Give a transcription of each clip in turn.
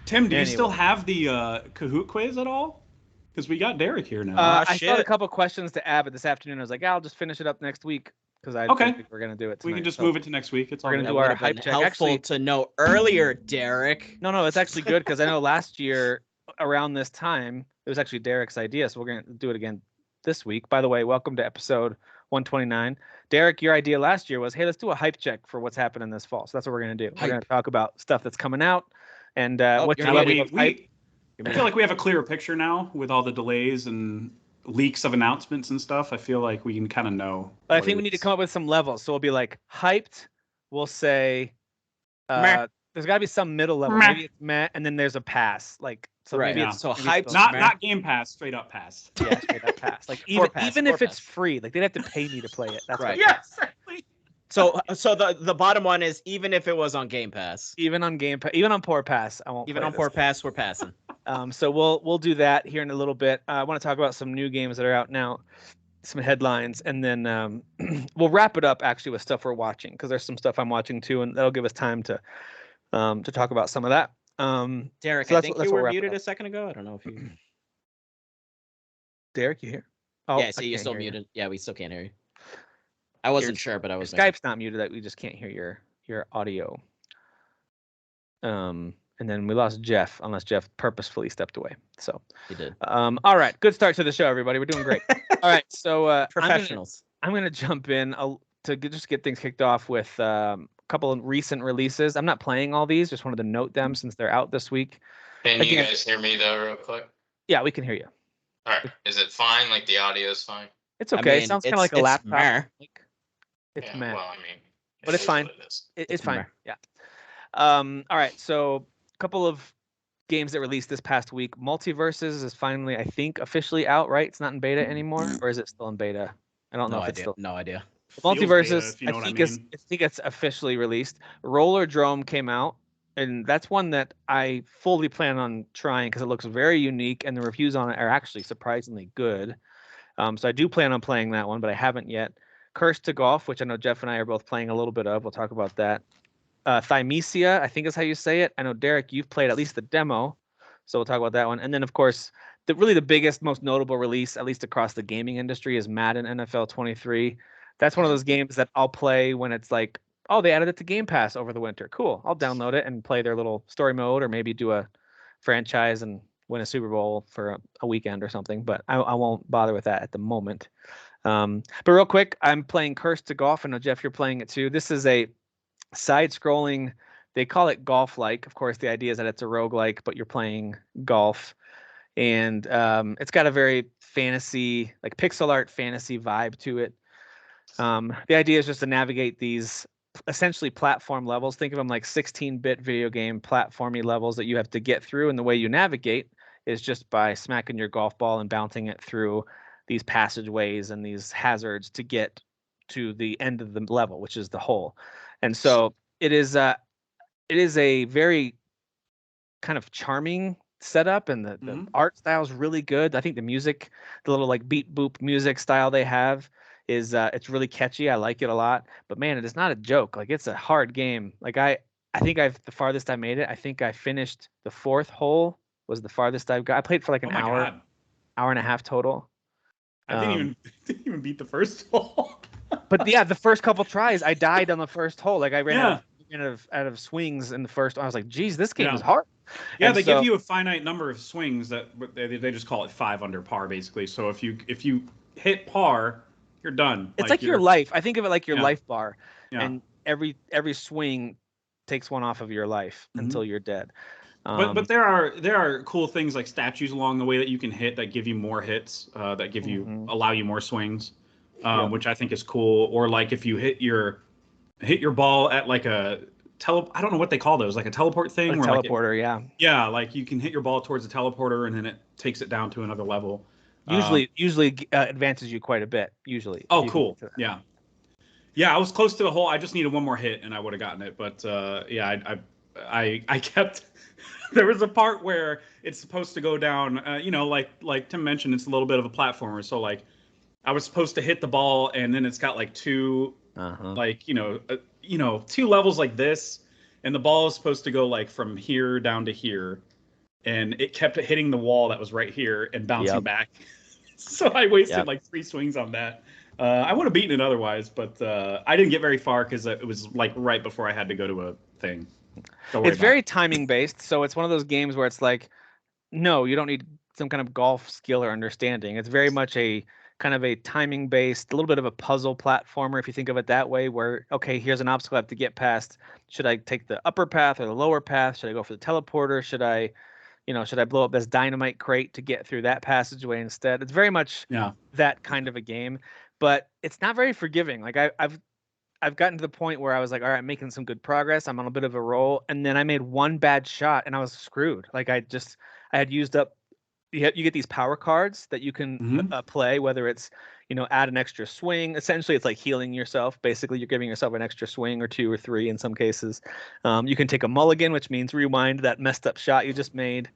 Tim, do you still Anyway. have the Kahoot quiz at all? Because we got Derek here now. I thought a couple questions to Abbott this afternoon. I was like, I'll just finish it up next week because I Okay. don't think we're gonna do it tonight. We can just move it to next week. It's We're all gonna good. do our hype check. Helpful Actually, to know earlier, Derek. no, it's actually good because I know last year around this time it was actually Derek's idea, so we're gonna do it again this week. By the way, welcome to episode 129. Derek, your idea last year was, hey, let's do a hype check for what's happening this fall. So that's what we're gonna do. We're gonna talk about stuff that's coming out and what your level of hype. I feel like we have a clearer picture now with all the delays and leaks of announcements and stuff. I feel like we can kind of know. But I think we need to come up with some levels. So we'll be like hyped. We'll say there's got to be some middle level. Meh. Maybe it's meh, and then there's a pass. Like so, Right, maybe yeah. it's So maybe hyped, it's not Game Pass, straight up pass. yeah, straight up pass. Like Four pass, even four if it's pass. free, like they'd have to pay me to play it. That's Right. what Yes. So the bottom one is even if it was on Game Pass, even on Game Pass, even on Poor Pass, I won't. even play on this. Poor Pass, we're passing. So we'll do that here in a little bit. I want to talk about some new games that are out now, some headlines, and then we'll wrap it up actually with stuff we're watching because there's some stuff I'm watching too, and that'll give us time to talk about some of that. Derek, so I that's think what you we'll were wrap it muted up. a second ago. I don't know if you. Derek, you here? Oh, Yeah, I see, you're can't still hear you. muted. Yeah, we still can't hear you. I wasn't sure, but I was. Skype's not muted. That we just can't hear your audio. And then we lost Jeff, unless Jeff purposefully stepped away. So He did. all right, good start to the show, everybody. We're doing great. All right, so Professionals. I'm gonna jump in to just get things kicked off with a couple of recent releases. I'm not playing all these; just wanted to note them since they're out this week. Can you Again- guys hear me though, real quick? Yeah, we can hear you. All right. Is it fine? Like the audio is fine? It's I okay. mean, It sounds kind of it's- like a it's laptop. meh. It's Yeah, meh. well, I mean, But it it's is fine. what it is. It's fine. meh. Yeah. All right. So a couple of games that released this past week. Multiverses is finally, I think, officially out. Right? It's not in beta anymore, or is it still in beta? I don't know No if it's idea. still. No idea. Feels Multiverses, beta, if you know I what I think mean. I think it's officially released. Rollerdrome came out, and that's one that I fully plan on trying because it looks very unique, and the reviews on it are actually surprisingly good. So I do plan on playing that one, but I haven't yet. Curse to Golf, which I know Jeff and I are both playing a little bit of. We'll talk about that. Thymesia, I think is how you say it. I know Derek, you've played at least the demo, so we'll talk about that one. And then of course, the biggest, most notable release, at least across the gaming industry, is Madden NFL 23. That's one of those games that I'll play when it's like, oh, they added it to Game Pass over the winter. Cool. I'll download it and play their little story mode, or maybe do a franchise and win a Super Bowl for a weekend or something. But I won't bother with that at the moment. But real quick, I'm playing Curse to Golf. I know, Jeff, you're playing it too. This is a side-scrolling, they call it golf-like. Of course, the idea is that it's a roguelike, but you're playing golf. And it's got a very fantasy, like pixel art fantasy vibe to it. The idea is just to navigate these essentially platform levels. Think of them like 16-bit video game platformy levels that you have to get through. And the way you navigate is just by smacking your golf ball and bouncing it through these passageways and these hazards to get to the end of the level, which is the hole. And so it is a very kind of charming setup, and the art style is really good. I think the music, the little like beat boop music style they have is it's really catchy. I like it a lot. But man, it is not a joke. Like, it's a hard game. Like I think the farthest I made it, I think I finished the fourth hole was the farthest I've got. I played for like an hour and a half total. I didn't even beat the first hole. But yeah, the first couple tries, I died on the first hole. Like I ran out of swings in the first. I was like, geez, this game is hard. Yeah, And they give you a finite number of swings that they just call it 5 under par, basically. So if you hit par, you're done. It's like your life. I think of it like your life bar, Yeah. and every swing takes one off of your life until you're dead. But there are cool things like statues along the way that you can hit that give you more hits, that give you allow you more swings, which I think is cool. Or like if you hit your ball at like a I don't know what they call those, like a teleport thing. A teleporter, yeah. Yeah, like you can hit your ball towards a teleporter and then it takes it down to another level. Usually advances you quite a bit. Usually. Oh, cool. Yeah. Yeah, I was close to the hole. I just needed one more hit and I would have gotten it. But yeah, I kept. There was a part where it's supposed to go down. Like Tim mentioned, it's a little bit of a platformer. So like, I was supposed to hit the ball, and then it's got like two, two levels like this, and the ball is supposed to go like from here down to here, and it kept hitting the wall that was right here and bouncing back. So I wasted like 3 swings on that. I would have beaten it otherwise, but I didn't get very far because it was like right before I had to go to a thing. It's very timing based, so it's one of those games where it's like, no, you don't need some kind of golf skill or understanding. It's very much a kind of a timing based, a little bit of a puzzle platformer, if you think of it that way, where, okay, here's an obstacle I have to get past. Should I take the upper path or the lower path? Should I go for the teleporter? Should I blow up this dynamite crate to get through that passageway instead? It's very much that kind of a game, but it's not very forgiving. Like I've gotten to the point where I was like, all right, I'm making some good progress. I'm on a bit of a roll. And then I made one bad shot and I was screwed. Like I had used up, you get these power cards that you can play, whether it's, add an extra swing. Essentially, it's like healing yourself. Basically, you're giving yourself an extra swing or 2 or 3 in some cases. You can take a mulligan, which means rewind that messed up shot you just made.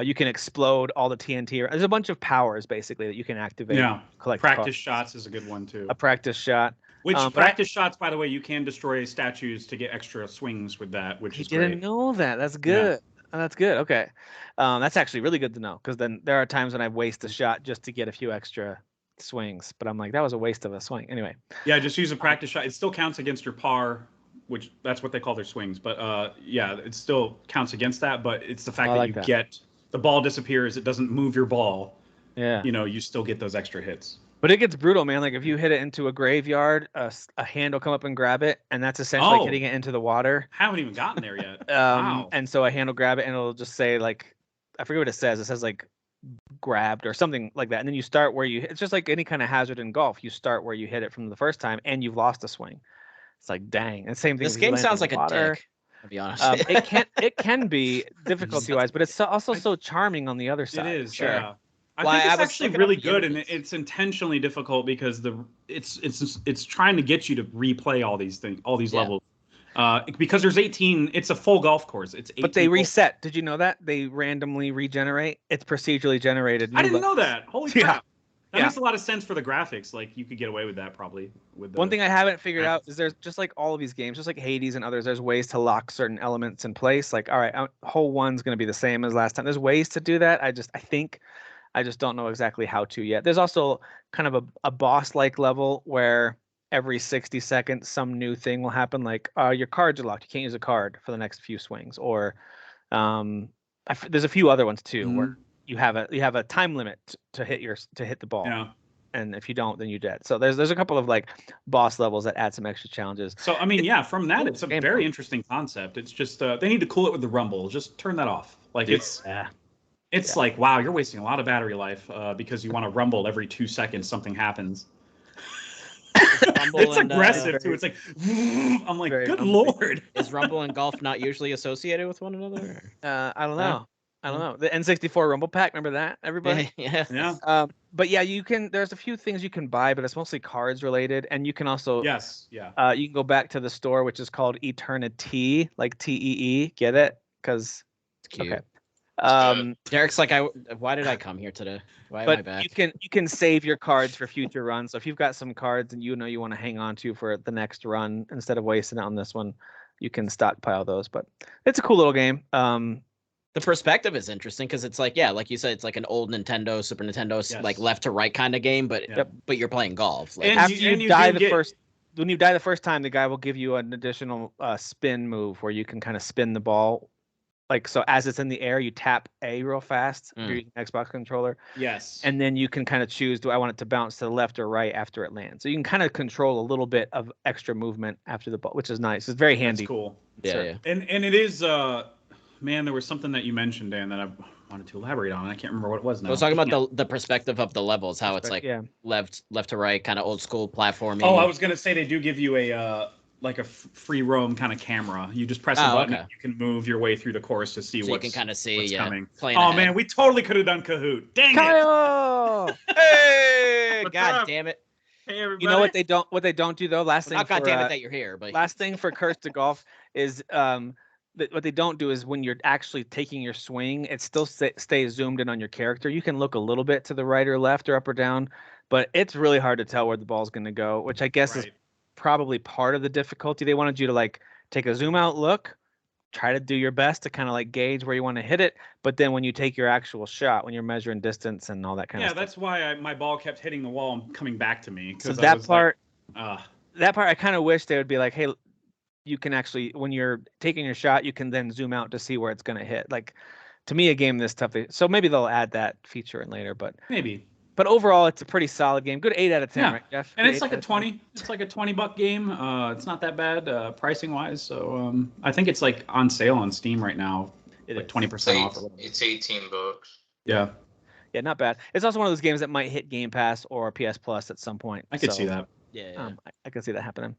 You can explode all the TNT. There's a bunch of powers, basically, that you can activate. Yeah, collect practice shots is a good one, too. A practice shot. Which practice shots, by the way, you can destroy statues to get extra swings with that, which is great. I didn't know that. That's good. Yeah. Oh, that's good. Okay. That's actually really good to know, because then there are times when I waste a shot just to get a few extra swings, but I'm like, that was a waste of a swing. Anyway. Yeah, just use a practice shot. It still counts against your par, which that's what they call their swings. But yeah, it still counts against that, but it's the fact that you get the ball disappears, it doesn't move your ball. Yeah. You still get those extra hits. But it gets brutal, man. Like if you hit it into a graveyard, a hand will come up and grab it, and that's essentially hitting it into the water. Haven't even gotten there yet. Wow. And so a hand will grab it, and it'll just say like, I forget what it says. It says like grabbed or something like that. And then you start where it's just like any kind of hazard in golf. You start where you hit it from the first time, and you've lost a swing. It's like, dang. And same thing. This game sounds like a dick, to be honest. It can be difficulty-wise, but it's also so charming on the other side. It is, sure. Yeah. I think it's actually really good, and it's intentionally difficult because it's trying to get you to replay all these things, all these levels. Because there's 18, it's a full golf course. It's 18. But they reset. Did you know that? They randomly regenerate. It's procedurally generated. I didn't know that. Holy crap. That makes a lot of sense for the graphics. Like you could get away with that probably. One thing I haven't figured out is there's just like all of these games, just like Hades and others, there's ways to lock certain elements in place. Like, all right, hole 1's going to be the same as last time. There's ways to do that. I just don't know exactly how to yet. There's also kind of a boss-like level where every 60 seconds some new thing will happen. Like your cards are locked. You can't use a card for the next few swings. Or there's a few other ones too where you have a time limit to hit the ball. Yeah. And if you don't, then you're dead. So there's a couple of like boss levels that add some extra challenges. So I mean, from that, it's a very interesting concept. It's just they need to cool it with the rumble. Just turn that off. Like It's like, wow, you're wasting a lot of battery life because you want to rumble every 2 seconds. Something happens. It's aggressive too. It's like, I'm like, good lord. Is rumble and golf not usually associated with one another? I don't know. I don't know. The N64 Rumble Pack, remember that, everybody? Yeah. But yeah, there's a few things you can buy, but it's mostly cards related, and you can also you can go back to the store, which is called Eternity, like TEE. Get it? Because it's cute. Okay. Derek's like, why did I come here today? Why am I back? You can save your cards for future runs. So if you've got some cards and you want to hang on to for the next run instead of wasting it on this one, you can stockpile those. But it's a cool little game. The perspective is interesting because it's like, like you said, it's like an old Nintendo, Super Nintendo, like left to right kind of game, but you're playing golf. Like, after you die when you die the first time, the guy will give you an additional spin move where you can kind of spin the ball. Like, so as it's in the air, you tap A real fast. You're using an Xbox controller. Yes. And then you can kind of choose, do I want it to bounce to the left or right after it lands? So you can kind of control a little bit of extra movement after the ball, which is nice. It's very handy. That's cool. Yeah. And it is, man, there was something that you mentioned, Dan, that I wanted to elaborate on. I can't remember what it was now. I was talking about the perspective of the levels, how it's like left to right, kind of old school platforming. Oh, I was going to say they do give you a free roam kind of camera. You just press a button and you can move your way through the course to see you can kind of see what's coming. Oh man, we totally could have done Kahoot. Dang Kyle! it. Hey, God damn it. Hey everybody. You know what they don't do though? Last thing God damn it that you're here, but last thing for Curse to Golf is what they don't do is when you're actually taking your swing, it still stays zoomed in on your character. You can look a little bit to the right or left or up or down, but it's really hard to tell where the ball's going to go, which I guess is probably part of the difficulty. They wanted you to like take a zoom out look, try to do your best to kind of like gauge where you want to hit it. But then when you take your actual shot, when you're measuring distance and all that kind of stuff. Yeah, that's why my ball kept hitting the wall and coming back to me. So that part, like, that part, I kind of wish they would be like, hey, you can actually, when you're taking your shot, you can then zoom out to see where it's going to hit. Like, to me, a game this tough. So maybe they'll add that feature in later, but maybe. But overall, it's a pretty solid game. Good 8 out of 10, Yeah. right, Jeff? And Good it's like a 20. It's like a $20 game. It's not that bad pricing wise. So I think it's like on sale on Steam right now, like 20% off. Or whatever. It's $18. Yeah. Yeah, not bad. It's also one of those games that might hit Game Pass or PS Plus at some point. I could see that. Yeah. I can see that happening.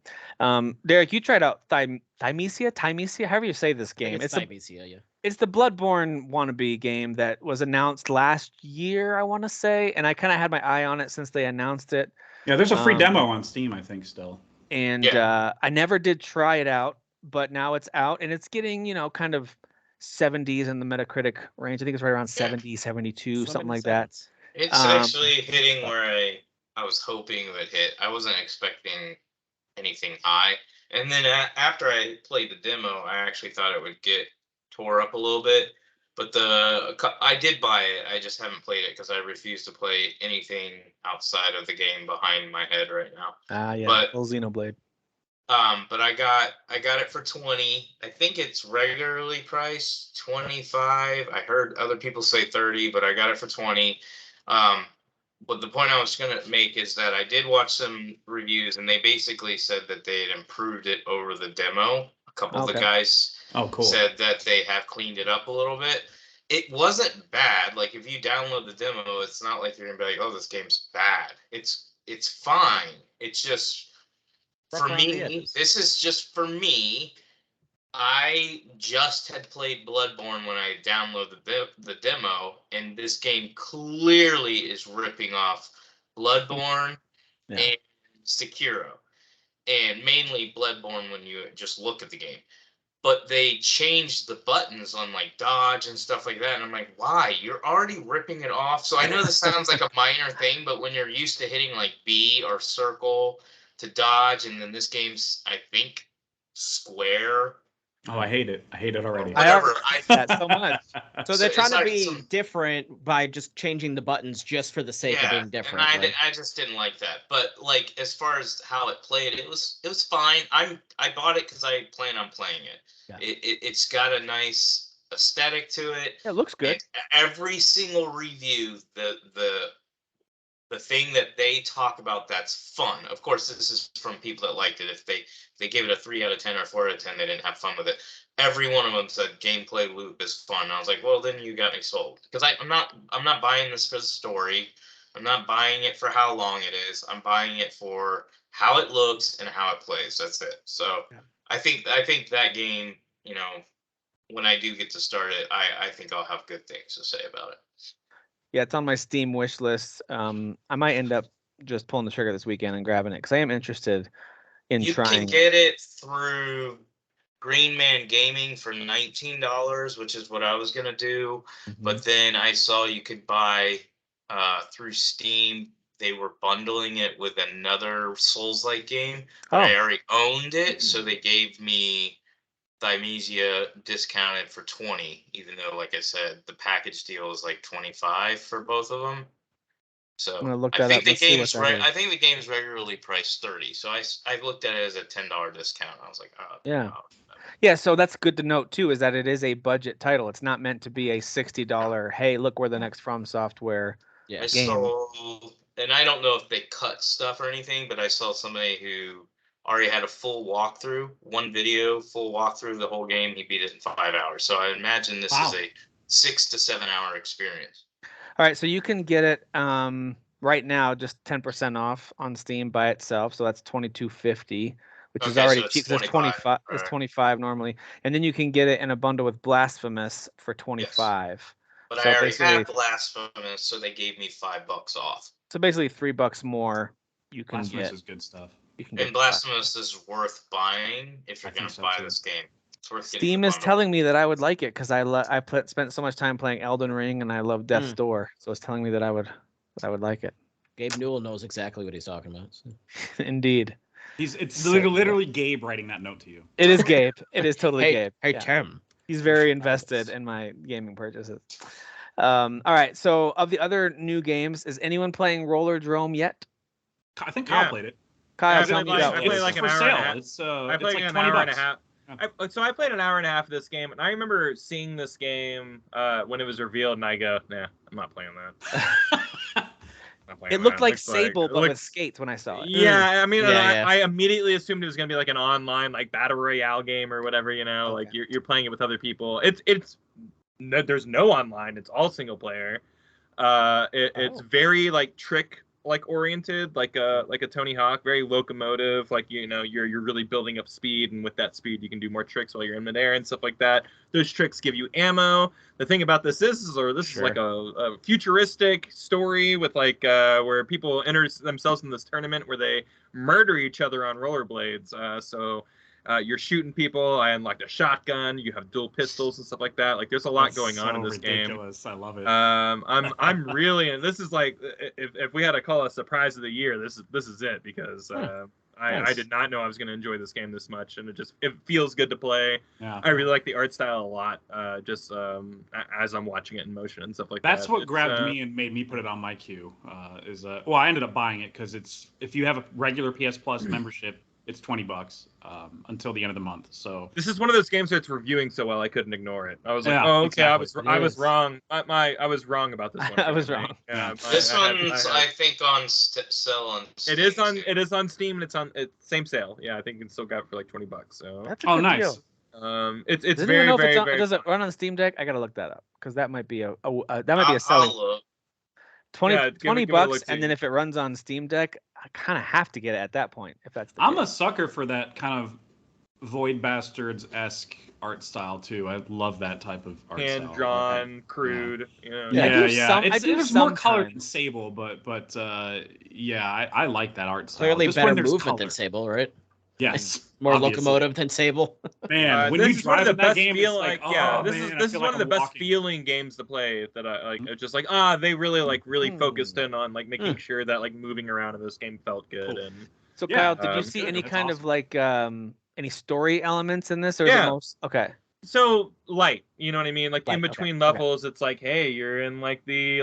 Derek, you tried out Thymesia, however you say this game. It's Thymesia, yeah. It's the Bloodborne wannabe game that was announced last year, I want to say, and I kind of had my eye on it since they announced it. Yeah, there's a free demo on Steam, I think, still. And I never did try it out, but now it's out, and it's getting, kind of 70s in the Metacritic range. I think it's right around 70, 72, something like that. It's actually hitting where I was hoping it would hit. I wasn't expecting anything high. And then after I played the demo, I actually thought it would get tore up a little bit. But I did buy it. I just haven't played it because I refuse to play anything outside of the game behind my head right now. Yeah, but Xenoblade. But I got it for 20. I think it's regularly priced 25. I heard other people say 30, but I got it for 20. But the point I was going to make is that I did watch some reviews, and they basically said that they had improved it over the demo. A couple of the guys said that they have cleaned it up a little bit. It wasn't bad. Like, if you download the demo, it's not like you're going to be like, oh, this game's bad. It's fine. It's just, for me, this is just for me. I just had played Bloodborne when I downloaded the demo, and this game clearly is ripping off Bloodborne and Sekiro, and mainly Bloodborne when you just look at the game. But they changed the buttons on like dodge and stuff like that, and I'm like, why? You're already ripping it off. So I know this sounds like a minor thing, but when you're used to hitting like B or circle to dodge, and then this game's, I think, square. Oh, I hate it. I hate it already. I hate that so much. So they're trying to be different by just changing the buttons just for the sake of being different. And I just didn't like that. But like, as far as how it played, it was fine. I bought it because I plan on playing it. Yeah. It's got a nice aesthetic to it. Yeah, it looks good. And every single review, the thing that they talk about that's fun. Of course, this is from people that liked it. If they gave it a 3 out of 10 or 4 out of 10, they didn't have fun with it. Every one of them said gameplay loop is fun. I was like, well, then you got me sold. Because I'm not buying this for the story. I'm not buying it for how long it is. I'm buying it for how it looks and how it plays. That's it. So I think that game, when I do get to start it, I think I'll have good things to say about it. Yeah, it's on my Steam wish list. I might end up just pulling the trigger this weekend and grabbing it because I am interested in trying. You can get it through Green Man Gaming for $19, which is what I was gonna do. Mm-hmm. But then I saw you could buy through Steam. They were bundling it with another Souls-like game. I already owned it, so they gave me Thymesia discounted for 20, even though, like I said, the package deal is like 25 for both of them. So I'm gonna look that I think up. the game's right. I think the game's regularly priced 30. So I looked at it as a $10 discount. I was like, oh yeah. Yeah, so that's good to note too, is that it is a budget title. It's not meant to be a $60, hey, look, we're the next From Software game. And I don't know if they cut stuff or anything, but I saw somebody who already had a full walkthrough, one video, full walkthrough of the whole game. He beat it in 5 hours. So I imagine this is a 6 to 7 hour experience. All right, so you can get it right now, just 10% off on Steam by itself. So that's $22.50, which is already cheap. So it's 25. It's 25 normally, and then you can get it in a bundle with Blasphemous for 25. Yes. But so I already have Blasphemous, so they gave me $5 off. So basically $3 more. You can Blasphemous get. is good stuff. And Blasphemous is worth buying if you're going to buy this game. It's worth Steam is telling me that I would like it because I spent so much time playing Elden Ring and I love Death's Door, so it's telling me that I would like it. Gabe Newell knows exactly what he's talking about. So. Indeed. It's literally Gabe writing that note to you. It is Gabe. It is totally Gabe. Hey, Yeah. Tim. He's very invested in my gaming purchases. All right. So of the other new games, is anyone playing Rollerdrome yet? I think Kyle played it. Kyle, I tell me played about I it. played like an for hour sale. and a half. It's I played like an $20. hour and a half. Yeah. So I played an hour and a half of this game, and I remember seeing this game when it was revealed, and I go, nah, I'm not playing that. It looked like Sable, but with skates when I saw it. Yeah, I mean, Yeah. I immediately assumed it was gonna be like an online like battle royale game or whatever, you know, Okay. like you're playing it with other people. It's there's no online. It's all single player. It's very like trick like oriented, like a Tony Hawk, very locomotive. Like you're really building up speed, and with that speed, you can do more tricks while you're in midair and stuff like that. Those tricks give you ammo. The thing about this is like a futuristic story with like where people enter themselves in this tournament where they murder each other on rollerblades. You're shooting people. I unlocked a shotgun. You have dual pistols and stuff like that. Like there's a lot going on in this ridiculous. game. I love it. I'm really, and this is like if we had to call a surprise of the year, this is it because I did not know I was going to enjoy this game this much, and it feels good to play. Yeah. I really like the art style a lot. As I'm watching it in motion and stuff like that. That's what grabbed me and made me put it on my queue. I ended up buying it because if you have a regular PS Plus membership, it's $20 until the end of the month. So this is one of those games that's reviewing so well I couldn't ignore it. I was like, exactly. I was wrong. I was wrong about this one. I was wrong. Yeah, This one's I think on sale on Steam. It is on Steam and it's same sale. Yeah, I think you can still get it for like $20. So That's a good nice. Deal. It's very very. Does it run on Steam Deck? I gotta look that up because that might be a selling. I'll look. 20 give it a bucks, look-see. and then if it runs on Steam Deck, I kind of have to get it at that point. If that's the I'm a case. sucker for that kind of Void Bastards-esque art style too. I love that type of art style. Hand drawn, crude. Yeah. It's more colored than Sable, but I like that art style. Clearly Just better when there's movement color. than Sable, right? Yes. More obviously. locomotive than Sable. Man, when this you is one of drive the in that best game, it's like, this is one of the best feeling games to play that I like. It's just like they really focused in on like making sure that like moving around in this game felt good. Cool. And So Kyle, did you see any That's kind awesome. of like any story elements in this, or is it most okay? so light, you know what I mean? Like Light, in between okay. levels, it's like, hey, you're in like the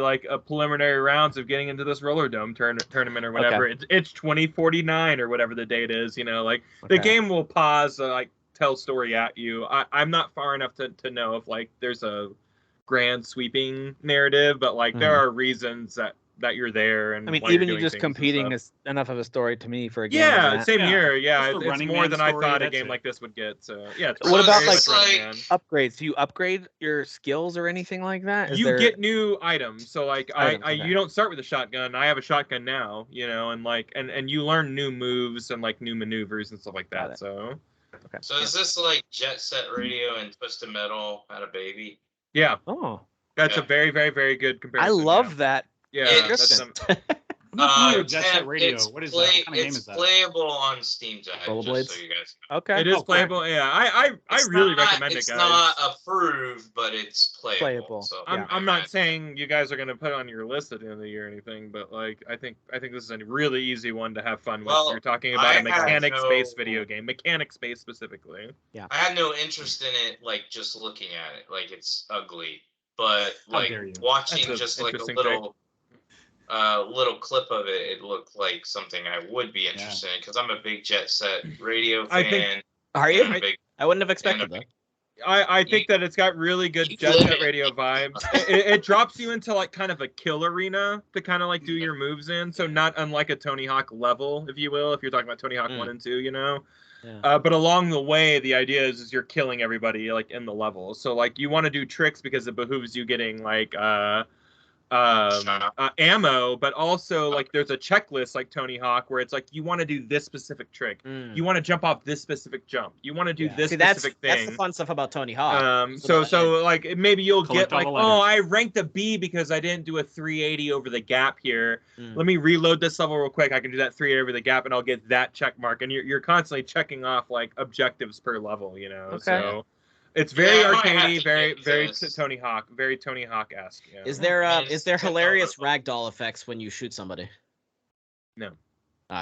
preliminary rounds of getting into this Rollerdrome tournament or whatever. It's 2049 or whatever the date is. You know, like the game will pause, like tell story at you. I'm not far enough to know if like there's a grand sweeping narrative, but like there are reasons that you're there. And I mean, why even you're you doing just things and competing stuff. is enough of a story to me for a game. Yeah, like same Yeah. here. Yeah, Just the it's Running more Man than I story, thought a that's game it. like this would get. So yeah. It's What about, very like, much Running Man. upgrades? Do you upgrade your skills or anything like that? Is You there... get new items. So like Items, I okay. you don't start with a shotgun. I have a shotgun now, you know, and like and you learn new moves and like new maneuvers and stuff like Got that. it. So Okay. So is this like Jet Set Radio and Twisted Metal had a baby? yeah, Oh, that's a Yeah. very, very, very good I comparison. love that. Yeah, It's- that's I'm not familiar with Jet Set Tim, Radio. it's What is that? What kind of game it's is that? playable on Steam Deck, Rollerblades? just so you guys know. Okay. it is cool. playable. Yeah, I It's really not- recommend it, It's guys. not approved, but it's playable. Playable. So I'm not saying you guys are gonna put it on your list at the end of the year or anything, but like I think this is a really easy one to have fun with. Well, You're talking about I a have mechanics-based no- video game, mechanics-based specifically. I had no interest in it, like just looking at it. Like it's ugly, but How like dare you. watching That's a just like a interesting little clip of it, it looked like something I would be interested in because I'm a big Jet Set Radio I fan. think- Are and you? I'm a big- I wouldn't have and expected I'm that. I think that it's got really good You Jet live Set it. Radio vibes. It drops you into like kind of a kill arena to kind of like do your moves in. So not unlike a Tony Hawk level, if you will, if you're talking about Tony Hawk 1 and 2, you know. Yeah. But along the way, the idea is you're killing everybody like in the level. So like you want to do tricks because it behooves you getting like ammo, but also like there's a checklist like Tony Hawk where it's like you want to do this specific trick, you want to jump off this specific jump, you want to do this See, that's specific that's thing. the fun stuff about Tony Hawk. So like maybe you'll Collect get like, all the oh, letters. I ranked a B because I didn't do a 380 over the gap here. Mm. Let me reload this level real quick. I can do that 380 over the gap, and I'll get that check mark. And you're constantly checking off like objectives per level, you know. Okay. So it's very Yeah, I might have arcadey, to very get very this. Tony Hawk, very Tony Hawk-esque. You know? Is there I mean, is it's there $10. hilarious ragdoll effects when you shoot somebody? No.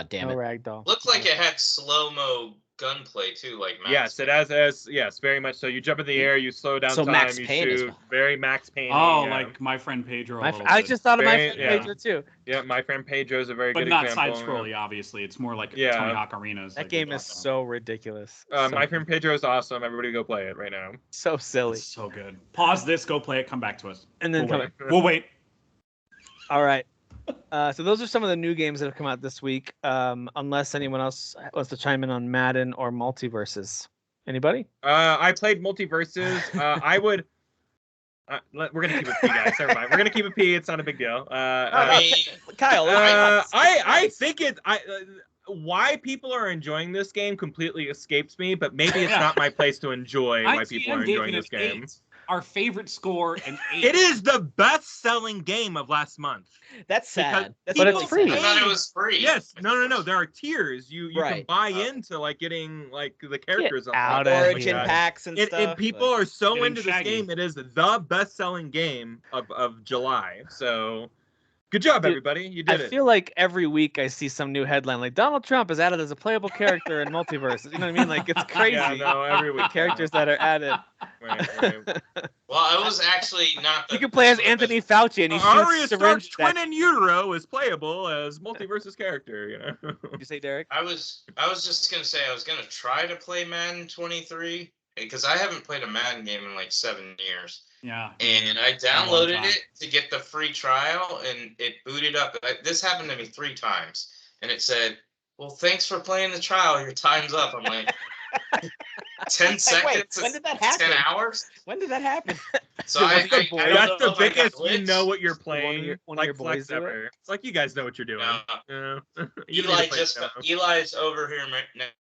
Damn No it. ragdoll. Looked like it had slow-mo gunplay too, like Max Yes, it Payne. has. Yes, very much so. You jump in the air, you slow down So time, Max you Payne as shoot. well. Very Max Payne. Oh, yeah. like my friend Pedro. I just thought of my Very- friend yeah. Pedro too. Yeah, my friend Pedro is a very but good not example. side scrolly. Obviously, it's more like Yeah. Tony Hawk Arenas. That like we game is talked about. so ridiculous. My friend Pedro is awesome. Everybody go play it right now. So silly. It's so good. Pause this. Go play it. Come back to us. And then We'll come wait. We'll wait. All right. So those are some of the new games that have come out this week. Unless anyone else wants to chime in on Madden or Multiverses. Anybody? I played Multiverses. I would. We're gonna keep it P, guys. Never mind. We're gonna keep it P. It's not a big deal. Kyle, I think it. Why people are enjoying this game completely escapes me, but maybe it's not my place to enjoy why people are enjoying this game. Our favorite score, an 8. It is the best-selling game of last month. That's sad. That's But really it's free. sad. I thought it was free. Yes, no. There are tiers. You can Right. buy into like getting like the characters Get out on of Origin here. packs and stuff. And people are so Getting into this shaggy. game. It is the best-selling game of July. So, good job, Dude, everybody. You I did it. feel like every week I see some new headline like Donald Trump is added as a playable character in Multiverse. You know what I mean? Like it's crazy. Yeah, no, every The week. characters that are added. Right. Well, it was actually not. You can play as Anthony Fauci and he Arya shoots Stark's syringe. twin in utero is playable as Multiverse's character. You know. You say, Derek? I was just gonna say I was gonna try to play Madden 23 because I haven't played a Madden game in like 7 years. Yeah. And I downloaded it to get the free trial, and it booted up. This happened to me 3 times, and it said, "Well, thanks for playing the trial. Your time's up." I'm like, 10 seconds. when did that it's happen? 10 hours. When did that happen? So Dude, I what's the don't boy- know That's the if I got biggest. You glitched. know what you're One of playing. your Like boys flex do it? ever. It's like you guys know what you're doing. No. You don't need Eli to play just it now. Eli's over here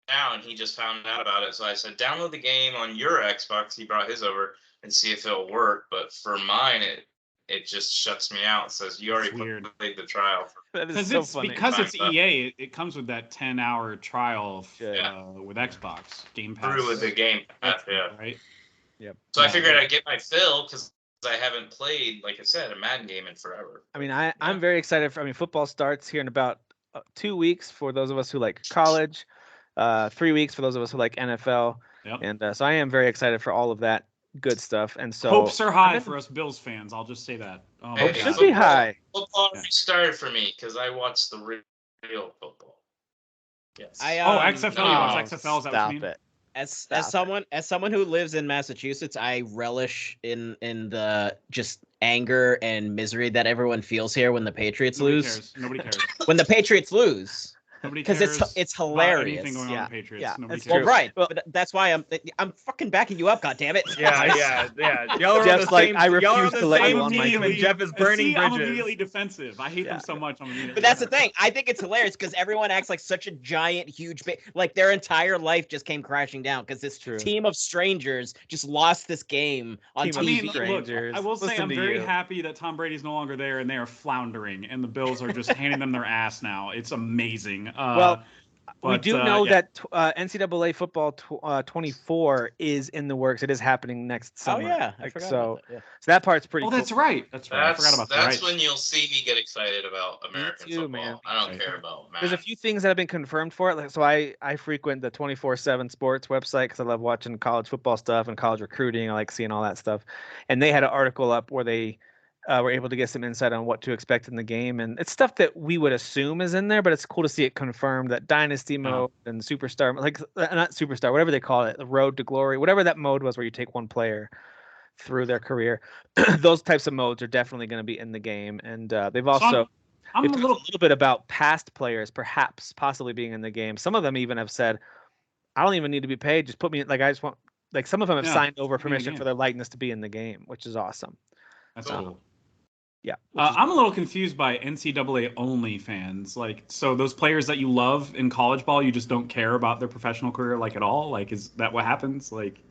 now, and he just found out about it. So I said, download the game on your Xbox. He brought his over and see if it'll work. But for mine, it just shuts me out. It says you already It's weird. played the trial. That is Because so it's funny. because it's Time's up. EA. It comes with that 10-hour trial Yeah. with Xbox Game Pass. Through with the game pass, yeah. Right. Yep. So I Yeah. figured I'd get my fill because I haven't played, like I said, a Madden game in forever. I mean, I'm very excited. Football starts here in about 2 weeks for those of us who like college, 3 weeks for those of us who like NFL. Yep. And so I am very excited for all of that good stuff. And so Hopes are high I'm in- for us Bills fans. I'll just say that. Oh my Hey, Should God. be high. Football restarted for me because I watched the real football. Yes. XFL. You watch XFL? Is that what you Stop mean? it. As someone who lives in Massachusetts, I relish in the just anger and misery that everyone feels here when the Patriots Nobody lose. cares. Nobody cares. When the Patriots lose, Nobody because cares. it's about hilarious. Anything going on Yeah, with the Patriots. yeah, Nobody that's cares. Well, right, Well- but that's why I'm fucking backing you up. God damn it! Yeah. Y'all are Jeff's on the like, same. I y'all are refuse on the to let same you on my team, team. and Jeff is burning See, I'm bridges. immediately defensive. I hate Yeah. them so much. I'm immediately But that's the defensive. thing. I think it's hilarious because everyone acts like such a giant, huge, like their entire life just came crashing down because this True. team of strangers just lost this game on Team of TV. I mean, strangers. look, I will say Listen I'm to very you. happy that Tom Brady's no longer there and they are floundering, and the Bills are just handing them their ass now. It's amazing. Well, we do know yeah. that NCAA football 24 is in the works. It is happening next Oh summer. yeah, I Like, forgot so, about that. Yeah. so that part's pretty Oh, cool. that's right. That's right. I forgot about the That's rights. when you'll see me get excited about American too, football. man. I don't Right. care about Madden. There's a few things that have been confirmed for it. Like, so I frequent the 24/7 Sports website because I love watching college football stuff and college recruiting. I like seeing all that stuff. And they had an article up where they were able to get some insight on what to expect in the game. And it's stuff that we would assume is in there, but it's cool to see it confirmed that Dynasty mode and Superstar, like not Superstar, whatever they call it, the Road to Glory, whatever that mode was where you take one player through their career. Those types of modes are definitely going to be in the game. And they've also... I'm They've a talked little. bit about past players possibly being in the game. Some of them even have said, I don't even need to be paid. Just put me in. Like, I just want, like, some of them have Yeah, signed over put me in the permission game. for their likeness to be in the game, which is awesome. That's Cool. cool. Yeah. I'm a little confused by NCAA only fans. Like, so those players that you love in college ball, you just don't care about their professional career, like, at all? Like, is that what happens? Like,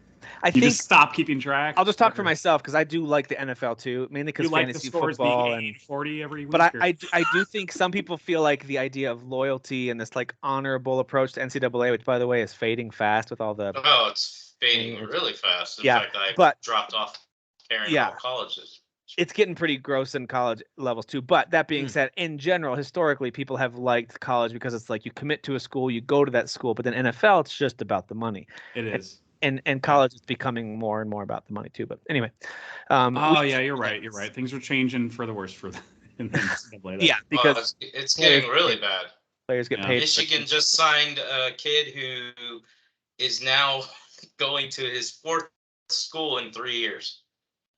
I you think just stop keeping track? I'll just talk for Or myself because I do like the NFL too, mainly because You like the fantasy scores football being and 80-40 every week? But or- I do think some people feel like the idea of loyalty and this like honorable approach to NCAA, which by the way is fading fast with all the Oh, it's fading really fast. In Yeah, fact, I but- dropped off caring Yeah. about colleges. It's getting pretty gross in college levels too. But that being said, in general, historically, people have liked college because it's like you commit to a school, you go to that school. But then NFL, it's just about the money. It is. And college is becoming more and more about the money too. But anyway. You're right. You're right. Things are changing for the worse for them. Yeah, because it's getting really bad. Players get paid. Michigan just signed a kid who is now going to his 4th school in 3 years.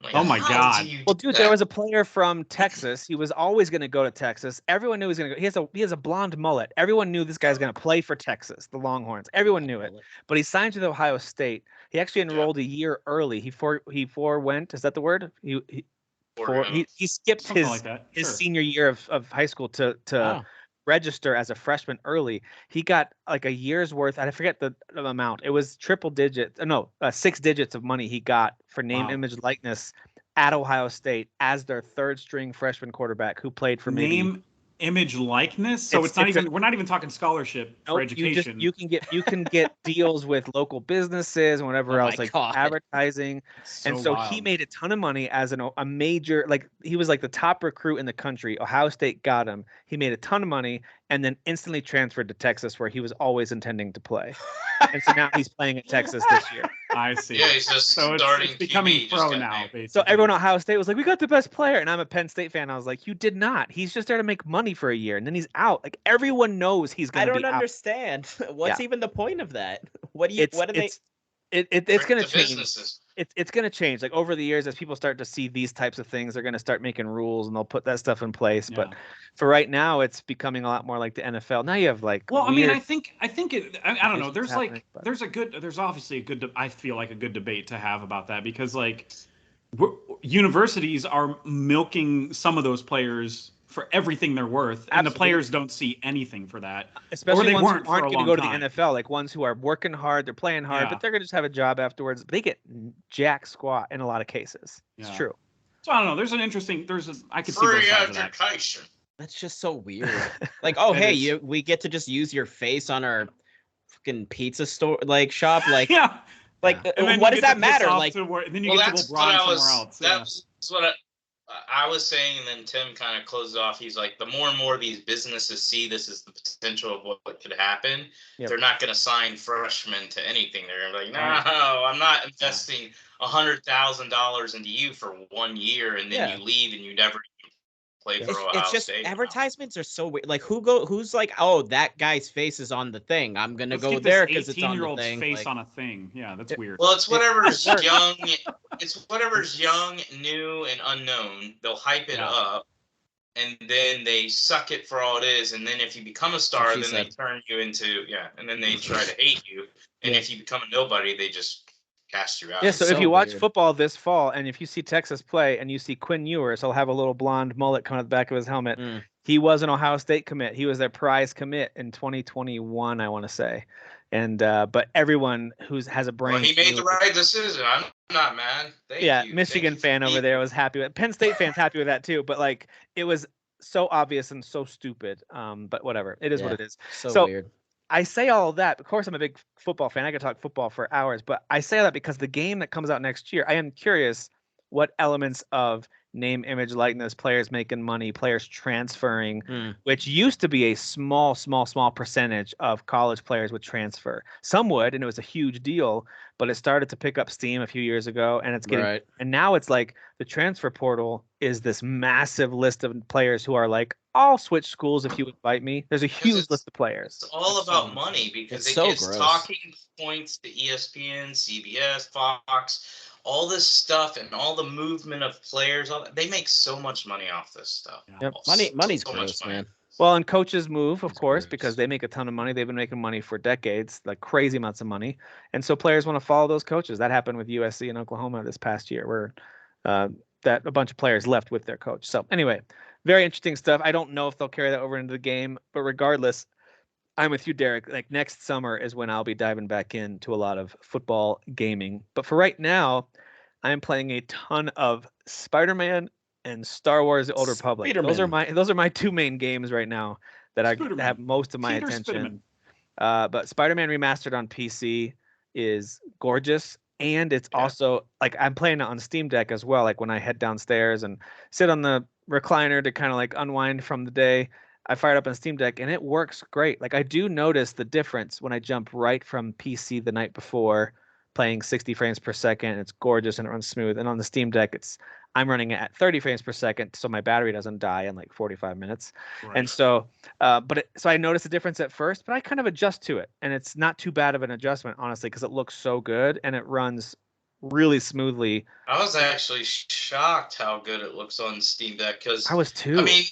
Like, oh my God! Well, dude, there was a player from Texas. He was always going to go to Texas. Everyone knew he was going to go. He has a blonde mullet. Everyone knew this guy's going to play for Texas, the Longhorns. Everyone knew it. But he signed with Ohio State. He actually enrolled a year early. He forewent. Is that the word? He skipped his senior year of high school to register as a freshman early. He got like a year's worth. I forget the amount. It was 6 digits of money he got for name, image, likeness at Ohio State as their 3rd string freshman quarterback who played for name, image, likeness. So we're not even talking scholarship for education. You can get deals with local businesses and whatever else, like advertising. So he made a ton of money as a major, like he was like the top recruit in the country. Ohio State got him. He made a ton of money and then instantly transferred to Texas, where he was always intending to play. And so now he's playing at Texas this year. I see. Yeah, he's just starting. It's becoming pro now, basically. So everyone at Ohio State was like, "We got the best player," and I'm a Penn State fan. I was like, "You did not. He's just there to make money for a year, and then he's out. Like everyone knows he's going to be out." I don't understand. What's even the point of that? What do you? What do they? It's going to change. It's going to change. Like over the years, as people start to see these types of things, they're going to start making rules and they'll put that stuff in place. Yeah. But for right now, it's becoming a lot more like the NFL. Now you have like. Well, I mean, I think I don't know. There's there's obviously a good. I feel like a good debate to have about that because like universities are milking some of those players for everything they're worth, and the players don't see anything for that. Especially ones who aren't going to go to the NFL, like ones who are working hard, they're playing hard, but they're going to just have a job afterwards. They get jack squat in a lot of cases. It's true. So I don't know. I could see both sides of that. That's just so weird. Like, oh hey, we get to just use your face on our fucking pizza store, like shop, like like what does that matter? Like, and then you get to LeBron somewhere else. That's what I was saying, and then Tim kind of closed it off. He's like, the more and more these businesses see this as the potential of what could happen, they're not going to sign freshmen to anything. They're going to be like, no, I'm not investing $100,000 into you for 1 year, and then you leave and you never play for Ohio It's just State. Advertisements are so weird. Like, who's like, oh, that guy's face is on the thing. I'm going to go there because it's on the thing. Face on a thing. Yeah, that's weird. Well, it's whatever's young. It's whatever's young, new, and unknown. They'll hype it up, and then they suck it for all it is. And then if you become a star, then they turn you into and then they try to hate you. And if you become a nobody, they just cast you out. Yeah, so if you watch football this fall, and if you see Texas play, and you see Quinn Ewers, he'll have a little blonde mullet coming at the back of his helmet. He was an Ohio State commit. He was their prize commit in 2021, I want to say. And but everyone who has a brain. Well, he made the right decision. I'm not mad. Thank you. Michigan fan over there was happy with it. Penn State fans happy with that too. But like it was so obvious and so stupid. But whatever. It is what it is. So weird. I say all of that. Of course, I'm a big football fan. I could talk football for hours, but I say that because the game that comes out next year, I am curious what elements of name, image, likeness, players making money, players transferring, which used to be a small percentage of college players would transfer. Some would, and it was a huge deal, but it started to pick up steam a few years ago, and it's getting, and now it's like the transfer portal is this massive list of players who are like, I'll switch schools if you invite me. There's a huge list of players. It's all about money because it gives talking points to ESPN, CBS, Fox, all this stuff and all the movement of players. They make so much money off this stuff. Money's gross, man. Well, and coaches move, of course, because they make a ton of money. They've been making money for decades, like crazy amounts of money. And so players want to follow those coaches. That happened with USC and Oklahoma this past year, where that a bunch of players left with their coach. So anyway, very interesting stuff. I don't know if they'll carry that over into the game, but regardless, I'm with you, Derek. Like next summer is when I'll be diving back into a lot of football gaming. But for right now, I'm playing a ton of Spider-Man and Star Wars: The Old Republic. Those are my two main games right now that I have most of my attention. But Spider-Man Remastered on PC is gorgeous. And it's also like I'm playing it on Steam Deck as well. Like when I head downstairs and sit on the recliner to kind of like unwind from the day, I fired up on Steam Deck and it works great. Like I do notice the difference when I jump right from PC the night before playing 60 frames per second. It's gorgeous and it runs smooth. And on the Steam Deck, I'm running it at 30 frames per second, so my battery doesn't die in like 45 minutes. Right. And so, so I noticed a difference at first, but I kind of adjust to it, and it's not too bad of an adjustment, honestly, because it looks so good and it runs really smoothly. I was actually shocked how good it looks on Steam Deck, because I was too. I mean,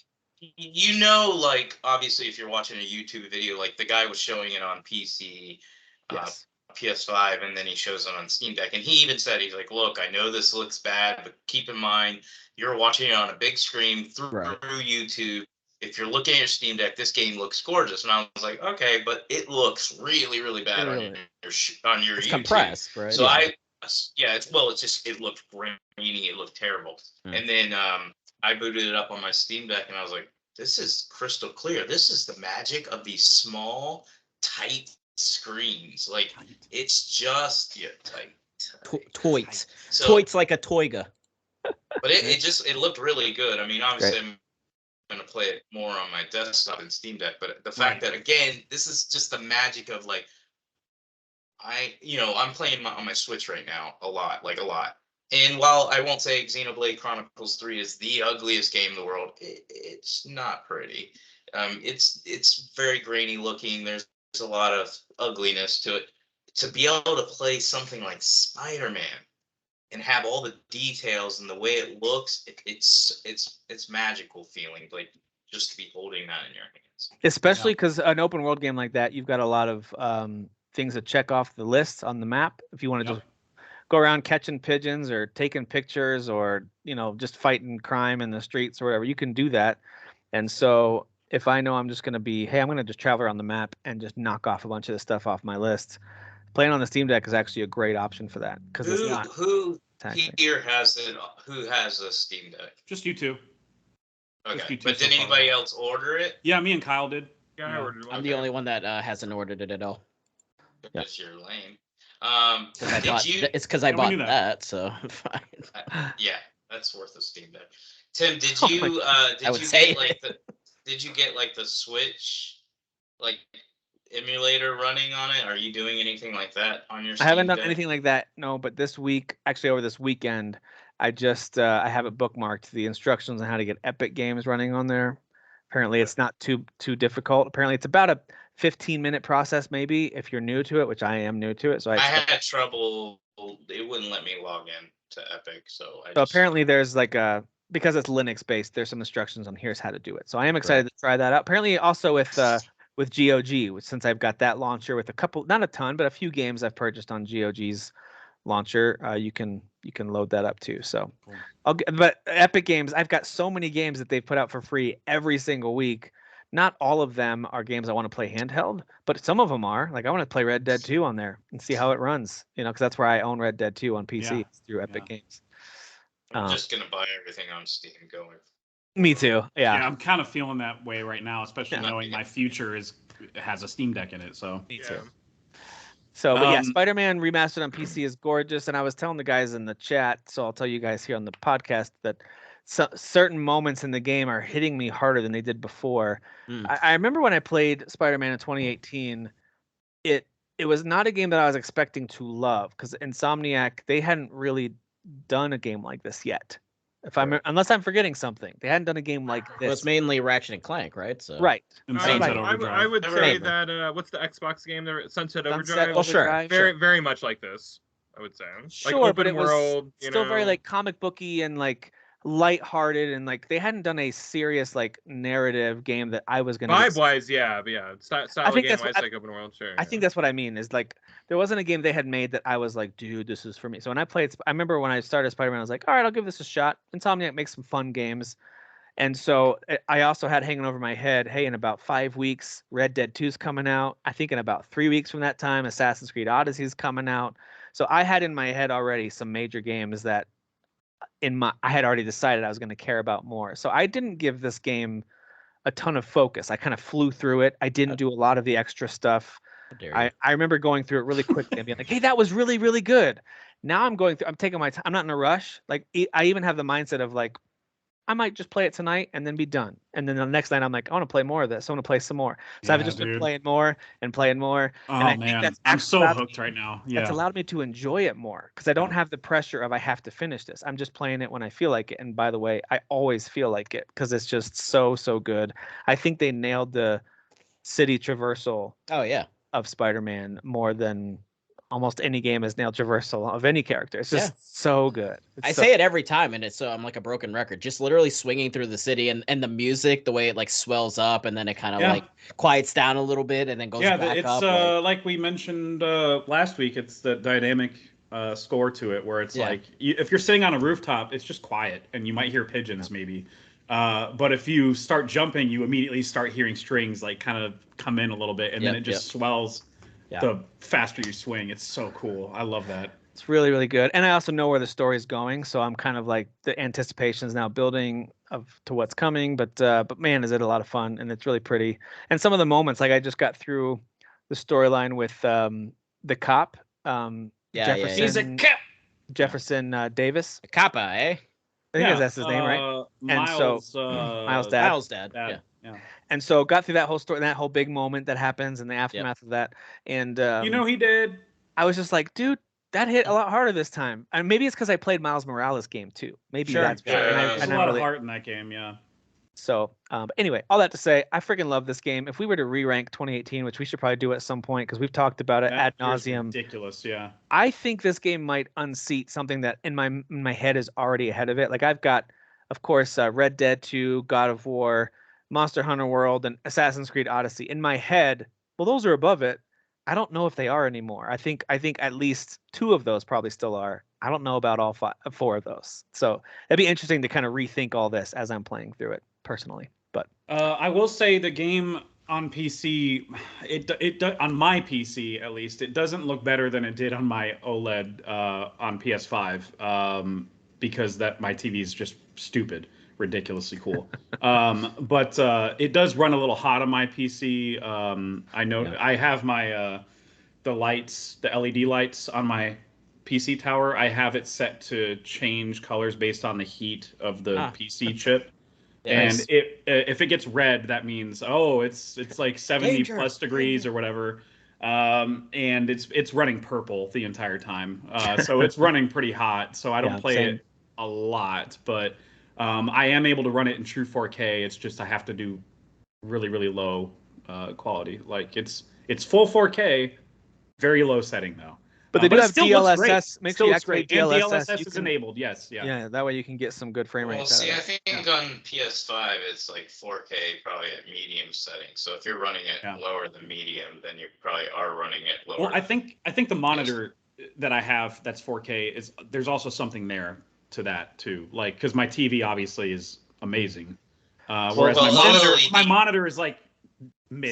you know, like obviously if you're watching a YouTube video, like the guy was showing it on PC. Yes. PS5, and then he shows it on Steam Deck, and he even said, he's like, look, I know this looks bad, but keep in mind you're watching it on a big screen through YouTube. If you're looking at your Steam Deck, this game looks gorgeous. And I was like, okay, but it looks really, really bad on your it's YouTube. Compressed, right? So it looked grainy, it looked terrible. And then I booted it up on my Steam Deck, and I was like, this is crystal clear. This is the magic of these small, tight screens. Like it's just tight. Toits. So, Toits like a Toyga. But it looked really good. I mean, obviously I'm gonna play it more on my desktop and Steam Deck, but the fact that again, this is just the magic of like I'm playing on my Switch right now a lot. And while I won't say Xenoblade Chronicles 3 is the ugliest game in the world, it's not pretty. It's very grainy looking. There's a lot of ugliness to it. To be able to play something like Spider-Man and have all the details and the way it looks, it's magical feeling, like just to be holding that in your hands. Especially because an open world game like that, you've got a lot of things to check off the lists on the map. If you want to just go around catching pigeons or taking pictures or just fighting crime in the streets or whatever, you can do that. And so if I know I'm just going to be, hey, I'm going to just travel around the map and just knock off a bunch of the stuff off my list, playing on the Steam Deck is actually a great option for that. Because it's not who here has it? Who has a Steam Deck? Just you two. Okay, but did anybody else order it? Yeah, me and Kyle did. Yeah, I ordered one. I'm the only one that hasn't ordered it at all. Because you're lame. It's because I bought that, so fine. Yeah, that's worth a Steam Deck. Tim, did you get like the Switch emulator running on it? Are you doing anything like that on your Steam I haven't done Deck? anything like that, no, but this week, actually over this weekend, I just I have it bookmarked, the instructions on how to get Epic Games running on there. Apparently it's not too difficult. Apparently it's about a 15-minute process maybe if you're new to it, which I am new to it. So I had trouble. It wouldn't let me log in to Epic, so apparently there's because it's Linux based, there's some instructions on here's how to do it. So I am excited to try that out. Apparently also with GOG, since I've got that launcher with a couple, not a ton, but a few games I've purchased on GOG's launcher, you can load that up too. So but Epic Games, I've got so many games that they've put out for free every single week. Not all of them are games I want to play handheld, but some of them are. Like I want to play Red Dead 2 on there and see how it runs, because that's where I own Red Dead 2 on PC through Epic Games. I'm just gonna buy everything on Steam going. Me too. Yeah, I'm kind of feeling that way right now, especially knowing my future has a Steam Deck in it. So me too. So, but Spider-Man Remastered on PC is gorgeous, and I was telling the guys in the chat, so I'll tell you guys here on the podcast that certain moments in the game are hitting me harder than they did before. I remember when I played Spider-Man in 2018, it was not a game that I was expecting to love, because Insomniac, they hadn't really done a game like this yet. Unless I'm forgetting something, they hadn't done a game like this. Well, it's mainly Ratchet and Clank, right? So right. I would say that what's the Xbox game there? Sunset Overdrive. Oh, sure. Very, very much like this, I would say. Sure, like open but it world, was still very like comic booky and like lighthearted, and like they hadn't done a serious like narrative game that I was gonna vibe-wise, yeah, style I think game that's wise, like open world, sure. I think that's what I mean, is like there wasn't a game they had made that I was like, dude, this is for me. So when I remember when I started Spider-Man, I was like, all right, I'll give this a shot. Insomniac makes some fun games. And so I also had hanging over my head, hey, in about 5 weeks, Red Dead 2's coming out. I think in about 3 weeks from that time, Assassin's Creed Odyssey's coming out. So I had in my head already some major games that I had already decided I was going to care about more. So I didn't give this game a ton of focus. I kind of flew through it. I didn't do a lot of the extra stuff. I remember going through it really quickly and being like, hey, that was really, really good. Now I'm taking my time. I'm not in a rush. Like I even have the mindset of like, I might just play it tonight and then be done. And then the next night I'm like, I want to play more of this. I want to play some more. So I've just been playing more and playing more. Oh and I man, think that's I'm so hooked right now. Yeah, that's allowed me to enjoy it more because I don't have the pressure of I have to finish this. I'm just playing it when I feel like it. And by the way, I always feel like it because it's just so good. I think they nailed the city traversal. Oh yeah. Of Spider-Man more than almost any game has nailed traversal of any character. It's just so good. I say it every time, and it's I'm like a broken record. Just literally swinging through the city, and the music, the way it like swells up, and then it kind of like quiets down a little bit, and then goes back up. Yeah, it's like we mentioned last week. It's the dynamic score to it, where it's like if you're sitting on a rooftop, it's just quiet, and you might hear pigeons maybe. But if you start jumping, you immediately start hearing strings like kind of come in a little bit, and then it just swells the faster you swing. It's so cool. I love that. It's really good. And I also know where the story is going, so I'm kind of like the anticipation is now building to what's coming. But man, is it a lot of fun, and it's really pretty. And some of the moments, like I just got through the storyline with the cop, Jefferson. He's a cop. Jefferson Davis. A coppa, eh? I think that's his name, right? Miles, Miles' dad. Miles' dad. Yeah. And so got through that whole story, that whole big moment that happens in the aftermath of that. And he did. I was just like, dude, that hit a lot harder this time. And maybe it's because I played Miles Morales game too. Maybe that's why. There's a lot of heart in that game, yeah. So, but anyway, all that to say, I freaking love this game. If we were to re-rank 2018, which we should probably do at some point because we've talked about it ad nauseum. Ridiculous, yeah. I think this game might unseat something that in my head is already ahead of it. Like I've got, of course, Red Dead 2, God of War, Monster Hunter World, and Assassin's Creed Odyssey. In my head, well, those are above it. I don't know if they are anymore. I think at least 2 of those probably still are. I don't know about all 4 of those. So it'd be interesting to kind of rethink all this as I'm playing through it personally. But I will say the game on PC, it on my PC at least, it doesn't look better than it did on my OLED on PS5 because my TV is just stupid, ridiculously cool. But it does run a little hot on my PC. I know I have my the lights, the LED lights on my PC tower. I have it set to change colors based on the heat of the PC chip. And if it gets red, that means it's like 70 plus degrees or whatever, and it's running purple the entire time. So it's running pretty hot. So I don't play it a lot, but I am able to run it in true 4K. It's just I have to do really low quality. Like it's full 4K, very low setting though. But they do have DLSS. Make sure you activate DLSS. And DLSS is enabled, yes. Yeah, that way you can get some good frame rates. Well, see, I think on PS5 it's like 4K, probably at medium settings. So if you're running it lower than medium, then you probably are running it lower. Well, I think the monitor that I have that's 4K there's also something there to that too. Like because my TV obviously is amazing, whereas my monitor is like.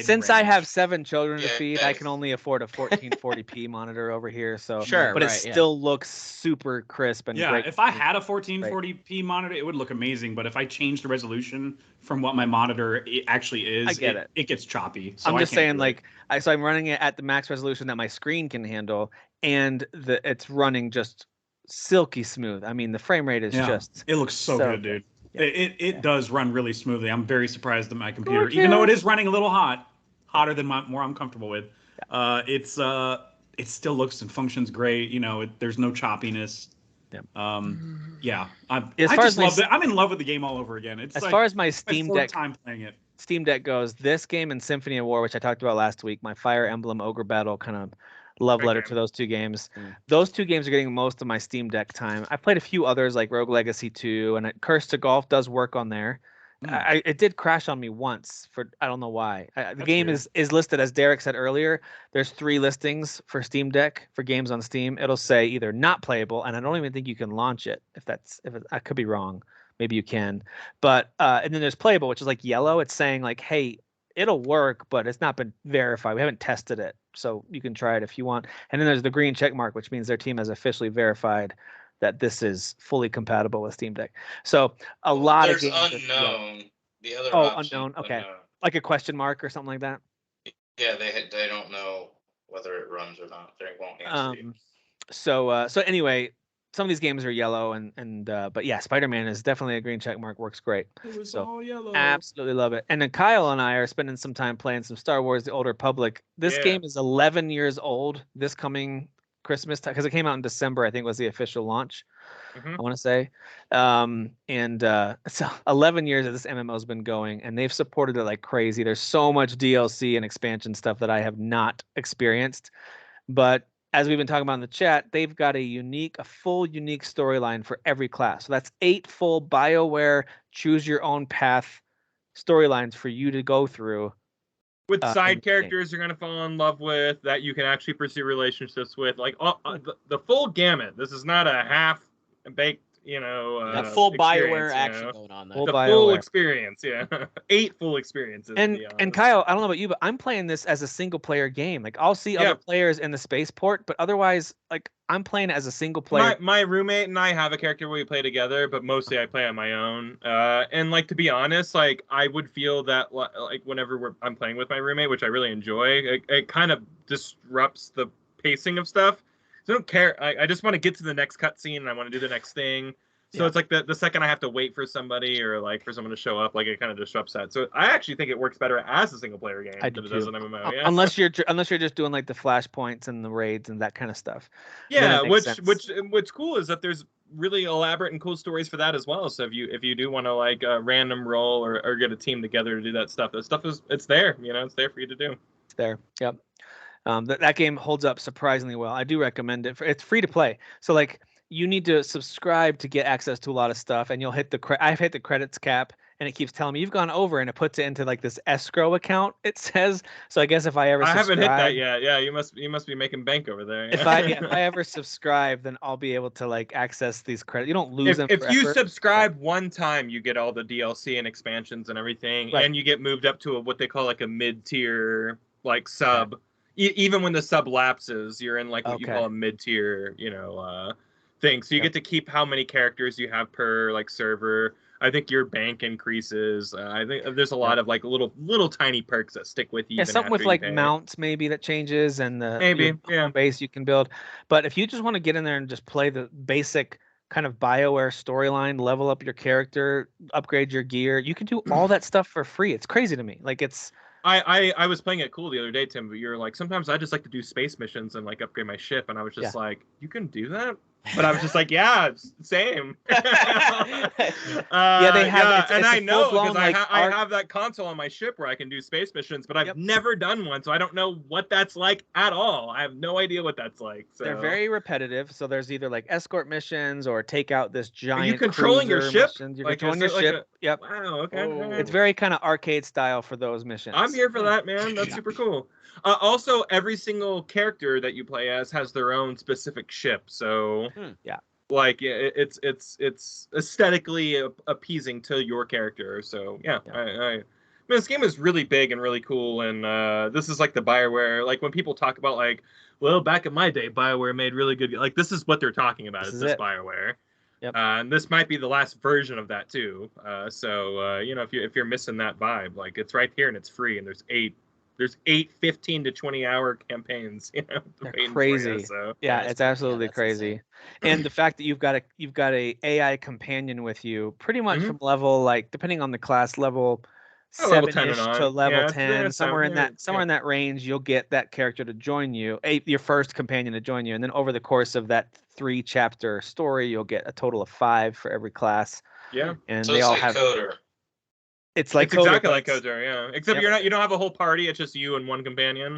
Since I have 7 children to feed, I can only afford a 1440p monitor over here. So, but it still looks super crisp and great. If I had a 1440p monitor, it would look amazing. But if I change the resolution from what my monitor actually is, I get it gets choppy. So I'm just saying, like, I'm running it at the max resolution that my screen can handle, and it's running just silky smooth. I mean, the frame rate is just. It looks so good, dude. It does run really smoothly. I'm very surprised at my computer, even though it is running a little hotter than more I'm comfortable with. It still looks and functions great. There's no choppiness. I just love it. I'm in love with the game all over again. It's as far as my Steam Deck time playing it. Steam Deck goes, this game and Symphony of War, which I talked about last week, my Fire Emblem Ogre Battle kind of love letter to those 2 games. Those 2 games are getting most of my Steam Deck time. I played a few others like Rogue Legacy 2 and Curse to Golf does work on there. It did crash on me once for I don't know why. The game is listed, as Derek said earlier. There's 3 listings for Steam Deck for games on Steam. It'll say either not playable, and I don't even think you can launch it. I could be wrong. Maybe you can, but and then there's playable, which is like yellow. It's saying like, hey, it'll work, but it's not been verified. We haven't tested it, so you can try it if you want. And then there's the green check mark, which means their team has officially verified that this is fully compatible with Steam Deck. So a lot of games. There's unknown. The other unknown. Okay, like a question mark or something like that. Yeah, they don't know whether it runs or not. They won't answer you. So anyway, some of these games are yellow, but yeah, Spider-Man is definitely a green check mark. Works great. It was So all yellow. absolutely love it. And then Kyle and I are spending some time playing some Star Wars: The Old Republic. This game is 11 years old this coming Christmas time, because it came out in December, I think was the official launch. I want to say. So 11 years that this MMO has been going, and they've supported it like crazy. There's so much DLC and expansion stuff that I have not experienced. But as we've been talking about in the chat, they've got a full unique storyline for every class. So that's 8 full BioWare choose your own path storylines for you to go through. With side characters you're going to fall in love with, that you can actually pursue relationships with. Like the full gamut. This is not a half-baked, a full BioWare action going on there. The full experience, 8 full experiences. And Kyle, I don't know about you, but I'm playing this as a single player game. Like I'll see other players in the spaceport, but otherwise, like I'm playing it as a single player. My roommate and I have a character where we play together, but mostly I play on my own. And like, to be honest, like I would feel that like whenever I'm playing with my roommate, which I really enjoy, it kind of disrupts the pacing of stuff. So I don't care. I just want to get to the next cutscene and I want to do the next thing. So it's like the second I have to wait for somebody or like for someone to show up, like it kind of disrupts that. So I actually think it works better as a single player game than it does an MMO. Yeah. Unless you're just doing like the flashpoints and the raids and that kind of stuff. Yeah, what's cool is that there's really elaborate and cool stories for that as well. So if you do want to like random roll or get a team together to do that stuff it's there. It's there for you to do. It's there. Yep. That game holds up surprisingly well. I do recommend it. It's free to play. So like you need to subscribe to get access to a lot of stuff, and you'll hit I've hit the credits cap, and it keeps telling me you've gone over, and it puts it into like this escrow account. It says. So I guess if I haven't hit that yet. Yeah, you must be making bank over there. If I ever subscribe, then I'll be able to like access these credits. You don't lose them. If you subscribe one time, you get all the DLC and expansions and everything, and you get moved up to what they call like a mid-tier like sub. Okay. Even when the sub lapses, you're in like what you call a mid-tier, thing. So you get to keep how many characters you have per like server. I think your bank increases. I think there's a lot of like little tiny perks that stick with you. Yeah, something with like mounts maybe that changes and the base you can build. But if you just want to get in there and just play the basic kind of BioWare storyline, level up your character, upgrade your gear, you can do all that stuff for free. It's crazy to me. Like it's. I was playing it cool the other day, Tim, but you're like, sometimes I just like to do space missions and like upgrade my ship, and I was just like, you can do that? But I was just like, yeah, same. They have and I know because I have that console on my ship where I can do space missions, but I've never done one, so I don't know what that's like at all. I have no idea what that's like. So. They're very repetitive, so there's either like escort missions or take out this giant. Are you controlling your ship? You're controlling your ship. Yep. Wow. Okay. Oh. It's very kind of arcade style for those missions. I'm here for that, man. That's super cool. Also, every single character that you play as has their own specific ship. So, like it's aesthetically appeasing to your character. So, I mean, this game is really big and really cool. And this is like the BioWare. Like when people talk about like, well, back in my day, BioWare made really good. Like this is what they're talking about. It's this BioWare. Yep. And this might be the last version of that too. So if you're missing that vibe, like it's right here and it's free. And there's 8 15 to 20 hour campaigns, They're crazy. So it's absolutely crazy. Insane. And the fact that you've got a AI companion with you pretty much from level, like depending on the class, level 7-ish to level 10, somewhere in that range, you'll get that character to join you, your first companion to join you, and then over the course of that 3-chapter story, you'll get a total of 5 for every class. Yeah, and so they all like have. Coder. It's like exactly like Coder, yeah. Except you don't have a whole party. It's just you and one companion.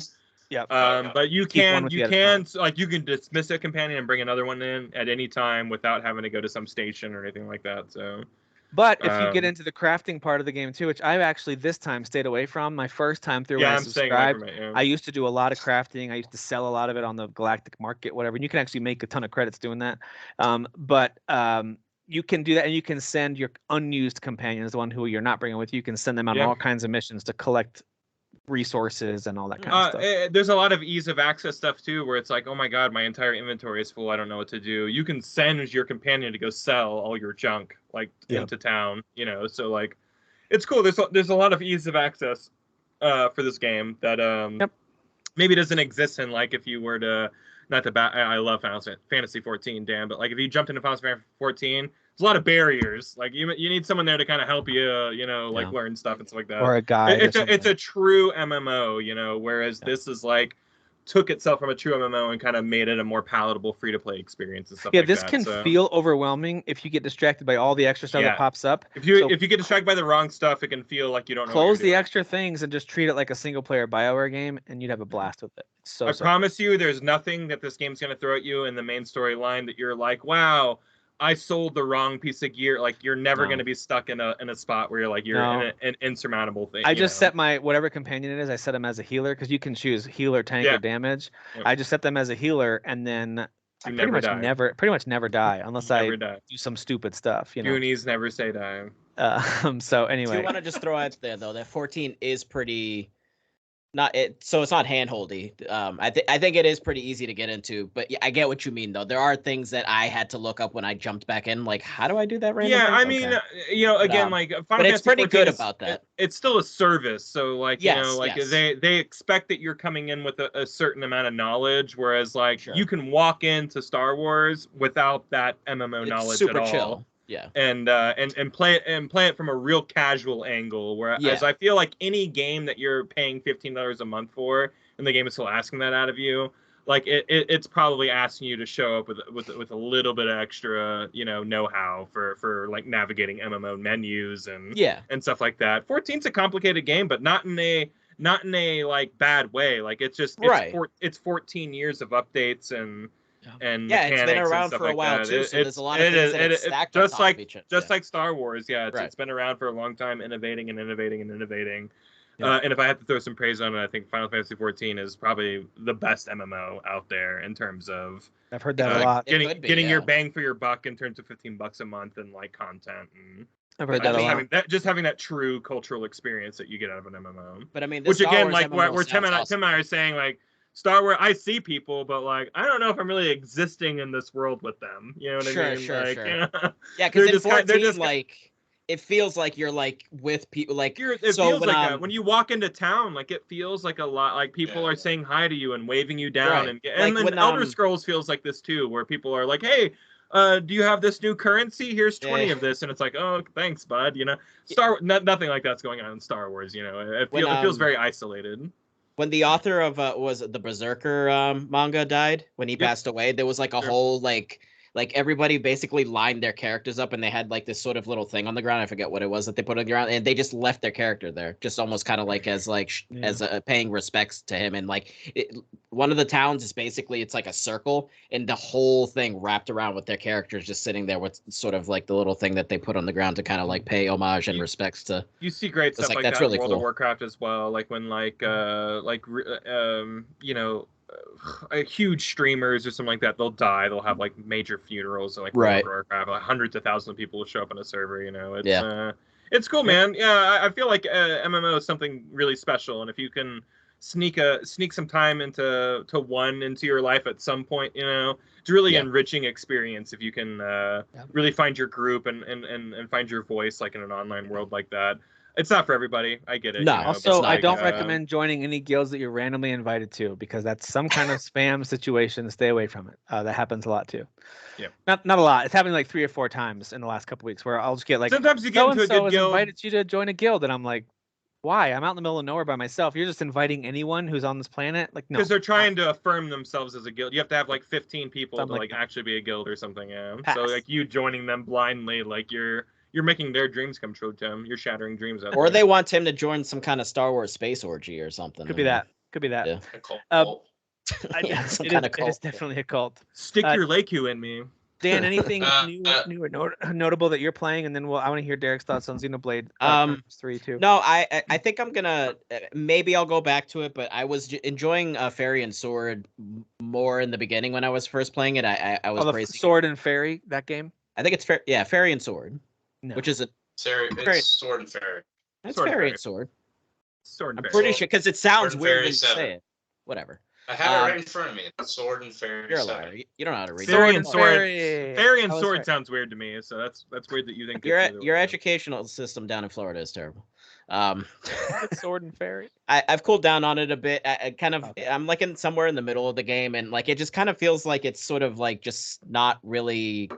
Yeah. But you can dismiss a companion and bring another one in at any time without having to go to some station or anything like that. So. But if you get into the crafting part of the game too, which I've actually this time stayed away from, my first time through when I subscribed, I used to do a lot of crafting. I used to sell a lot of it on the Galactic Market, whatever. And you can actually make a ton of credits doing that. You can do that, and you can send your unused companions, the one who you're not bringing with you, can send them on all kinds of missions to collect resources and all that kind of stuff. There's a lot of ease of access stuff too, where it's like, oh my god, my entire inventory is full. I don't know what to do. You can send your companion to go sell all your junk like into town. So like, it's cool. There's a lot of ease of access for this game that maybe doesn't exist in like if you were to not the I love Final Fantasy 14, Dan, but like if you jumped into Final Fantasy 14, there's a lot of barriers. Like you need someone there to kind of help you, like learn stuff and stuff like that. Or a guide. It's a true MMO, whereas this is like took itself from a true MMO and kind of made it a more palatable free-to-play experience and stuff like that. Yeah, this can feel overwhelming if you get distracted by all the extra stuff that pops up. If you get distracted by the wrong stuff, it can feel like you don't know. Close the extra things and just treat it like a single-player BioWare game, and you'd have a blast with it. I promise you, there's nothing that this game's going to throw at you in the main storyline that you're like, wow, I sold the wrong piece of gear. Like you're never going to be stuck in a spot where you're like in an insurmountable thing. I just set my whatever companion it is. I set him as a healer because you can choose healer, tank, or damage. Yep. I just set them as a healer, and then I pretty much never die unless I do some stupid stuff. Goonies never say die. So anyway, I do want to just throw out there though that 14 is pretty. So it's not handholdy. I think it is pretty easy to get into, but yeah, I get what you mean though. There are things that I had to look up when I jumped back in, like how do I do that randomly? Yeah, I mean, again, like Final but it's pretty good about that. It's still a service, so like they expect that you're coming in with a certain amount of knowledge, whereas like you can walk into Star Wars without that MMO knowledge at all. Chill. Yeah, and play it from a real casual angle. Whereas I feel like any game that you're paying $15 a month for, and the game is still asking that out of you, like it's probably asking you to show up with a little bit of extra, know-how for like navigating MMO menus and stuff like that. 14's a complicated game, but not in a like bad way. Like it's just it's 14 years of updates and it's been around for a while too. So there's a lot of things that stacked on top of each other. Just like Star Wars, it's been around for a long time, innovating and innovating and innovating. And if I had to throw some praise on it, I think Final Fantasy 14 is probably the best MMO out there in terms of. I've heard that a lot. Getting your bang for your buck in terms of $15 a month and like content and. I've heard that a lot. Just having that true cultural experience that you get out of an MMO. But I mean, which again, like where Tim and I are saying, like. Star Wars, I see people, but like I don't know if I'm really existing in this world with them. You know what I mean? Sure. Yeah, because in 14, like it feels like you're like with people. Like it feels like when you walk into town, like it feels like a lot. Like people are saying hi to you and waving you down, and then Elder Scrolls feels like this too, where people are like, hey. Do you have this new currency? Here's 20 of this, and it's like, oh, thanks, bud. Nothing like that's going on in Star Wars. It feels very isolated. When the author of was it the Berserker manga died, when he passed away, there was like a whole like everybody basically lined their characters up, and they had like this sort of little thing on the ground. I forget what it was that they put on the ground, and they just left their character there, just almost kind of like as paying respects to him. And like one of the towns is basically it's like a circle, and the whole thing wrapped around with their characters just sitting there with sort of like the little thing that they put on the ground to kind of like pay homage and respects to. You see great stuff like that in World of Warcraft as well, like when huge streamers or something like that, they'll die. They'll have like major funerals and like Warcraft, like hundreds of thousands of people will show up on a server. It's cool, man. Yeah, I feel like MMO is something really special, and if you can sneak some time into your life at some point, it's really enriching experience if you can really find your group and find your voice like in an online world like that. It's not for everybody. I get it. No. Also, I don't recommend joining any guilds that you're randomly invited to because that's some kind of spam situation. Stay away from it. That happens a lot too. Yeah. Not a lot. It's happened like 3 or 4 times in the last couple weeks where I'll just get like sometimes you get into a good guild. Invited you to join a guild, and I'm like, why? I'm out in the middle of nowhere by myself. You're just inviting anyone who's on this planet? Like, no. Because they're trying to affirm themselves as a guild. You have to have like 15 people to like actually be a guild or something. Yeah. Pass. So like you joining them blindly, like you're making their dreams come true, Tim. You're shattering dreams out or there. They want Tim to join some kind of Star Wars space orgy or something. Could be that. Yeah. A cult. Some kind of cult. It is definitely a cult. Stick your Laku in me. Dan, anything new or notable that you're playing? And then I want to hear Derek's thoughts on Xenoblade 3 too. No, I think I'm gonna maybe I'll go back to it, but I was enjoying Fairy and Sword more in the beginning when I was first playing it. I was praising Sword and Fairy, that game. I think it's Fairy and Sword. No. Which is it's Sword and Fairy. It's Fairy and Sword. Sword and Fairy. I'm pretty sure because it sounds weird when you say it. Whatever. I have it right in front of me. It's Sword and Fairy. You're a liar. You don't know how to read. Fairy and Sword. Fairy and Sword sounds weird to me. So that's weird that you think your educational system down in Florida is terrible. Sword and fairy. I've cooled down on it a bit. Okay. I'm like somewhere in the middle of the game, and like it just kind of feels like it's sort of like just not really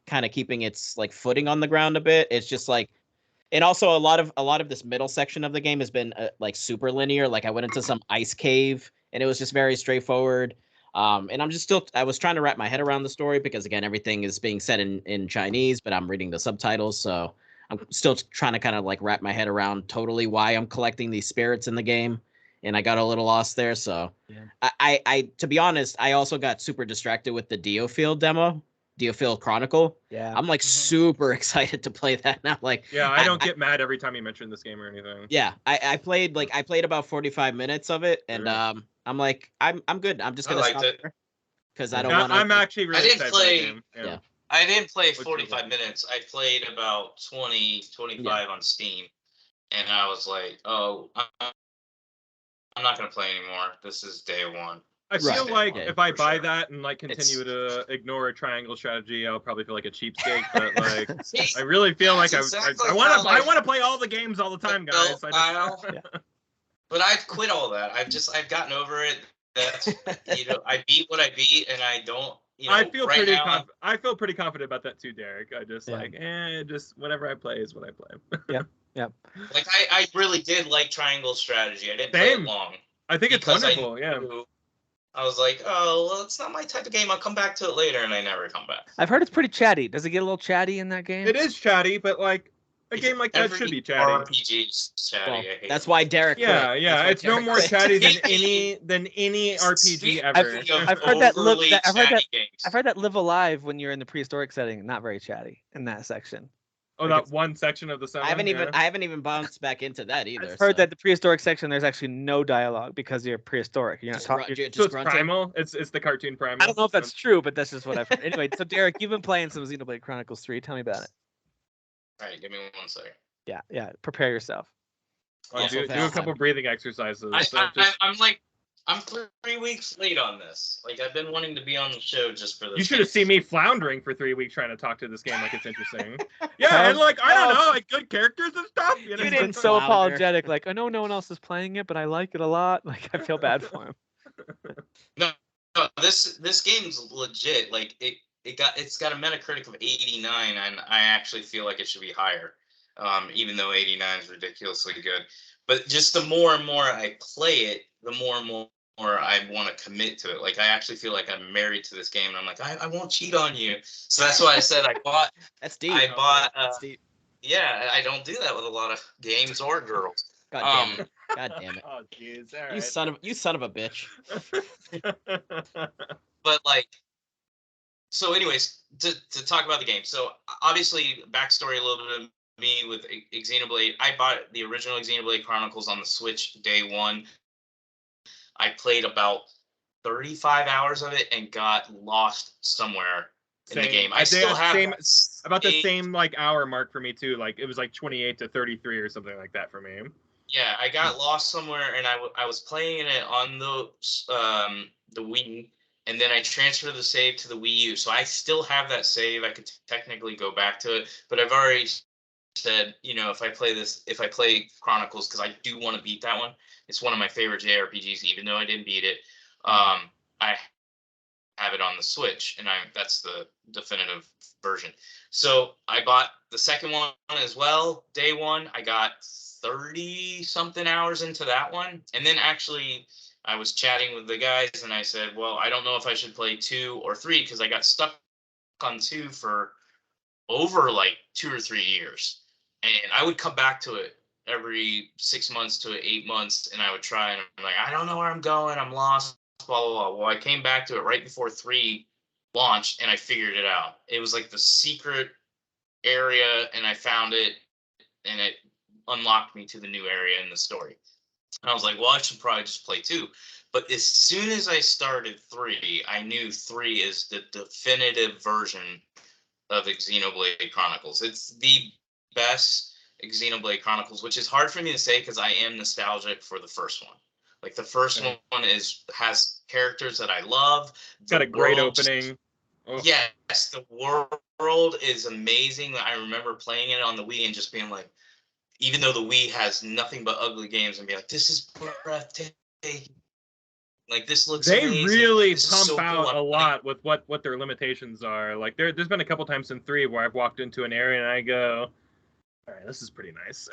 kind of keeping its like footing on the ground a bit. It's just like, and also a lot of this middle section of the game has been like super linear. Like I went into some ice cave, and it was just very straightforward. And I was trying to wrap my head around the story because again, everything is being said in Chinese, but I'm reading the subtitles, so I'm still trying to kind of like wrap my head around totally why I'm collecting these spirits in the game, and I got a little lost there. So, Yeah. I to be honest, I also got super distracted with the Diofield demo, Diofield Chronicle. Yeah. I'm like super excited to play that now. Like, Yeah, I don't get mad every time you mention this game or anything. yeah, I played about 45 minutes of it, and Sure. I'm like, I'm good. I'm just I gonna liked stop it. there because I don't Yeah, want to. I'm actually really didn't excited for the play- game. Yeah. I didn't play Which 45 one? minutes. I played about 20, 25 on Steam. And I was like, oh, I'm not going to play anymore. This is day one. I feel Right. like Yeah, if I for buy sure. that and like continue It's- to ignore a triangle strategy, I'll probably feel like a cheapskate. But like, See, I really feel like that's exactly I want how, to I like, want to play all the games all the time, guys. I Kyle, don't, Yeah. But I've quit all that. I've gotten over it. That's, I beat what I beat, and I don't, I feel right pretty now, I feel pretty confident about that too, Derek. I just Yeah. just whatever I play is what I play. Yep. like, I really did like triangle strategy. I didn't play Same. it long. I think it's Because wonderful. Yeah. I was like, oh, well, it's not my type of game. I'll come back to it later, and I never come back. I've heard it's pretty chatty. Does it get a little chatty in that game? It is chatty, but like a It's game like that every should be chatty. RPG's chatty. well, I hate that's it. why Derek quit. Yeah, That's yeah. why It's no Derek more quit. chatty than any RPG Speaking ever. of I've heard that overly I've heard that- chatty games. I've heard that Live Alive when you're in the prehistoric setting, not very chatty in that section. Oh, Like that it's- one section of the seven. I haven't even bounced back into that either. I've heard so. that the prehistoric section there's actually no dialogue because you're prehistoric. You're not Just talking. just So it's grunting. primal. It's the cartoon primal. I don't know if that's true, but that's just what I've heard. Anyway, so Derek, you've been playing some Xenoblade Chronicles 3. Tell me about it. All right, give me 1 second. Yeah. Prepare yourself. Oh, Also do a Valheim. couple breathing exercises. So I'm 3 weeks late on this. Like, I've been wanting to be on the show just for this. you should game. have seen me floundering for 3 weeks trying to talk to this game like it's interesting. Yeah, and like I don't know, like good characters and stuff. You know? You He's been didn't so flounder. apologetic. Like, I know no one else is playing it, but I like it a lot. Like, I feel bad for him. No, this game's legit. Like, it's got a Metacritic of 89, and I actually feel like it should be higher. Even though 89 is ridiculously good. But just the more and more I play it, the more and more I want to commit to it. Like, I actually feel like I'm married to this game, and I'm like, I won't cheat on you. So that's why I said I bought. That's deep. I bought. That's deep. Yeah, I don't do that with a lot of games or girls. God damn it. God damn it. Oh jeez, all You son of a bitch. right. But like, so anyways, to talk about the game. So obviously, backstory a little bit of me with Xenoblade. I bought the original Xenoblade Chronicles on the Switch day one. I played about 35 hours of it and got lost somewhere in the game. I still have about the same like hour mark for me too. Like it was like 28 to 33 or something like that for me. Yeah, I got lost somewhere, and I was playing it on the Wii, and then I transferred the save to the Wii U. So I still have that save. I could technically go back to it, but I've already said, if I play Chronicles, because I do want to beat that one. It's one of my favorite JRPGs, even though I didn't beat it. I have it on the Switch, and that's the definitive version. So I bought the second one as well. Day one, I got 30 something hours into that one, and then actually I was chatting with the guys, and I said, well, I don't know if I should play 2 or 3 because I got stuck on 2 for over like 2 or 3 years, and I would come back to it every 6 months to 8 months, and I would try, and I'm like, I don't know where I'm going, I'm lost, blah blah blah. Well, I came back to it right before 3 launched, and I figured it out. It was like the secret area, and I found it, and it unlocked me to the new area in the story. And I was like, well, I should probably just play 2. But as soon as I started 3, I knew 3 is the definitive version of Xenoblade Chronicles. It's the best Xenoblade Chronicles, which is hard for me to say because I am nostalgic for the first one. Like, the first one has characters that I love. It's got a great opening. Yes, the world is amazing. I remember playing it on the Wii and just being like, even though the Wii has nothing but ugly games, and be like, this is breathtaking. Like, this looks They amazing. really This is pump so out cool. a lot with what their limitations are. Like there's been a couple times in 3 where I've walked into an area and I go, all right, this is pretty nice.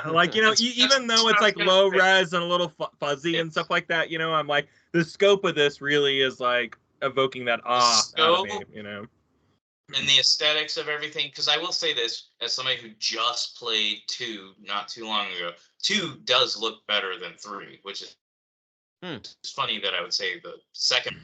Like, you know, even though it's like low res and a little fuzzy and stuff like that, you know, I'm like, the scope of this really is like evoking that awe out of me, you know. And the aesthetics of everything, because I will say this, as somebody who just played 2 not too long ago, 2 does look better than 3, which is it's funny that I would say the second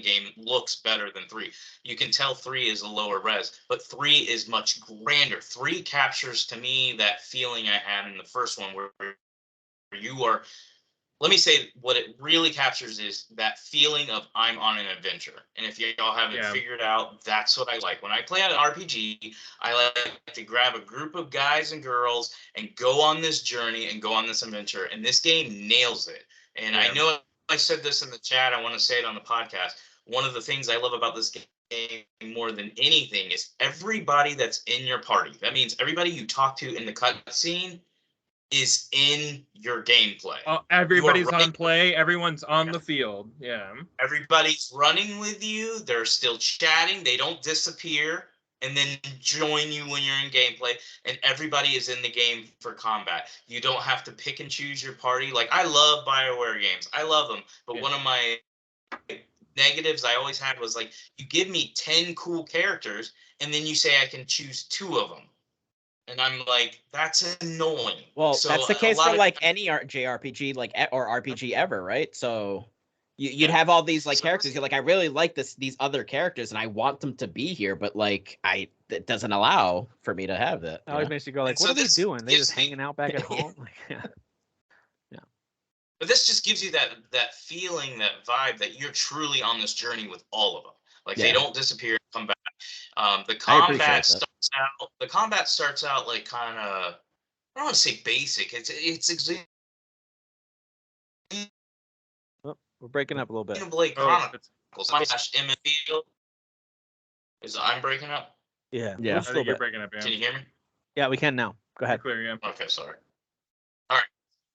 game looks better than 3. You can tell 3 is a lower res, but 3 is much grander. 3 captures to me that feeling I had in the first one where you are, let me say what it really captures is that feeling of I'm on an adventure. And if y'all haven't figured out, that's what I like. When I play an RPG, I like to grab a group of guys and girls and go on this journey and go on this adventure. And this game nails it. And I know I said this in the chat. I want to say it on the podcast. One of the things I love about this game more than anything is everybody that's in your party. That means everybody you talk to in the cutscene is in your gameplay. Oh, everybody's on play. Everyone's on the field. Yeah. Everybody's running with you. They're still chatting. They don't disappear and then join you when you're in gameplay. And everybody is in the game for combat. You don't have to pick and choose your party. Like, I love BioWare games. I love them. But one of my negatives I always had was, like, you give me 10 cool characters and then you say I can choose 2 of them. And I'm like, that's annoying. Well, so that's the case for like any JRPG, like or RPG ever, right? So you'd have all these like characters. You're like, I really like these other characters, and I want them to be here, but like it doesn't allow for me to have that. It always makes you go like, what are they doing? They just hanging out back at home? Like, yeah. But this just gives you that feeling, that vibe that you're truly on this journey with all of them. Like they don't disappear, come back. The combat starts out like kind of, I don't want to say basic. Oh, we're breaking up a little bit. Xenoblade Chronicles. I'm breaking up? Yeah. I think you're breaking up. Yeah. Can you hear me? Yeah, we can now. Go ahead. Clear, yeah. Okay, sorry. All right.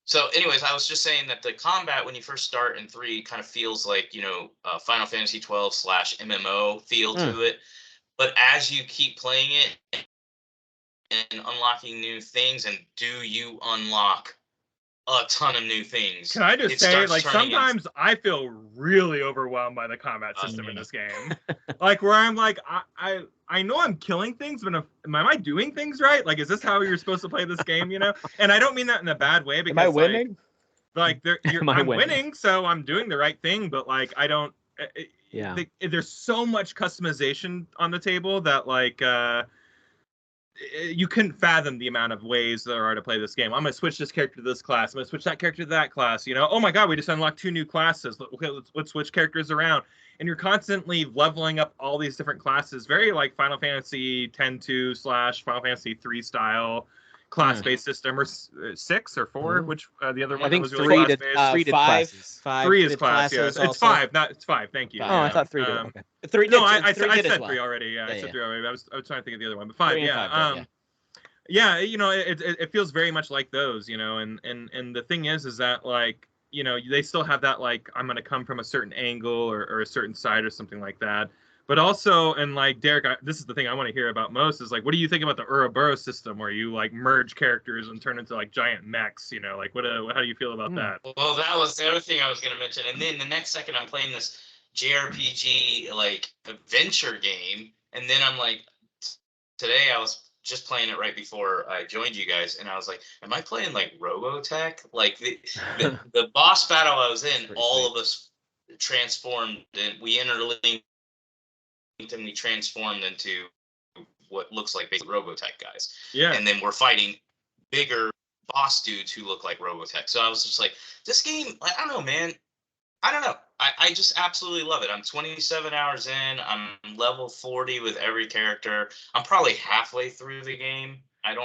So, anyways, I was just saying that the combat when you first start in 3 kind of feels like, Final Fantasy 12/MMO feel to it. But as you keep playing it and unlocking new things, and do you unlock a ton of new things? Can I just say, like, sometimes I feel really overwhelmed by the combat system in this game. Like, where I'm like, I know I'm killing things, but am I doing things right? Like, is this how you're supposed to play this game, you know? And I don't mean that in a bad way, because, am I winning? I'm winning, so I'm doing the right thing, but, like, I don't... there's so much customization on the table that, like, you couldn't fathom the amount of ways there are to play this game. I'm gonna switch this character to this class. I'm gonna switch that character to that class. You know, oh my god, we just unlocked 2 new classes. Okay, let's switch characters around. And you're constantly leveling up all these different classes, very like Final Fantasy X-2 / Final Fantasy 3 style class-based system, or 6 or 4, which the other one I think was really 3 class-based. did classes. 3 is class, yeah. It's 5, it's 5. Thank you. Oh, I thought 3 did. Okay. 3 did. No, I said well. 3 already. Yeah, I said 3 already. I was trying to think of the other one, but 5. 3 and Yeah. 5 yeah, you know, it feels very much like those, you know, and the thing is that, like, you know, they still have that, like, I'm gonna come from a certain angle or a certain side or something like that. But also, and like Derek, this is the thing I want to hear about most, is like, what do you think about the Ouroboros system, where you like merge characters and turn into like giant mechs? You know, like how do you feel about that? Well, that was the other thing I was going to mention. And then the next second, I'm playing this JRPG like adventure game, and then I'm like, today I was just playing it right before I joined you guys, and I was like, am I playing like Robotech? Like the boss battle I was in, all of us transformed, and we interlinked, and we transformed into what looks like big Robotech guys. Yeah. And then we're fighting bigger boss dudes who look like Robotech. So I was just like, this game, I don't know, man. I don't know. I just absolutely love it. I'm 27 hours in. I'm level 40 with every character. I'm probably halfway through the game. I'm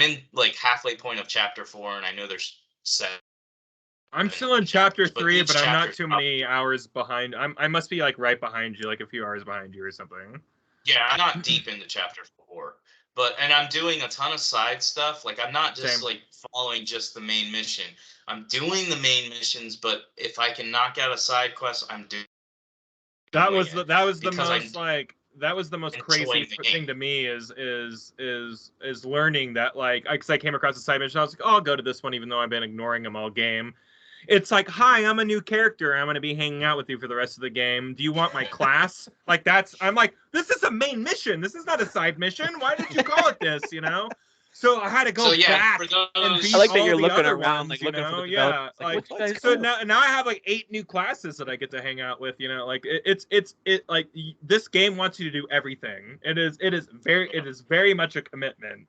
in like halfway point of chapter 4, and I know there's 7. I'm still in chapter 3, but I'm not too many hours behind. I must be like right behind you, like a few hours behind you or something. Yeah, I'm not deep into chapter 4, and I'm doing a ton of side stuff. Like I'm not just Same. like following just the main mission. I'm doing the main missions, but if I can knock out a side quest, I'm doing. That was the because most that was the most crazy enjoying the game. thing to me is learning that, like, because I came across a side mission, I was like, oh, I'll go to this one even though I've been ignoring them all game. It's like, hi, I'm a new character. I'm going to be hanging out with you for the rest of the game. Do you want my class? Like, I'm like, this is a main mission. This is not a side mission. Why did you call it this, you know? So I had to go back and beat I like that all you're the looking other around, ones, like, you looking for know? the Yeah, developers, like, like, so now I have like 8 new classes that I get to hang out with, you know? Like, it's like, this game wants you to do everything. It is very much a commitment.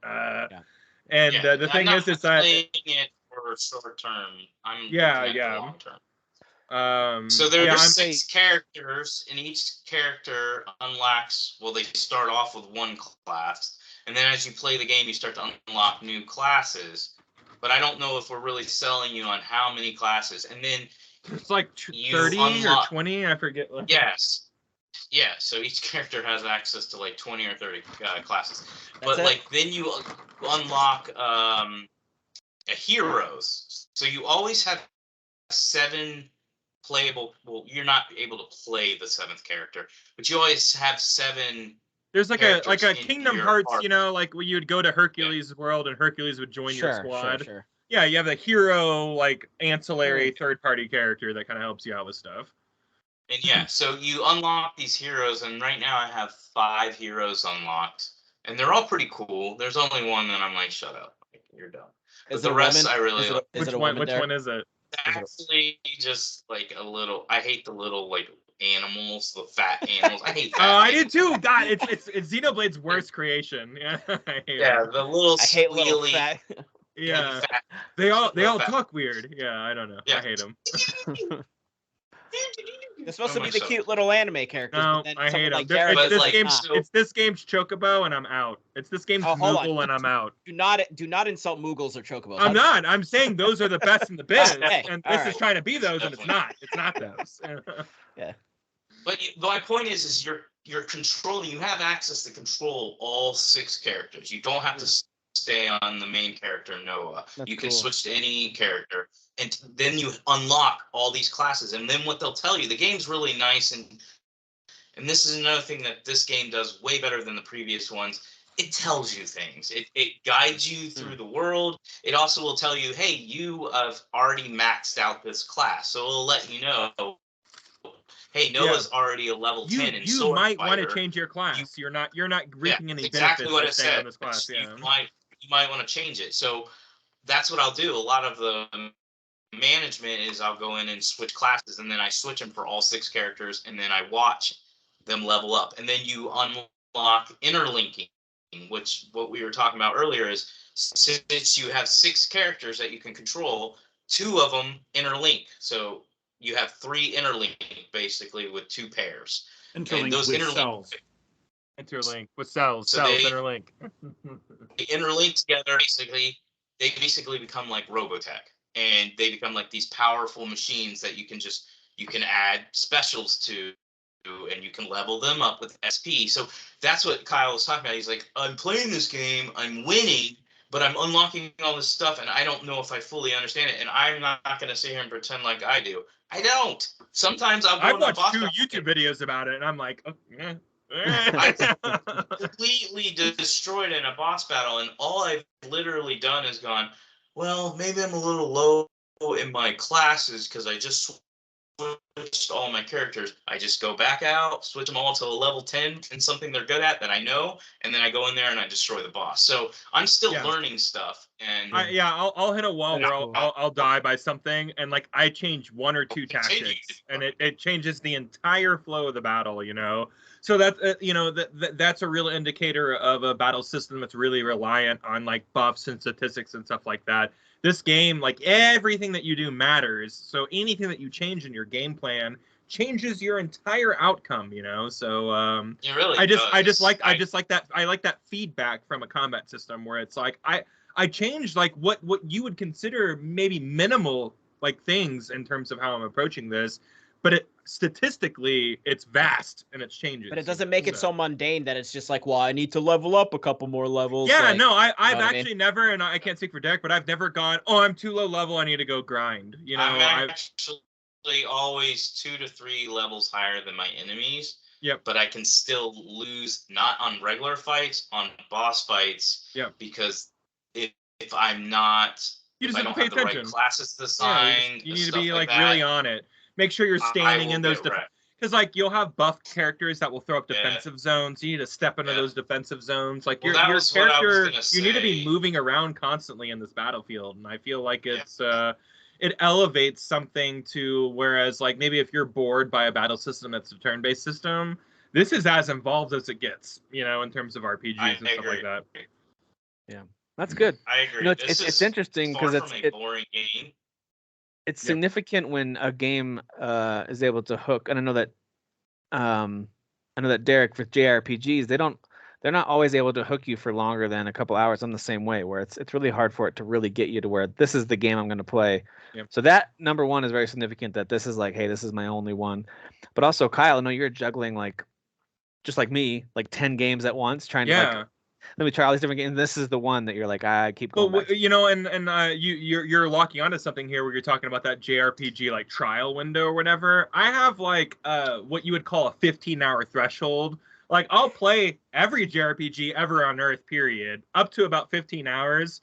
And the thing is that playing it for short term. I'm playing it for long term. So there's 6 characters, and each character unlocks. Well, they start off with one class, and then as you play the game, you start to unlock new classes. But I don't know if we're really selling you on how many classes. And then it's like 30 or 20, I forget. Yes. Yeah, so each character has access to like 20 or 30 classes. But like then you unlock heroes. So you always have 7 playable. Well, you're not able to play the 7th character, but you always have 7. There's like a Kingdom Hearts, you know, like where you would go to Hercules' world and Hercules would join your squad. Sure. Yeah, you have the hero, like, ancillary third-party character that kind of helps you out with stuff. And yeah, so you unlock these heroes, and right now I have 5 heroes unlocked, and they're all pretty cool. There's only one that I'm like, shut up, you're done. But the rest I really like. Which one is it? Actually, just like a little. I hate the little like animals, the fat animals. I hate. Oh, I do too. God, it's Xenoblade's worst creation. Yeah, the little squealy. Fat. Yeah, they all talk weird. Yeah, I don't know. Yeah. I hate them. They're supposed to be the cute little anime characters. No, but then I hate them. like Jared It's this game's Chocobo, and I'm out. It's this game's Moogle, and I'm out. Do not insult Moogles or Chocobos. I'm not. I'm saying those are the best in the biz, Okay, and this is trying to be those, and it's not. It's not those. Yeah. But my point is you're controlling. You have access to control all 6 characters. You don't have to stay on the main character Noah. You can switch to any character, and then you unlock all these classes. And then what they'll tell you, the game's really nice, and this is another thing that this game does way better than the previous ones. It tells you things. It guides you through the world. It also will tell you, hey, you have already maxed out this class, so it'll let you know. Hey, Noah's already a level 10 and you might want to change your class. You're not reaping any exactly benefits what by it staying said. on this class. Yeah. You might want to change it. So that's what I'll do. A lot of the management is I'll go in and switch classes, and then I switch them for all 6 characters, and then I watch them level up. And then you unlock interlinking, which what we were talking about earlier is since you have 6 characters that you can control, 2 of them interlink. So you have 3 interlink basically with 2 pairs. Interlink and those with cells. Interlink with cells. So cells interlink. They interlink together. They basically become like Robotech, and they become like these powerful machines that you can add specials to, and you can level them up with SP. So that's what Kyle was talking about. He's like, I'm playing this game, I'm winning, but I'm unlocking all this stuff, and I don't know if I fully understand it. And I'm not going to sit here and pretend like I do. I don't. Sometimes I've watched 2 YouTube videos about it, and I'm like, oh, yeah. I completely destroyed in a boss battle, and all I've literally done is gone, well, maybe I'm a little low in my classes because I just switched all my characters. I just go back out, switch them all to a level 10 and something they're good at that I know, and then I go in there and I destroy the boss. So I'm still learning stuff. And I'll hit a wall where I'll die by something, and like I change 1 or 2 tactics, and it changes the entire flow of the battle, you know. So that that's a real indicator of a battle system that's really reliant on like buffs and statistics and stuff like that. This game, like everything that you do matters. So anything that you change in your game plan changes your entire outcome, you know. So it really I just like that. I like that feedback from a combat system where it's like I changed like what you would consider maybe minimal like things in terms of how I'm approaching this, but statistically it's vast and it's changes. But it doesn't make it so mundane that it's just like, well, I need to level up a couple more levels. Yeah, like, no, I've I actually mean? never, and I can't speak for Derek, but I've never gone, oh, I'm too low level, I need to go grind. You know, I'm actually always 2 to 3 levels higher than my enemies. Yep. But I can still lose, not on regular fights, on boss fights. Yep. Because if I'm not, you just if I have don't to pay have attention. the right classes assigned, you need to be like really on it. Make sure you're standing in those because like you'll have buffed characters that will throw up defensive zones. You need to step into those defensive zones. Like your character, you need to be moving around constantly in this battlefield, and I feel like it's it elevates something to whereas like maybe if you're bored by a battle system that's a turn-based system, this is as involved as it gets, you know, in terms of RPGs and stuff like that. Yeah, that's good. I agree. You know, it's interesting because it's a boring game. It's significant when a game is able to hook, and I know that Derek with JRPGs, they're not always able to hook you for longer than a couple hours. I'm the same way, where it's really hard for it to really get you to where this is the game I'm going to play. Yep. So that number one is very significant, that this is like, hey, this is my only one. But also, Kyle, I know you're juggling like just like me, like 10 games at once, trying to like, let me try all these different games. This is the one that you're like, I keep going back. You know, and you're locking onto something here where you're talking about that JRPG like trial window or whatever. I have like what you would call a 15-hour threshold. Like I'll play every JRPG ever on Earth, period, up to about 15 hours.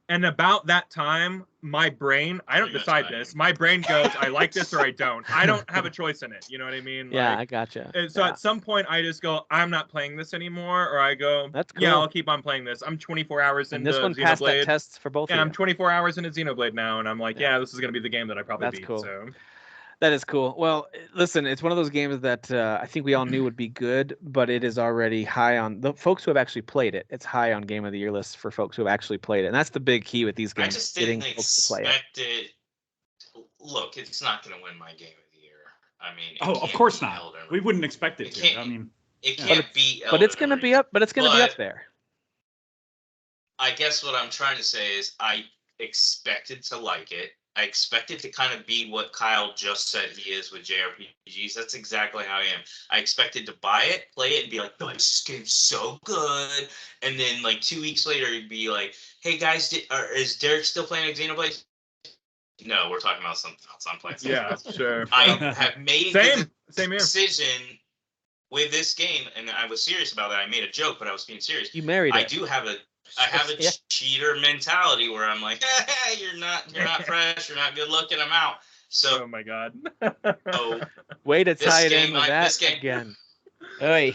And about that time, my brain, I don't decide this. My brain goes, I like this or I don't. I don't have a choice in it. You know what I mean? Yeah, like, I gotcha. And so at some point, I just go, I'm not playing this anymore. Or I go, that's cool. Yeah, I'll keep on playing this. I'm 24 hours into Xenoblade. This one passed that test for both of you. I'm 24 hours into Xenoblade now. And I'm like, yeah, this is going to be the game that I probably beat. Cool. So. That is cool. Well, listen, it's one of those games that I think we all knew would be good, but it is already high on the folks who have actually played it. It's high on Game of the Year lists for folks who have actually played it, and that's the big key with these games. I just didn't expect it. Look, it's not going to win my Game of the Year. I mean, of course not. We wouldn't expect it to. I mean, it can't beat. But it's going to be up. But it's going to be up there. I guess what I'm trying to say is, I expected to like it. I expected to kind of be what Kyle just said he is with JRPGs. That's exactly how I am. I expected to buy it, play it, and be like, "Oh, this game's so good." And then, like 2 weeks later, he'd be like, "Hey guys, is Derek still playing Xenoblade?" No, we're talking about something else. I'm playing something else. Sure. I have made the decision with this game, and I was serious about that. I made a joke, but I was being serious. You married it. I have a cheater mentality where I'm like, hey, you're not fresh, you're not good looking, I'm out. So, oh my god. Way to tie it in with that again. Hey.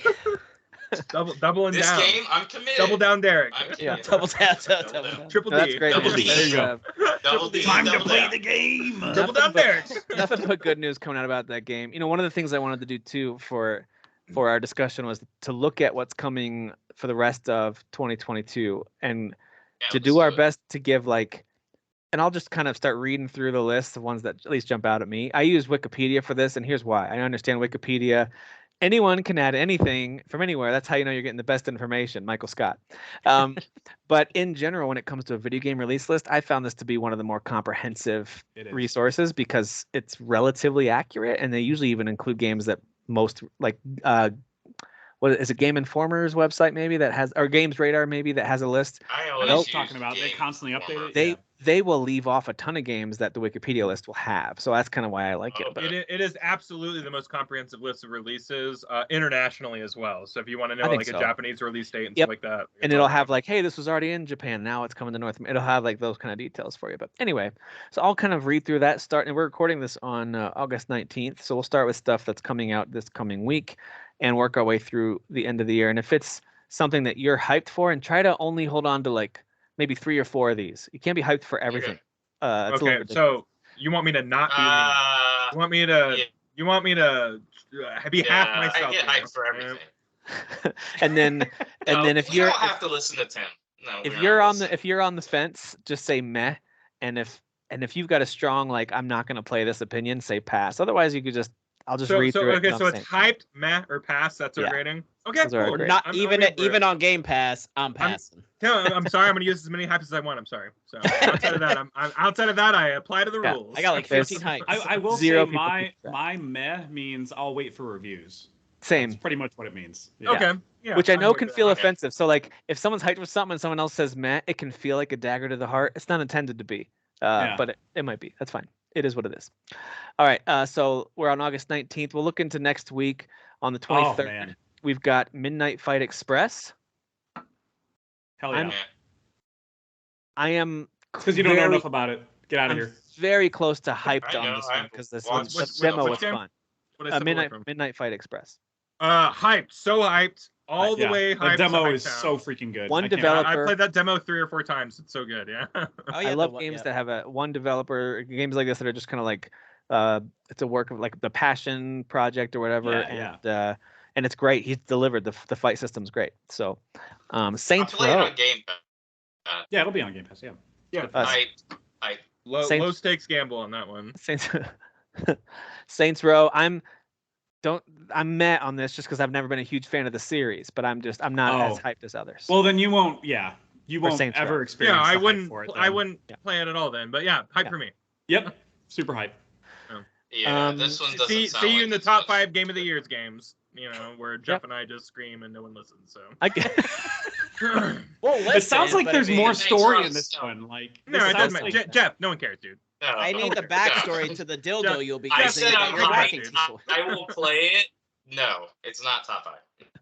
Doubling this down. This game, I'm committed. Double down, Derek. Yeah, double down. Triple D. That's great. Double D. There you go. Double D. Time to play the game. Double down, Derek. Nothing but good news coming out about that game. You know, one of the things I wanted to do too for our discussion was to look at what's coming for the rest of 2022 and to do our best to give like, and I'll just kind of start reading through the list of ones that at least jump out at me. I use Wikipedia for this, and here's why. I understand Wikipedia. Anyone can add anything from anywhere. That's how you know you're getting the best information, Michael Scott. But in general, when it comes to a video game release list, I found this to be one of the more comprehensive resources because it's relatively accurate, and they usually even include games that most like what is it, Game Informer's website maybe that has, or Games Radar maybe that has a list. I always talking about they constantly update it. They will leave off a ton of games that the Wikipedia list will have, so that's kind of why I like it. But it is absolutely the most comprehensive list of releases internationally as well. So if you want to know like a Japanese release date and stuff like that, and it'll have like, hey, this was already in Japan, now it's coming to North America. It'll have like those kind of details for you. But anyway, so I'll kind of read through that. And we're recording this on August 19th, so we'll start with stuff that's coming out this coming week and work our way through the end of the year. And if it's something that you're hyped for, and try to only hold on to like maybe 3 or 4 of these. You can't be hyped for everything. Okay, so you want me to not be? You want me to? Yeah. You want me to be half myself? I get hyped for everything. and then if you don't have to listen to Tim. No, if you're on the fence, just say meh. And if you've got a strong like I'm not going to play this opinion, say pass. Otherwise, you could I'll just read through it. Okay, so it's hyped, meh, or pass. That's our rating. Okay, Those are cool. great. Not I'm even in for it. even on Game Pass, I'm passing. No, I'm sorry. I'm gonna use as many hypes as I want. I'm sorry. So outside of that, outside of that, I apply to the Yeah, rules. I got like There's- 15 hypes. I will Zero say people my keep track. my meh means I'll wait for reviews. Same. That's pretty much what it means. Okay. Yeah. Which I I'm know here can for that. feel Okay. offensive. So like if someone's hyped for something and someone else says meh, it can feel like a dagger to the heart. It's not intended to be. Yeah. But it might be. That's fine. It is what it is. All right. So we're on August 19th. We'll look into next week on the 23rd. Oh man, We've got Midnight Fight Express. hell yeah! I am Because you don't know very- enough about it. Get out of I'm here. very close to hyped I on know, this I one because this watched- one, What's- the demo which was game? fun. What I step away from? Midnight Fight Express. Hyped. So hyped. All the Yeah, way hyped. The demo to is Hyped so Town. freaking good. One I can't- developer- I played that demo 3 or 4 times. It's so good. Yeah. Oh, I love games that have a one developer games like this that are just kind of like it's a work of like the passion project or whatever, Yeah, and it's great. He's delivered the fight system's great. So I'll Saints play it Row. on Game Pass. Yeah, it'll be on Game Pass. Yeah. Yeah. I Low Saints- low stakes gamble on that one. Saints Saints Row. I'm meh on this just because I've never been a huge fan of the series, but I'm not as Oh. hyped as others. Well, then you won't. Yeah, you For won't Saints ever Row. experience. Yeah, I the hype wouldn't. For it, I then. wouldn't Yeah. play it at all then. But yeah, hype Yeah. for me. Yep. Super hype. yeah, this one doesn't See sound you like in the it's top much. 5 game of the year's games. You know, where Jeff Yep. and I just scream and no one listens. So. I get. Well, It sounds like but there's I mean, more Saints story Row in this is- one. Like No, this it doesn't sounds matter. like- Jeff, no one cares, dude. No, I need the no. backstory to the dildo Yeah. you'll be I using said to I'm get your hyped. walking hyped. tool. I will play it. No, it's not top 5.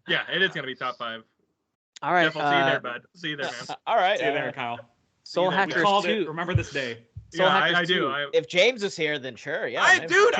Yeah, it is gonna be top 5. All right. Jeff, I'll see you there, bud. See you there, man. All right. See you there, Kyle. Soul See you there. We Hackers called 2. it. Remember this day. Soul Yeah, Hackers I do. 2. If James is here, then sure. Yeah. maybe. Dude,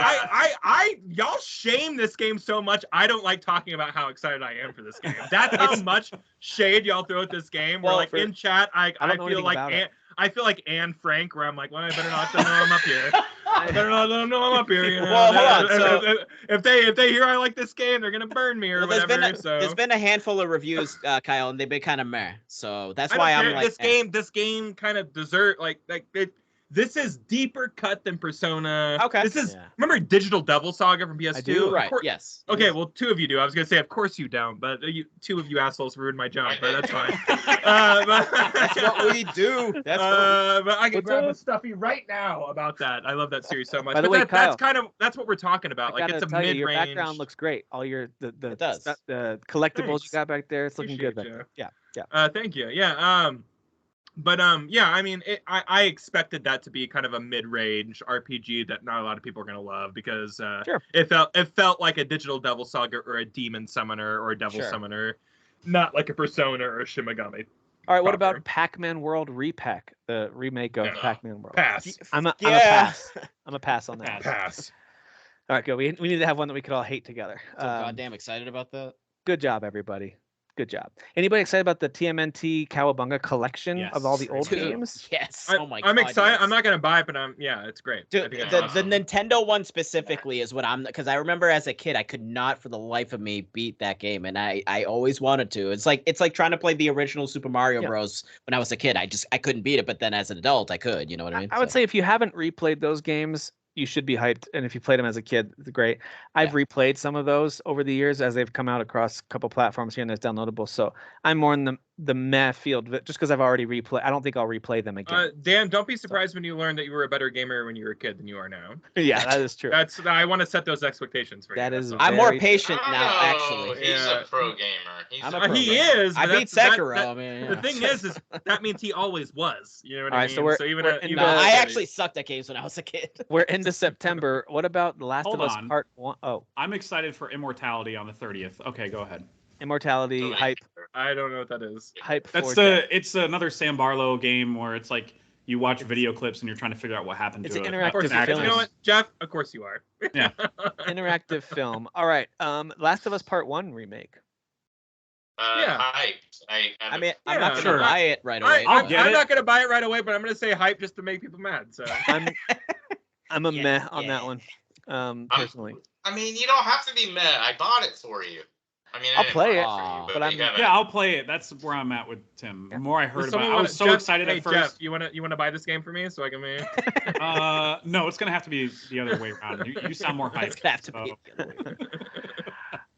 y'all shame this game so much. I don't like talking about how excited I am for this game. That's how much shade y'all throw at this game. Where Well, like in chat, I don't know feel anything like about it. I feel like Anne Frank, where I'm like, well, I better not let them know I'm up here. I better not let them know I'm up here. You know? Well, hold on, so- if they hear I like this game, they're gonna burn me or Well, there's whatever. there's been a handful of reviews, Kyle, and they've been kind of meh. So that's I why don't I'm care. like, This game kind of this is deeper cut than Persona. Okay. This is Yeah. remember Digital Devil Saga from PS2? I do. Of right? course- Yes. Okay, well, 2 of you do. I was gonna say, of course you don't, but two of you assholes ruined my jump, but that's fine. That's what we do. That's what but I can What's grab up? a stuffy right now about that. I love that series so much. By the But way, that's what we're talking about. I Like gotta it's a tell you, mid your range. background looks great. All your the It does. the collectibles Thanks. you got back there, it's looking good back Appreciate there. Yeah. Thank you. Yeah. Yeah. I mean, I expected that to be kind of a mid-range RPG that not a lot of people are gonna love because Sure. it felt like a Digital Devil Saga or a Demon Summoner or a Devil Sure. Summoner, not like a Persona or a Shimigami. All right, what Proper. about Pac-Man World Repack, the remake of No. Pac-Man World? Pass. I'm a Yeah. pass. I'm a pass on that. Pass. Pass. All right, good. We need to have one that we could all hate together. so goddamn excited about that. Good job, everybody. Good job. Anybody excited about the TMNT Cowabunga collection of all the Yes. old Dude, games? Yes. I'm oh my excited. God, I'm yes. not gonna buy it, but it's great. I Dude, think it's the awesome. Nintendo one specifically is what I'm because I remember as a kid I could not for the life of me beat that game and I always wanted to. It's like trying to play the original Super Mario Yeah. Bros. When I was a kid. I couldn't beat it, but then as an adult I could. You know what I mean? I would So- say if you haven't replayed those games, you should be hyped. And if you played them as a kid, it's great. I've replayed some of those over the years as they've come out across a couple platforms here and there's downloadable. So I'm more in the meh field just because I've already replayed. I don't think I'll replay them again. Dan, don't be surprised when you learn that you were a better gamer when you were a kid than you are now. Yeah, that is true. I want to set those expectations for you. That that's is all. I'm more very- patient I don't now, know, actually. He's Yeah. a pro gamer. He's I'm a a pro pro He gamer. is. I but beat that's- Sekiro. that- I mean, The yeah. thing is that means he always was. You know what All I right, mean? so we're even in even No, the- a- I actually sucked at games when I was a kid. We're into September. What about The Last Hold of Us on. Part 1? Oh, I'm excited for Immortality on the 30th. Okay, go ahead. Immortality, Totally. hype I don't know what that is. That's for it's another Sam Barlow game where it's like you watch video clips and you're trying to figure out what happened It's to an a- interactive Of course, an film. you know actress. what, Jeff? Of course you are. Yeah. interactive film. All right. Last of Us Part 1 remake. Yeah. Hyped. I mean, I'm Yeah, not gonna sure. buy it right away. I'll but- get I'm it. not gonna buy it right away, but I'm gonna say hype just to make people mad. So I'm a Yeah, meh on yeah. that one. Personally. I mean, you don't have to be mad. I bought it for you. I mean, I I'll didn't play buy it, for you, but I'm- you gotta- Yeah, I'll play it. That's where I'm at with Tim. The more I heard Does about it, someone I was so Jeff, excited hey, at first. Jeff, you wanna buy this game for me so I can maybe? No, it's gonna have to be the other way around. You sound more hyped. It's gonna have to so- be.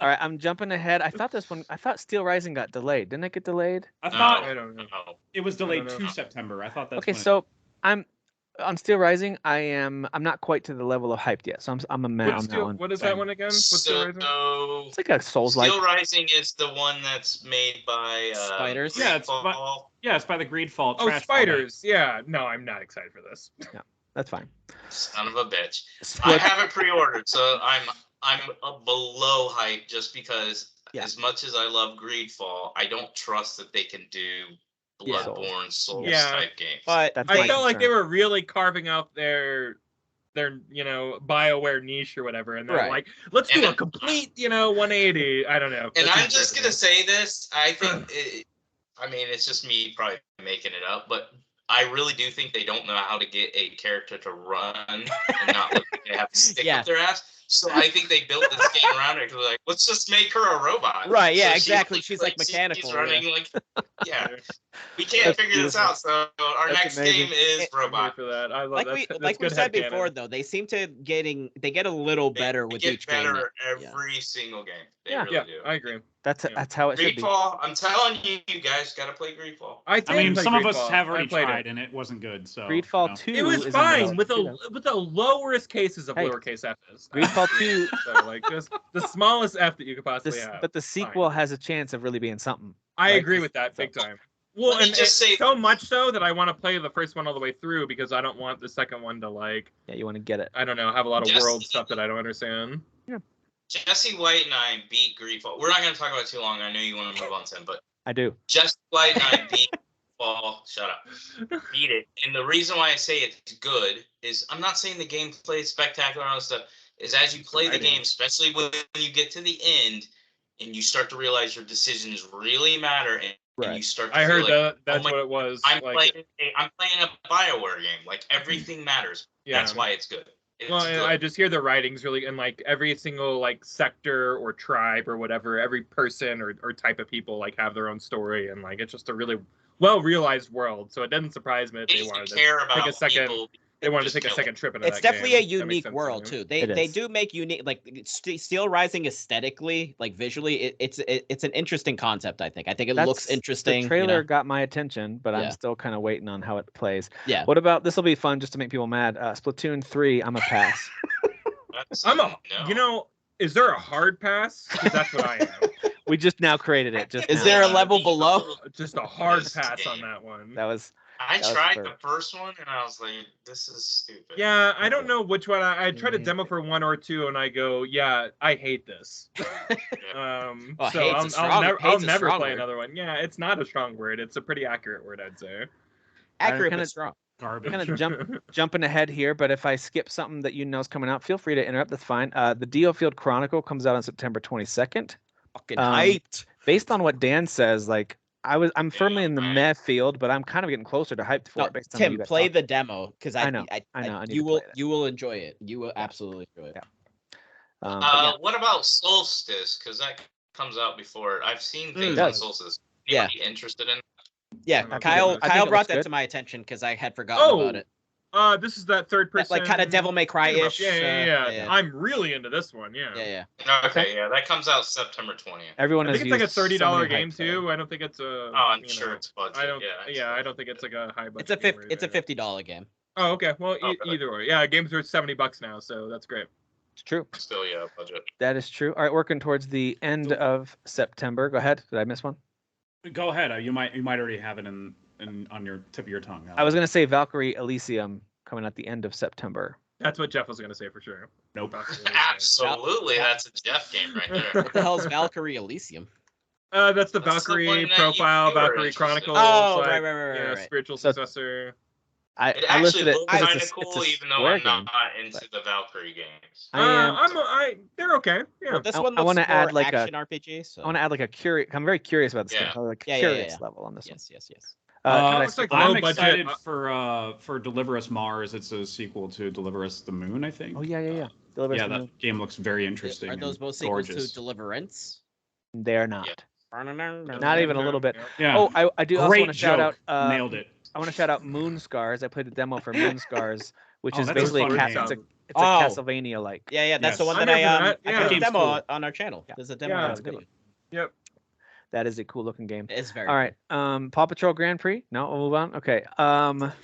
All right, I'm jumping ahead. I thought Steel Rising got delayed. Didn't it get delayed? I No, thought I don't know. no. it was delayed know. to September. I thought that's Okay, when so I'm on Steel Rising. I'm not quite to the level of hyped yet, so I'm a man on that one. What is that one again? What's Steel Rising? So It's like a Souls-like. Steel Rising is the one that's made by Spiders? Yeah, it's Greedfall. it's by the Greedfall. Oh, Trash spiders. Yeah. No, I'm not excited for this. That's fine. Son of a bitch. I Split. have it pre-ordered, so I'm below hype just because Yeah. as much as I love Greedfall, I don't trust that they can do Yeah. Bloodborne Souls Yeah. type games. But That's I my felt like they concern. were really carving out their BioWare niche or whatever, and they're Right. like, let's do And a complete 180. I don't know. And That I'm seems just weird gonna to say this. I think it's just me probably making it up, but I really do think they don't know how to get a character to run and not look like they have to stick Yeah. up their ass. So I think they built this game around it because they're like, let's just make her a robot. Right, yeah, So exactly. She's like she's mechanical, running like, yeah. We can't That's figure this beautiful. out. So our That's next amazing. game is I'm here robot. for that. I love like that. we That's said good before headcanon. though, they seem to get a little better They with get each game. better Yeah. every single game. They Yeah. really Yeah, do. I agree. That's Yeah. how it should be. Greedfall, I'm telling you, you guys gotta play Greedfall. I did I mean, play some of us Greedfall. have I already played tried, it. and it wasn't good. So Greedfall you know. 2 It was is in fine development with too, though. the lowest cases of Hey. lowercase f's. Greedfall 2 So like just the smallest f that you could possibly have. But the sequel has a chance of really being something. I right? agree with that So- big time. Well, Let me and just say so this. much so that I want to play the first one all the way through because I don't want the second one to Yeah, you want to get it. I don't know, have a lot of Just- world stuff that I don't understand. Jesse White and I beat Greedfall. We're not going to talk about it too long. I know you want to move on to him, but I do. Jesse White and I beat Greedfall. Shut up. Beat it. And the reason why I say it's good is I'm not saying the gameplay is spectacular and all this stuff. Is as you play the Exciting. game, especially when you get to the end and you start to realize your decisions really matter, and Right. you start to I feel heard like, that's my- what it was. I'm like, playing a BioWare game. Like everything matters. yeah. That's why it's good. It's Well, and good. I just hear the writings really, and like every single like sector or tribe or whatever, every person or type of people like have their own story, and like it's just a really well realized world. So it doesn't surprise me that They they need to wanted to care about take a second. people. They wanted to Just take a kill second it. trip into It's that definitely game. a That makes unique sense to world me. too. It They is. do make unique, like Steel Rising aesthetically, like visually, it's an interesting concept. I think it looks interesting. The trailer you know? got my attention, but I'm Yeah. still kind of waiting on how it plays. Yeah. What about this? Will be fun just to make people mad. Splatoon 3. I'm a pass. That's No. no. Is there a hard pass? Because that's what I am. We just now created it. Just Is now. there a level below? Just a hard This pass on game. that one. That was. I That was tried fair. the first one and I was like, this is stupid. Yeah, I don't know which one. I tried a Mm. demo for 1 or 2, and I go, yeah, I hate this. Well, So hate's a I'll strong- never hate's a strong play word. another one. Yeah, it's not a strong word. It's a pretty accurate word, I'd say. Accurate kinda- but strong. Garbage. Kind of jumping ahead here, but if I skip something that you know is coming out, feel free to interrupt. That's fine. The Diofield Chronicle comes out on September 22nd. Fucking Um, hyped. Based on what Dan says, like I'm firmly in the right. meh field, but I'm kind of getting closer to hyped for No, it. Based on what Tim, you guys play talk- the demo because I know, I need you to will play it. you will enjoy it. You will absolutely enjoy it. Yeah. But yeah. What about Solstice? Because that comes out before. I've seen things It on does. Solstice. Yeah. Anybody interested in? Yeah, I Kyle think it Kyle looks brought that good. to my attention because I had forgotten about it. This is that third person. Like kind of Devil May Cry-ish. Yeah. I'm really into this one. Yeah. Yeah. Okay, yeah, that comes out September 20th. Everyone I has think it's like a used so $30 many game hypes too. already. I don't think it's a. Oh, I'm you sure know, it's budget. I don't. Yeah, Yeah, I don't think it's like a high budget. It's a game or it's a anything. $50 game. Oh, okay. Well, Oh, really? either way, yeah, games are $70 now, so that's great. It's true. Still, yeah, budget. That is true. All right, working towards the end of September. Go ahead. Did I miss one? Go ahead. You might already have it in on your tip of your tongue. I was gonna say Valkyrie Elysium coming at the end of September. That's what Jeff was gonna say for sure. Nope. Absolutely, that's a Jeff game right there. What the hell is Valkyrie Elysium? That's the That's the Valkyrie one that you profile, were Valkyrie interested in. Chronicles. Oh, like, right. Spiritual So- successor. It I listed actually it looks 'cause kind it's of a cool, even though Square I'm game. not into the Valkyrie games. They're okay. Yeah. Well, this I- one I looks wanna more add, like, action RPG. So. I want to add like a curious. I'm very curious about this game. Yeah. So like Yeah, curious yeah. level on this Yes. one. Kinda Can I looks skip like one? low I'm budget. excited for Deliver Us Mars. It's a sequel to Deliver Us the Moon, I think. Oh yeah. Deliver Us Yeah, the that Moon. game looks very interesting. Are those and both sequels gorgeous. to Deliverance? They're not. Yeah. Not even a little bit. Yeah. Oh, I do also Great want to shout joke. out. Nailed it. I want to shout out Moon Scars. I played the demo for Moon Scars, which Oh, is that's a basically fun it's game. a Oh. Castlevania like. Yeah, that's the Yes. one I'm that in for that. I Yeah. did a That game's demo cool. on our channel. Yeah. There's a demo. Yeah. That's a good one. Yep. That is a cool looking game. It's very All right. Paw Patrol Grand Prix. No, we'll move on. Okay.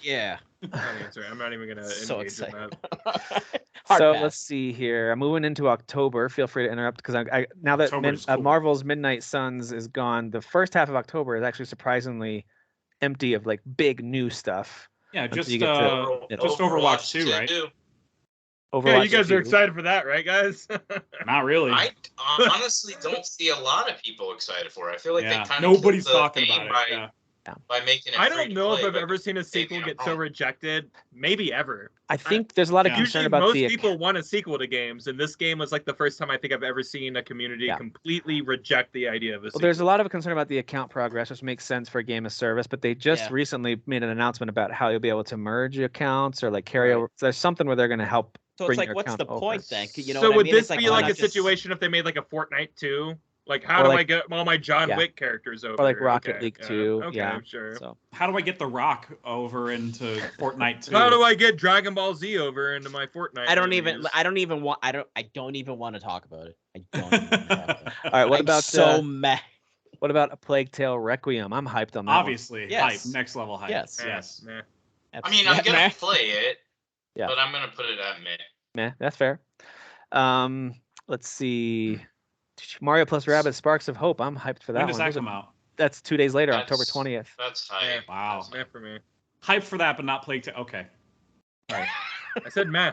Yeah. I'm not even gonna So engage in excited. that. Hard So pass. let's see here. I'm moving into October. Feel free to interrupt because I now that October is cool. Marvel's Midnight Suns is gone, the first half of October is actually surprisingly empty of like big new stuff. Yeah, Until just you get to just Overwatch 2, right? Overwatch Yeah, you guys 2. are excited for that, right, guys? Not really. I honestly don't see a lot of people excited for it. I feel like Yeah, they kind of nobody's killed the talking game about it. Yeah. by making it I free don't to know if play, I've but ever seen a maybe sequel I'm get so wrong. rejected. Maybe ever. I think there's a lot of Yeah. concern Usually, about most the people want a sequel to games, and this game was like the first time I think I've ever seen a community Yeah. completely reject the idea of a Well, sequel. there's a lot of concern about the account progress, which makes sense for a game of service, but they just Yeah. recently made an announcement about how you'll be able to merge accounts or like carry Right. over. So there's something where they're going to help So bring it's like, your what's account the over. point then? You know so what I would mean? this It's be why like not a just- situation if they made like a Fortnite 2? Like, how Or do like- I get all my John yeah. Wick characters over? Or like Rocket Okay, League yeah, 2. Okay, Yeah. sure. So How do I get The Rock over into Fortnite 2? How do I get Dragon Ball Z over into my Fortnite? I don't movies? even want to talk about it. I don't even want to talk about it. all right, what I'm about so mad. what about A Plague Tale Requiem? I'm hyped on that. Obviously, Yes. hype, next level hype. Yes. Yes. Meh. I mean, I'm gonna Meh. play it, Yeah. but I'm gonna put it at mid. Meh, that's fair. Let's see. Mario plus Rabbids Sparks of Hope. I'm hyped for that When does one. that come out? That's 2 days later, That's- October 20th. That's Yeah. hype. Wow. That's Meh hype. for me. Hype for that, but not Plague Tale. Okay. I said meh.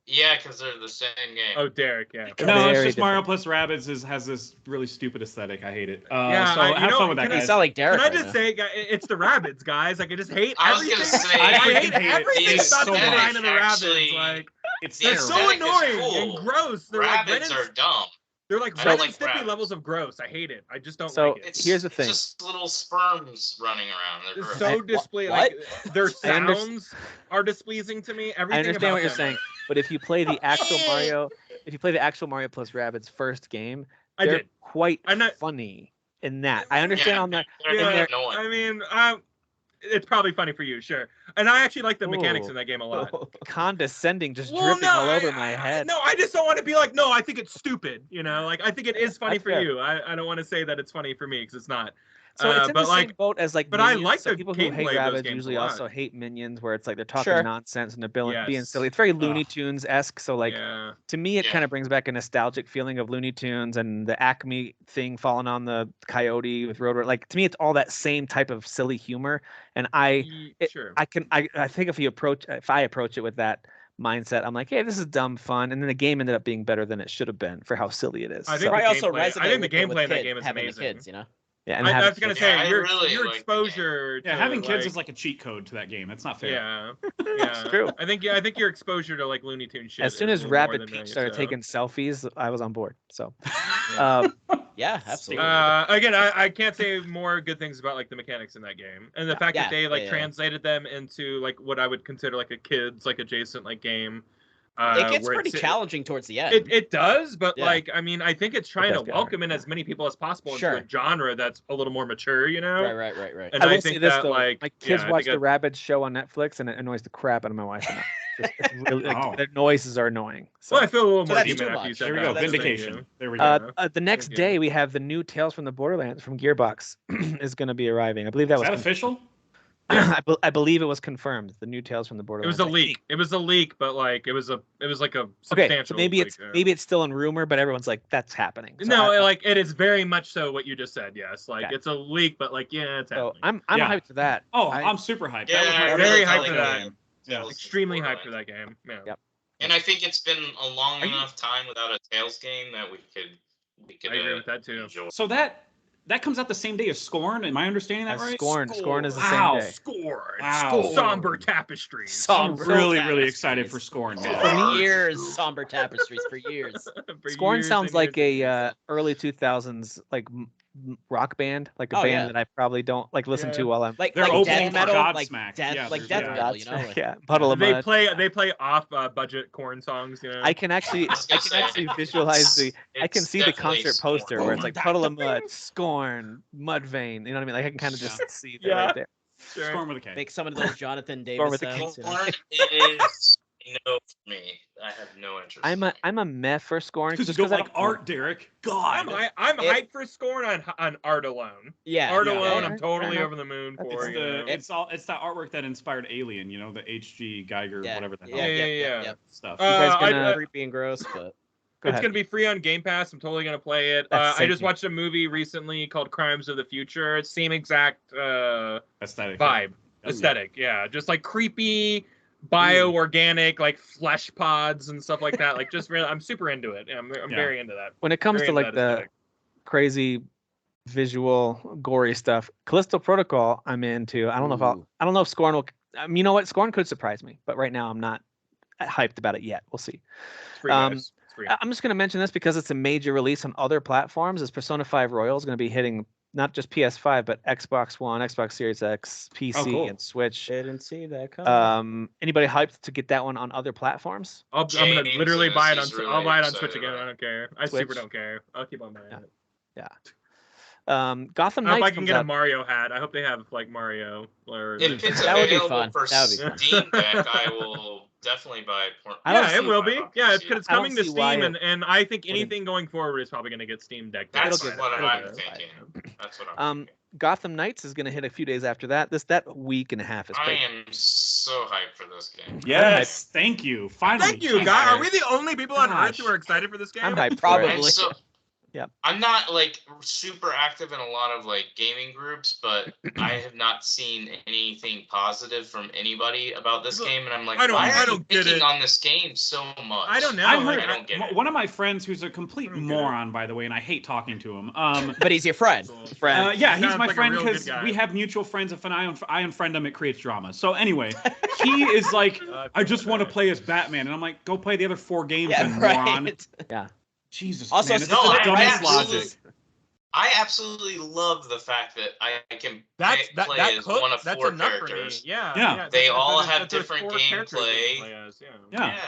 Yeah, because they're the same game. Oh, Derek, yeah. They're No, it's very just Mario different. plus Rabbids has this really stupid aesthetic. I hate it. Yeah, so you have know, fun with that, can I You guys. sound like Derek. Can I right just now. say, it's the rabbits, guys? Like, I just hate I was everything. gonna say, I I hate freaking hate it. everything The about the aesthetic design of the rabbits. actually- Like, It's The they're terrible. so aesthetic is annoying cool. and gross. They're like Rabbits Ren are and, dumb. they're like I Ren don't and like Stimpy rabbits. levels of gross. I hate it. I just don't So, like it. It's Here's the thing. just little sperms running around. They're It's gross. so display what? like their I underst- sounds are displeasing to me. Everything I understand about what you're them. saying, but if you play the actual Mario, plus Rabbids first game, I they're did. quite I'm not- funny in that. I understand Yeah, on the they're in Yeah, their annoying. I mean, it's probably funny for you, sure. And I actually like the mechanics Ooh. in that game a lot. condescending just Well, dripping all over my head. No, I just don't want to be like, no, I think it's stupid. You know, like I think it is funny That's for fair. you. I don't want to say that it's funny for me because it's not. So it's in but the like, same boat as like but I Minions. like So the people who gameplay hate of those Rabbids games usually a lot. also hate Minions, where it's like they're talking Sure. nonsense and they're being Yes. silly. It's very Looney Ugh. Tunes esque. So like yeah. to me, it Yeah. kind of brings back a nostalgic feeling of Looney Tunes and the Acme thing falling on the coyote with Road. Like to me, it's all that same type of silly humor. And Sure. I think if I approach it with that mindset, I'm like, hey, this is dumb fun. And then the game ended up being better than it should have been for how silly it is. I So, think Probably the also gameplay- I resonate think the with gameplay in that kid- game is having amazing. The kids, you know. yeah, and I having was gonna kids- Yeah, say I your really your like the exposure. Yeah, to, having kids like, is like a cheat code to that game. That's not fair. Yeah, yeah. true. I think your exposure to like Looney Tunes shit. as soon is as a little more Rabbit than Peach me, started so. taking selfies, I was on board. So, Yeah. Yeah, absolutely. Again, I can't say more good things about like the mechanics in that game, and the fact Yeah, that they like yeah. translated them into like what I would consider like a kids like adjacent like game. It gets where pretty it's- challenging towards the end. It does, but Yeah. like I mean, I think it's trying does to get hard, welcome in yeah. as many people as possible Sure. into a genre that's a little more mature, you know. Right. And I I, will think say this that though, like my kids yeah, I watch think the Rabbids show on Netflix, and it annoys the crap out of my wife. And it's really like Oh. the noises are annoying. So. Well, I feel a little So more that's human too after you much. said There we that. go. That's the- Vindication. There we go. The next Thank you. day we have the new Tales from the Borderlands from Gearbox is going to be arriving. I believe that Is was that con- official? I believe it was confirmed. The new Tales from the It Borderlands. was a I leak. think. It was a leak, but like it was like a substantial. Okay, so maybe it's still in rumor, but everyone's like that's happening. So no, I- like it is very much so what you just said. Yes, like Okay. it's a leak, but like yeah, it's So happening. I'm Yeah. hyped for that. Oh, I- I'm super hyped. Yeah, that was my very favorite hyped Telltale for that. game. Yeah. Extremely hyped for that game. Yeah. Yep. And I think it's been a long Are you- enough time without a Tales game that we could I agree with that too. enjoy. So that comes out the same day as Scorn. Am I understanding that right? Scorn is the Wow. same day. Score. Wow. Somber tapestries. Somber I'm really, tapestries. really excited for Scorn. For Man. years, somber tapestries for years. For Scorn years sounds and like years and a years. early 2000s like rock band, like a Oh, band yeah. that I probably don't like listen Yeah. to while I'm Like They're like opening death for metal, like Godsmack. death, Yeah, like there's- death yeah. metal. You know, like, yeah, Puddle of Mud. They play off budget corn songs. You know. I can actually visualize I can It's see the definitely concert poster where it's like Scorn. Puddle of Mud, Scorn, Mudvayne. You know what I mean? Like I can kind of just see that Yeah. right there. Sure. Scorn with a K. make some of those Jonathan Scorn Davis with the sounds. you know? Scorn is no for me. I have no interest. I'm a meh for Scorn Because you just don't because like art, Derek. God. I'm hyped for Scorn on art alone. Yeah. Art Yeah. alone, Yeah, I'm fair totally enough. over the moon That's for. It's that artwork that inspired Alien, you know, the H.G. Geiger, whatever the hell Yeah. stuff. You guys gonna- creepy and gross, but Go It's ahead. gonna be free on Game Pass. I'm totally gonna play it. That's I just safety. watched a movie recently called Crimes of the Future. Same exact Aesthetic. vibe, Yeah. aesthetic. Yeah, just like creepy, bio-organic, like flesh pods and stuff like that. Like just really, I'm super into it. I'm very into that. When it comes Very to into like that the aesthetic. crazy visual gory stuff, Callisto Protocol I'm into. I don't know if Scorn will. You know what? Scorn could surprise me, but right now I'm not hyped about it yet. We'll see. It's free, guys. It's free. I'm just going to mention this because it's a major release on other platforms. Is Persona 5 Royal is going to be hitting not just PS5 but Xbox One, Xbox Series X, PC, cool. and Switch. didn't see that coming. Anybody hyped to get that one on other platforms? I'm gonna James literally is. buy it on. He's really I'll buy it on excited Switch again. about I it. don't care. I Switch? super don't care. I'll keep on buying Yeah. it. Gotham I hope Knights I can comes get a out. Mario hat. I hope they have like Mario. Or If it's That would be available fun. for That would be fun. Steam Deck, I will definitely buy it. I don't Yeah, it see- will be. Yeah, it's because it's I don't coming to see why Steam, it and I think wouldn't- anything going forward is probably going to get Steam Deck. That's It'll get- what it'll I'm get- thinking. That's what I'm thinking. Gotham Knights is going to hit a few days after that. That week and a half is I crazy. am so hyped for this game. Yes, thank you. Finally. Thank you, Jesus. guys. Are we the only people on Earth Gosh. who are excited for this game? I'm hyped. Probably. For it. I'm so, Yep. I'm not like super active in a lot of like gaming groups, but I have not seen anything positive from anybody about this game, and I'm like, why are you get picking it. on this game so much? I don't know. I like, heard I don't get it. one of my friends who's a complete I don't get moron, by the way, and I hate talking to him. But he's your friend. Friend. Yeah, he's Sounds my like a friend real good because guy. we have mutual friends. If I unfriend him, it creates drama. So anyway, he is like, I just want to play as Batman, and I'm like, go play the other 4 games, then, moron. right. Jesus. Also, man, it's no, the I dumbest absolutely- logic. I absolutely love the fact that I can play as hook, one of that's 4 enough characters. For me. Yeah. Yeah. They all that's- have that's- there's different 4 characters that you gameplay. can play as, Yeah. Yeah.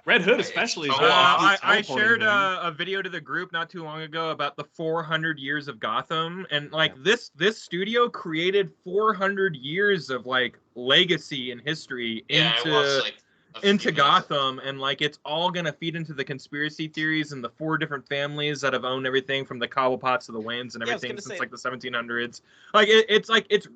Red Hood It's especially is so really awesome. awesome. I Teleporting shared thing. a video to the group not too long ago about the 400 years of Gotham, and like this studio created 400 years of like legacy and history Yeah, I watched like a few into minutes. Gotham, and like it's all gonna feed into the conspiracy theories and the 4 different families that have owned everything from the Cobblepots to the Waynes and Yeah, I was everything gonna since say- like the 1700s. Like it's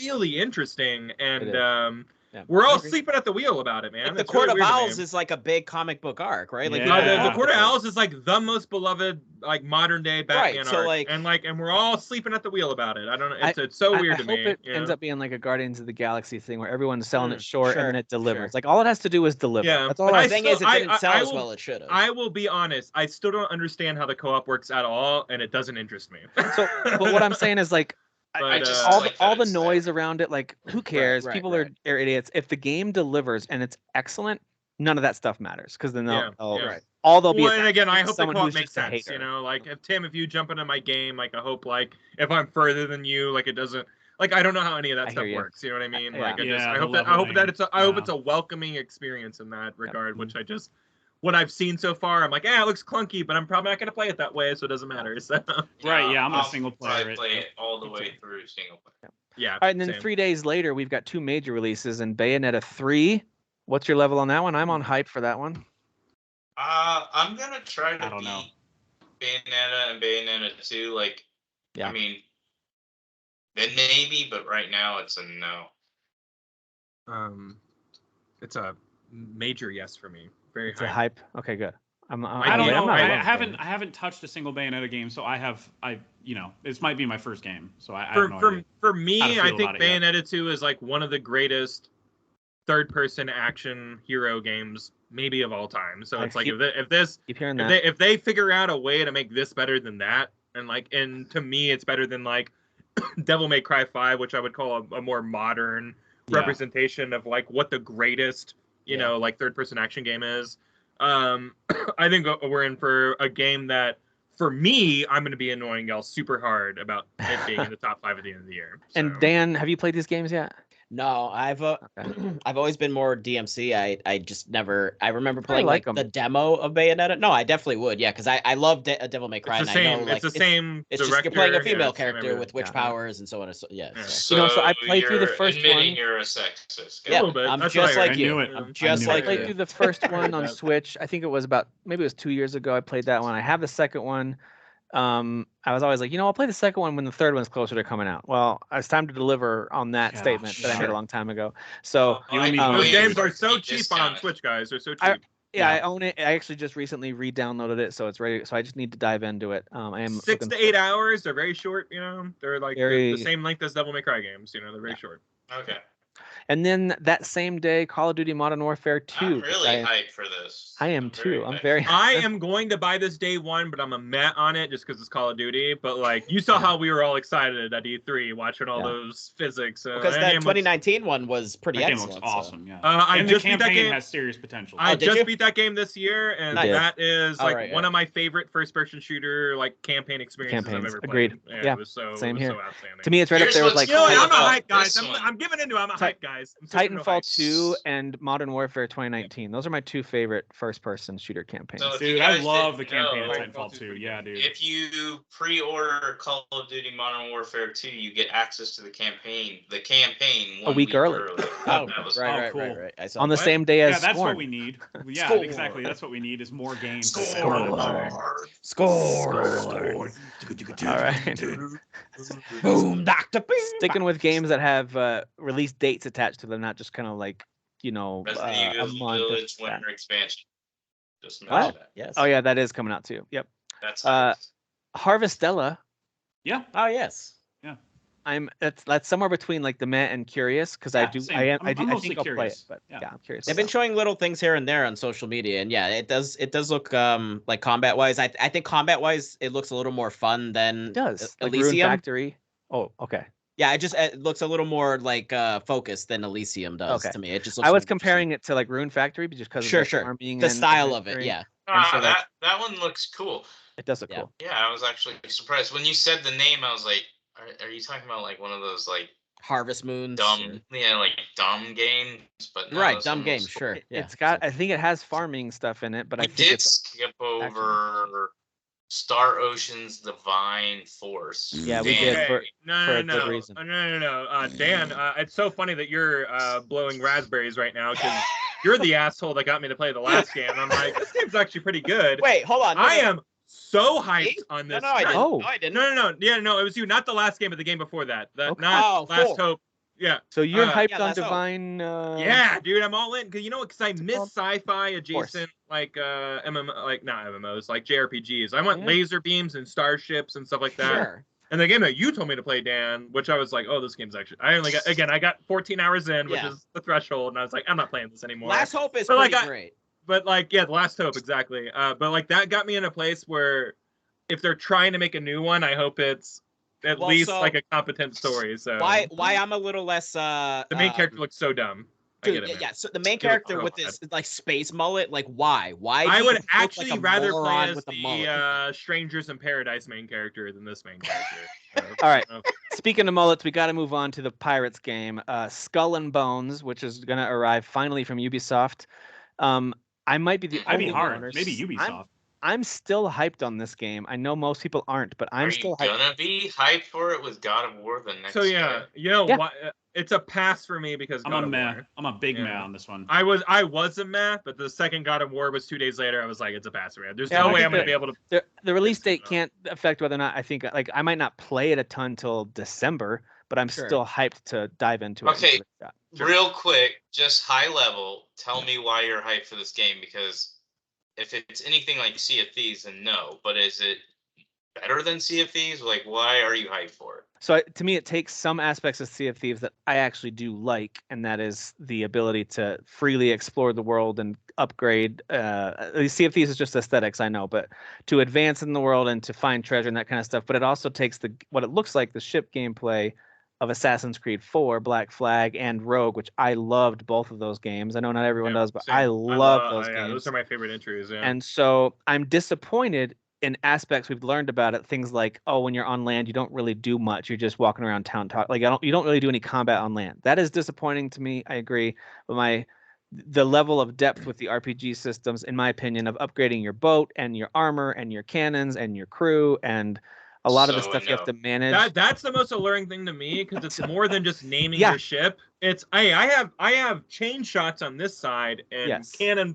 really interesting, and It is. we're all Agree. sleeping at the wheel about it, man. Like the It's Court really of weird to me. Owls is like a big comic book arc, right? Like Yeah. The Court of Owls is like the most beloved like modern day Batman Right, so, arc, like- and we're all sleeping at the wheel about it. I don't know. It's so weird I to hope me. it you ends know? up being like a Guardians of the Galaxy thing where everyone's selling it short sure, and then it delivers. sure. Like all it has to do is deliver. Yeah, That's all. but I The thing is, it I- didn't sell I as will- well as it should have. I will be honest. I still don't understand how the co-op works at all, and it doesn't interest me. So, but what I'm saying is like I But, just all like the, that all the it's there. noise around it, like who cares? right, People right. are idiots. If the game delivers and it's excellent, none of that stuff matters because then Yeah, they'll yeah. Right. all they'll be. Well, and again, I hope the someone co-op who's makes just a sense. hater. You know, like if you jump into my game, like I hope like if I'm further than you, like it doesn't. Like I don't know how any of that I stuff hear you. works. You know what I mean? Yeah. Like Yeah, I the hope that leveling, I hope yeah. it's a welcoming experience in that regard. Which I just what I've seen so far, I'm like, it looks clunky, but I'm probably not gonna play it that way, so it doesn't matter. So Right, yeah, I'm gonna I'll single player probably it. play it all the Me way too. through single player. yeah. All right, and then same. 3 days later, we've got 2 major releases and Bayonetta 3. What's your level on that one? I'm on hype for that one. I'm gonna try to I don't know. beat Bayonetta and Bayonetta 2. Like, Yeah. I mean, then maybe, but right now it's a no. It's a major yes for me. Very It's a high. hype. Okay, good. I don't I'm know. not I alone. haven't touched a single Bayonetta game, so this might be my first game. So I have no idea. For me, how to I feel think about it yet. Bayonetta 2 is like one of the greatest third-person action hero games, maybe of all time. So I it's like keep- Keep hearing if that. they figure out a way to make this better than that, and to me it's better than like Devil May Cry 5, which I would call a more modern Yeah. representation of like what the greatest like third-person action game is. I think we're in for a game that, for me, I'm going to be annoying y'all super hard about it being in the top 5 at the end of the year. And So. Dan, have you played these games yet? No, I've I've always been more DMC. I just never. I remember I playing like like 'em. the demo of Bayonetta. No, I definitely would. Yeah, because I love Devil May Cry. It's the and I know, same. like, It's the same. It's just you're director, playing a yeah, female it's the same character everything. with witch Yeah. powers and so on and so. Yeah. Yeah. So. You know, so I played through the you're first admitting one. you're a sexist. Yeah, A little bit. I'm That's just what I like heard. you. knew it. I'm I just knew I like it. played you. through the first I heard one on that. Switch. I think it was maybe it was 2 years ago I played that one. I have the second one. I was always like, I'll play the second one when the third one's closer to coming out. Well, it's time to deliver on that Yeah, statement that I made sure. a long time ago. So You and me I both. Those wait games for are it to so be cheap on discounted. Switch, guys. They're so cheap. I Yeah. own it. I actually just recently re-downloaded it, so it's ready. So I just need to dive into it. I am 6 looking to 8 hours. They're very short. They're like Very- the same length as Devil May Cry games. They're very short. Okay. And then that same day, Call of Duty Modern Warfare 2. I'm which really hyped for this. I am too. I'm hyped. very. I am going to buy this day one, but I'm a meh on it just because it's Call of Duty. But like you saw how we were all excited at E3 watching all Yeah. those physics. Because that 2019 one was pretty That game excellent. looks awesome. Yeah. I and the just beat that campaign game. has serious potential. I did just you? beat that game this year, and Nice. that is like Alright, one yeah. of my favorite first-person shooter like campaign experiences I've Campaigns. ever played. Agreed. Yeah. It was so Same it was here. so outstanding. To me, it's right up Here's there with what's like You know what? cool I'm a about hype, guys. this one. I'm giving into. I'm a Ti- hype, guys. I'm switching to Titanfall hype. 2 and Modern Warfare 2019. Those are my two favorite first-person shooter campaigns. So if you Dude, I guys love the didn't campaign know, of Titanfall 2. Yeah, dude. if you pre-order Call of Duty Modern Warfare 2, you get access to the campaign. The campaign A one week early. Oh, That was right, cool. right. I saw On the that. same day as Yeah, that's Scorn. what we need. Yeah, Score. exactly. That's what we need is more games. Score. All right. Boom, Doctor Boom. Sticking with games that have release dates attached to them, not just kind of like Resident a Evil month. or Village that. Winter Expansion. Just Oh. mention that. Yes. Oh yeah, that is coming out too. Yep. That's Harvestella. Yeah. Oh yes. That's somewhere between like the meh and curious because I Yeah, do same. I I'm think mostly I'll play it, curious. but Yeah. yeah, I'm curious. They've been showing little things here and there on social media, and yeah, it does look like combat wise. I think combat wise, it looks a little more fun than It does like Rune Elysium. Factory. Oh, okay. Yeah, it looks a little more like focused than Elysium does Okay. to me. It just looks I was more comparing it to like Rune Factory, but just because Sure, of the sure. farming the and style of it. adventuring. Yeah. And so, like, that one looks cool. it does look Yeah. cool. Yeah, I was actually surprised when you said the name. I was like, "Are you talking about like one of those like Harvest Moons. dumb, like dumb games?" But no, Right, this dumb one games, looks cool. sure. Yeah. It's got. I think it has farming stuff in it, but I We think did it's skip over Star Ocean's Divine Force. Yeah, we Damn. did. For a No. good reason. No. Dan, it's so funny that you're blowing raspberries right now because you're the asshole that got me to play the last game. I'm like, this game's actually pretty good. Wait, hold on. I am so hyped Me? on No, this. no, I didn't. Oh. No, I didn't. No. Yeah, no, it was you, not the last game, but the game before that. Okay. Not Last 4. Hope. Yeah. So you're hyped yeah, on Last Hope. Divine. Yeah, dude, I'm all in because I What's it miss called? sci-fi adjacent like MMO, like not MMOs, like JRPGs. I want Yeah. laser beams and starships and stuff like that. Sure. And the game that you told me to play, Dan, which I was like, oh, this game's actually. I got 14 hours in, which Yeah. is the threshold, and I was like, I'm not playing this anymore. Last Hope is But, like, pretty great. But like, yeah, the Last Hope, exactly. But like that got me in a place where, if they're trying to make a new one, I hope it's at Well, least so- like a competent story. So Why I'm a little less the main character looks so dumb. I Dude, get it, yeah, man. yeah. So the main He looks character so with bad. this like space mullet, like why? Why? do I you would look actually like a rather play moron as with a mullet? the Strangers in Paradise main character than this main character. So, All right. uh, Speaking of mullets, we got to move on to the Pirates game, Skull and Bones, which is going to arrive finally from Ubisoft. I might be the Might only be one hard. or Maybe s- Ubisoft. I'm still hyped on this game. I know most people aren't, but I'm Are still you hyped. gonna be hyped for it with God of War the next So yeah, day? you know Yeah. what? It's a pass for me because I'm God a of meh. War. I'm a big Yeah. meh on this one. I was a meh, but the second God of War was 2 days later. I was like, it's a pass for me. There's Yeah, no I way think I'm gonna that- be able to. The release date enough. can't affect whether or not I think like I might not play it a ton till December, but I'm Sure. still hyped to dive into it. and Okay. give it a shot. Sure. Real quick, just high level, tell me why you're hyped for this game, because if it's anything like Sea of Thieves, then no. But is it better than Sea of Thieves? Like, why are you hyped for it? So to me, it takes some aspects of Sea of Thieves that I actually do like, and that is the ability to freely explore the world and upgrade. Sea of Thieves is just aesthetics, I know, but to advance in the world and to find treasure and that kind of stuff. But it also takes what it looks like the ship gameplay of Assassin's Creed 4, Black Flag, and Rogue, which I loved both of those games. I know not everyone Yeah, does, but same. I love those yeah, games. those are my favorite entries. Yeah. And so I'm disappointed in aspects we've learned about it, things like, oh, when you're on land, you don't really do much. You're just walking around town talk. Like you don't really do any combat on land. That is disappointing to me. I agree. But the level of depth with the RPG systems, in my opinion, of upgrading your boat and your armor and your cannons and your crew and a lot of the stuff you have to manage. That's the most alluring thing to me, because it's more than just naming your ship. It's I have chain shots on this side and cannon,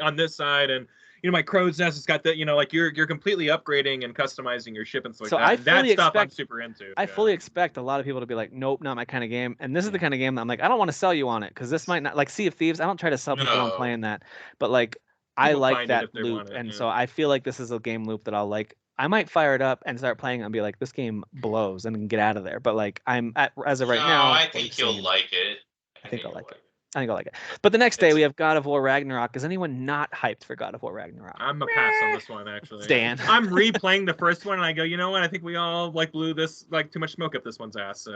on this side, and my crow's nest has got the, like you're completely upgrading and customizing your ship and stuff like that. That stuff I'm super into. I fully expect a lot of people to be like, nope, not my kind of game. And this is the kind of game that I'm like, I don't want to sell you on it, because this might not, like Sea of Thieves. I don't try to sell people on playing that, but like I like that loop, and so I feel like this is a game loop that I'll like. I might fire it up and start playing and be like, this game blows, and get out of there. But like as of right now, I think you'll like it. I think I'll like it. I think I like it. But the next day we have God of War Ragnarok. Is anyone not hyped for God of War Ragnarok? I'm a pass on this one, actually. Stan. I'm replaying the first one, and I go, you know what? I think we all blew this too much smoke up this one's ass. So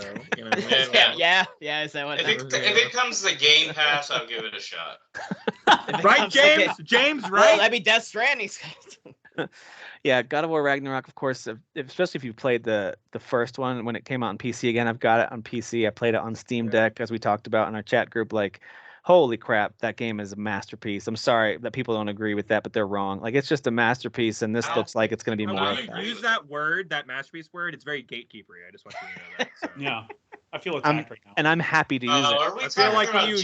yeah. Is that what? If it comes to Game Pass, I'll give it a shot. Right, James? James, right? Well, that'd be Death Stranding. Yeah, God of War Ragnarok, of course, especially if you played the first one when it came out on PC. Again, I've got it on PC. I played it on Steam Deck, as we talked about in our chat group. Like, holy crap, that game is a masterpiece. I'm sorry that people don't agree with that, but they're wrong. Like, it's just a masterpiece, and this looks like it's going to be more of that. When you use that word, that masterpiece word, it's very gatekeepery. I just want you to know that. So. Yeah. I feel attacked right now. And I'm happy to use it. I feel like when you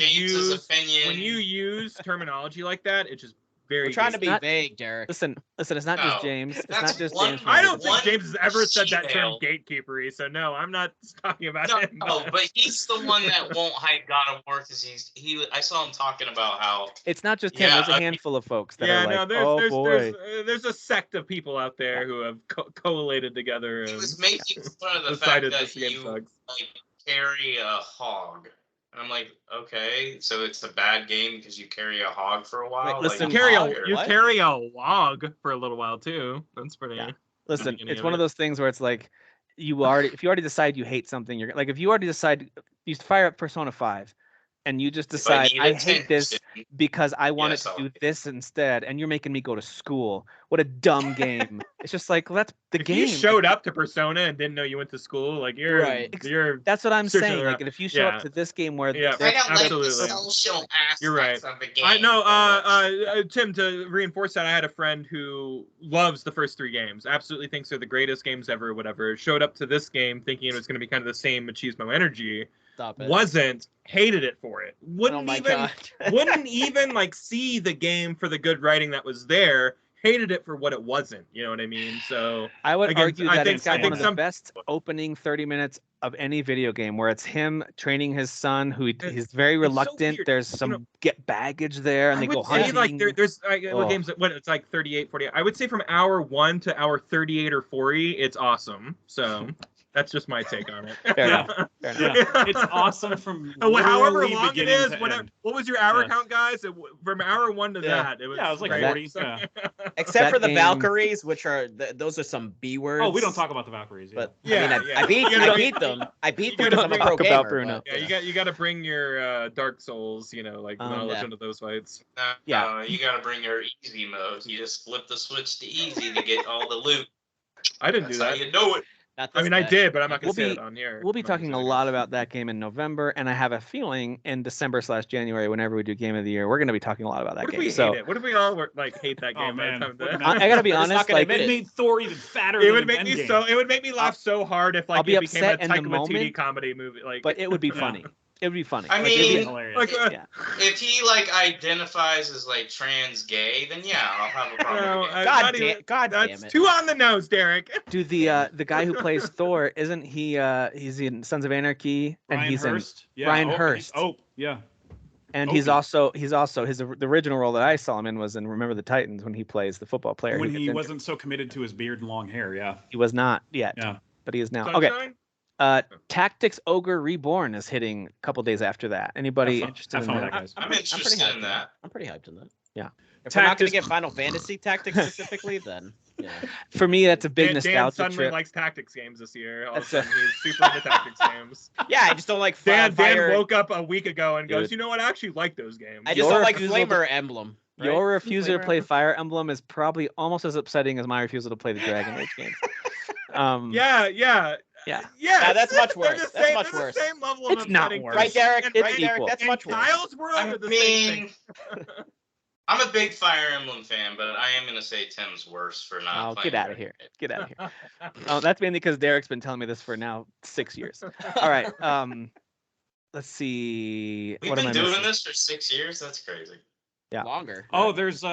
use terminology like that, it just very. We're trying to be vague, Derek. Listen. It's not just James. It's not just James. I don't think James has ever said that term gatekeepery. So no, I'm not talking about him. No, but he's the one that won't hype God of War because I saw him talking about how it's not just him. There's a handful of folks that are like, boy. There's a sect of people out there who have collated together. He was making fun of the fact that you carry a hog. And I'm like, okay, so it's a bad game because you carry a hog for a while. Wait, listen, you carry a log for a little while too. That's pretty. Yeah. Listen, it's one of those things where it's like if you already decide you hate something, you're like, if you already decide you fire up Persona 5 and you just decide I hate this because I wanted to do this instead, and you're making me go to school. What a dumb game. It's just like, well, that's the game. If you showed up to Persona and didn't know you went to school, like you're right. That's what I'm saying. Like, if you show up to this game where absolutely. You're right. I know. Tim, to reinforce that, I had a friend who loves the first 3 games. Absolutely thinks they're the greatest games ever. Whatever. Showed up to this game thinking it was going to be kind of the same machismo energy. Wasn't, hated it for it. Wouldn't even like see the game for the good writing that was there. Hated it for what it wasn't. You know what I mean? So I would argue that it's got one of the best opening 30 minutes of any video game, where it's him training his son, who he's very reluctant. So there's some get baggage there, and they go hunting. Like there's games that it's like 38, 40. I would say from hour 1 to hour 38 or 40, it's awesome. So. That's just my take on it. Fair enough. Yeah, it's awesome from however long it is. What was your hour count, guys? From hour 1 to that, it was. Yeah, it was like 40. Except for the Valkyries, which are those are some B words. Oh, we don't talk about the Valkyries. But I beat them. I beat them because I'm a pro gamer. Bruno. Yeah, you got to bring your Dark Souls, knowledge into those fights. You got to bring your easy mode. You just flip the switch to easy to get all the loot. I didn't do that. How you know it. I did, but I'm not going to say it on here. We'll be talking a lot about that game in November, and I have a feeling in December/January, whenever we do Game of the Year, we're going to be talking a lot about that game. What if we all hate that game? Man. I got to be honest. It made Thor even fatter. It would make me laugh so hard if it became a Taika Waititi comedy movie. But it would be funny. It would be funny. I mean, if he identifies as trans gay, then I'll have a problem. God damn it! That's too on the nose, Derek. Dude, the guy who plays Thor, isn't he? He's in Sons of Anarchy, and Ryan he's Hurst. in Ryan Hurst. Yeah. And he's also the original role that I saw him in was in Remember the Titans, when he plays the football player. When he wasn't so committed to his beard and long hair. Yeah. He was not yet. Yeah. But he is now. Sunshine? Okay. Tactics Ogre Reborn is hitting a couple days after that. Anybody interested in that? Guys? I'm interested in that. I'm pretty hyped in that. Yeah. If we're not going to get Final Fantasy Tactics specifically, then for me, that's a big nostalgia Dan suddenly trip. likes tactics games this year. All of a sudden, he's super into tactics games. Yeah, I just don't like Dan woke up a week ago and goes, you know what? I actually like those games. I just don't like Flamer Emblem. right? Your refusal to Flavor play Emblem? Fire Emblem is probably almost as upsetting as my refusal to play the Dragon Age games. Yeah. Yeah. Yeah, that's much They're worse. the That's same, much they're worse. the same level of It's not upsetting. worse. Right, Derek? It's Right, Derek? equal. That's In much worse. Kyle's world, I they're the same mean, thing. I'm a big Fire Emblem fan, but I am gonna say 10's worse for not Oh, playing. get out of here. Get out of here. Oh, that's mainly because Derek's been telling me this for now 6 years. All right. Let's see. We've What am been I doing missing? this for 6 years. That's crazy. Yeah. Longer. Oh, there's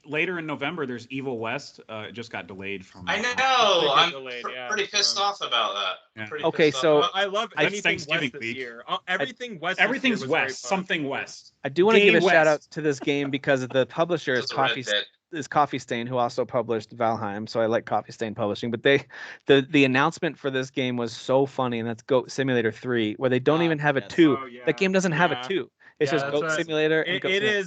later in November. There's Evil West. It just got delayed from. I know. It I'm got delayed, yeah. pretty pissed off about that. Yeah. I'm pretty Okay, pissed so- off I love It's anything Thanksgiving west this week. year. Everything west. Everything's this year was West. very fun. Something West. I do want to Gay give a shout out West. to this game because the publisher is It's a Red Coffee Dead. Coffee Stain, who also published Valheim. So I like Coffee Stain Publishing. But the announcement for this game was so funny, and that's Goat Simulator 3, where they don't Ah, even have a yes. 2. Oh, yeah. That game doesn't have a Yeah. 2. It's Yeah, just that's Goat right. Simulator. And Goat It Simulator.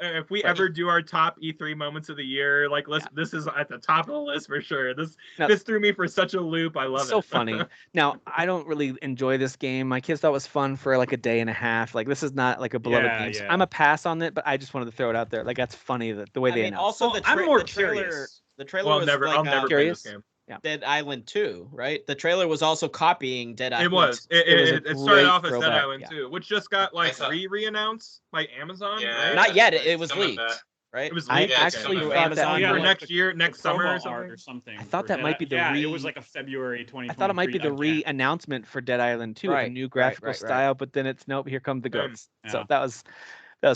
is if we Right. ever do our top E3 moments of the year, like this is at the top of the list for sure. This threw me for such a loop. I love it. So funny. Now, I don't really enjoy this game. My kids thought it was fun for like a day and a half. Like, this is not like a beloved Yeah, game. So yeah. I'm a pass on it, but I just wanted to throw it out there. Like, that's funny that the way I they mean, announced. also Well, I'm more the trailer. curious. The trailer Well, was I'll like never play Curious? this game. Dead Island 2, right? The trailer was also copying Dead Island. It was. was a It started great off as Dead throwback, Island yeah. 2, which just got like I thought- re-announced by Amazon, Yeah. right? Not yet. It's It was coming leaked, back. right? It was I leaked. Yeah, it's actually coming thought back. that Oh, might yeah, for be, like next year, next summer promo or art something. or something. I thought for that Dead might be the Yeah, re- it was like a February 2023. I thought it might be the yeah. re-announcement for Dead Island 2 with a Right, new right, graphical right. style, but then it's nope, here come the Same. goats. So Yeah. that was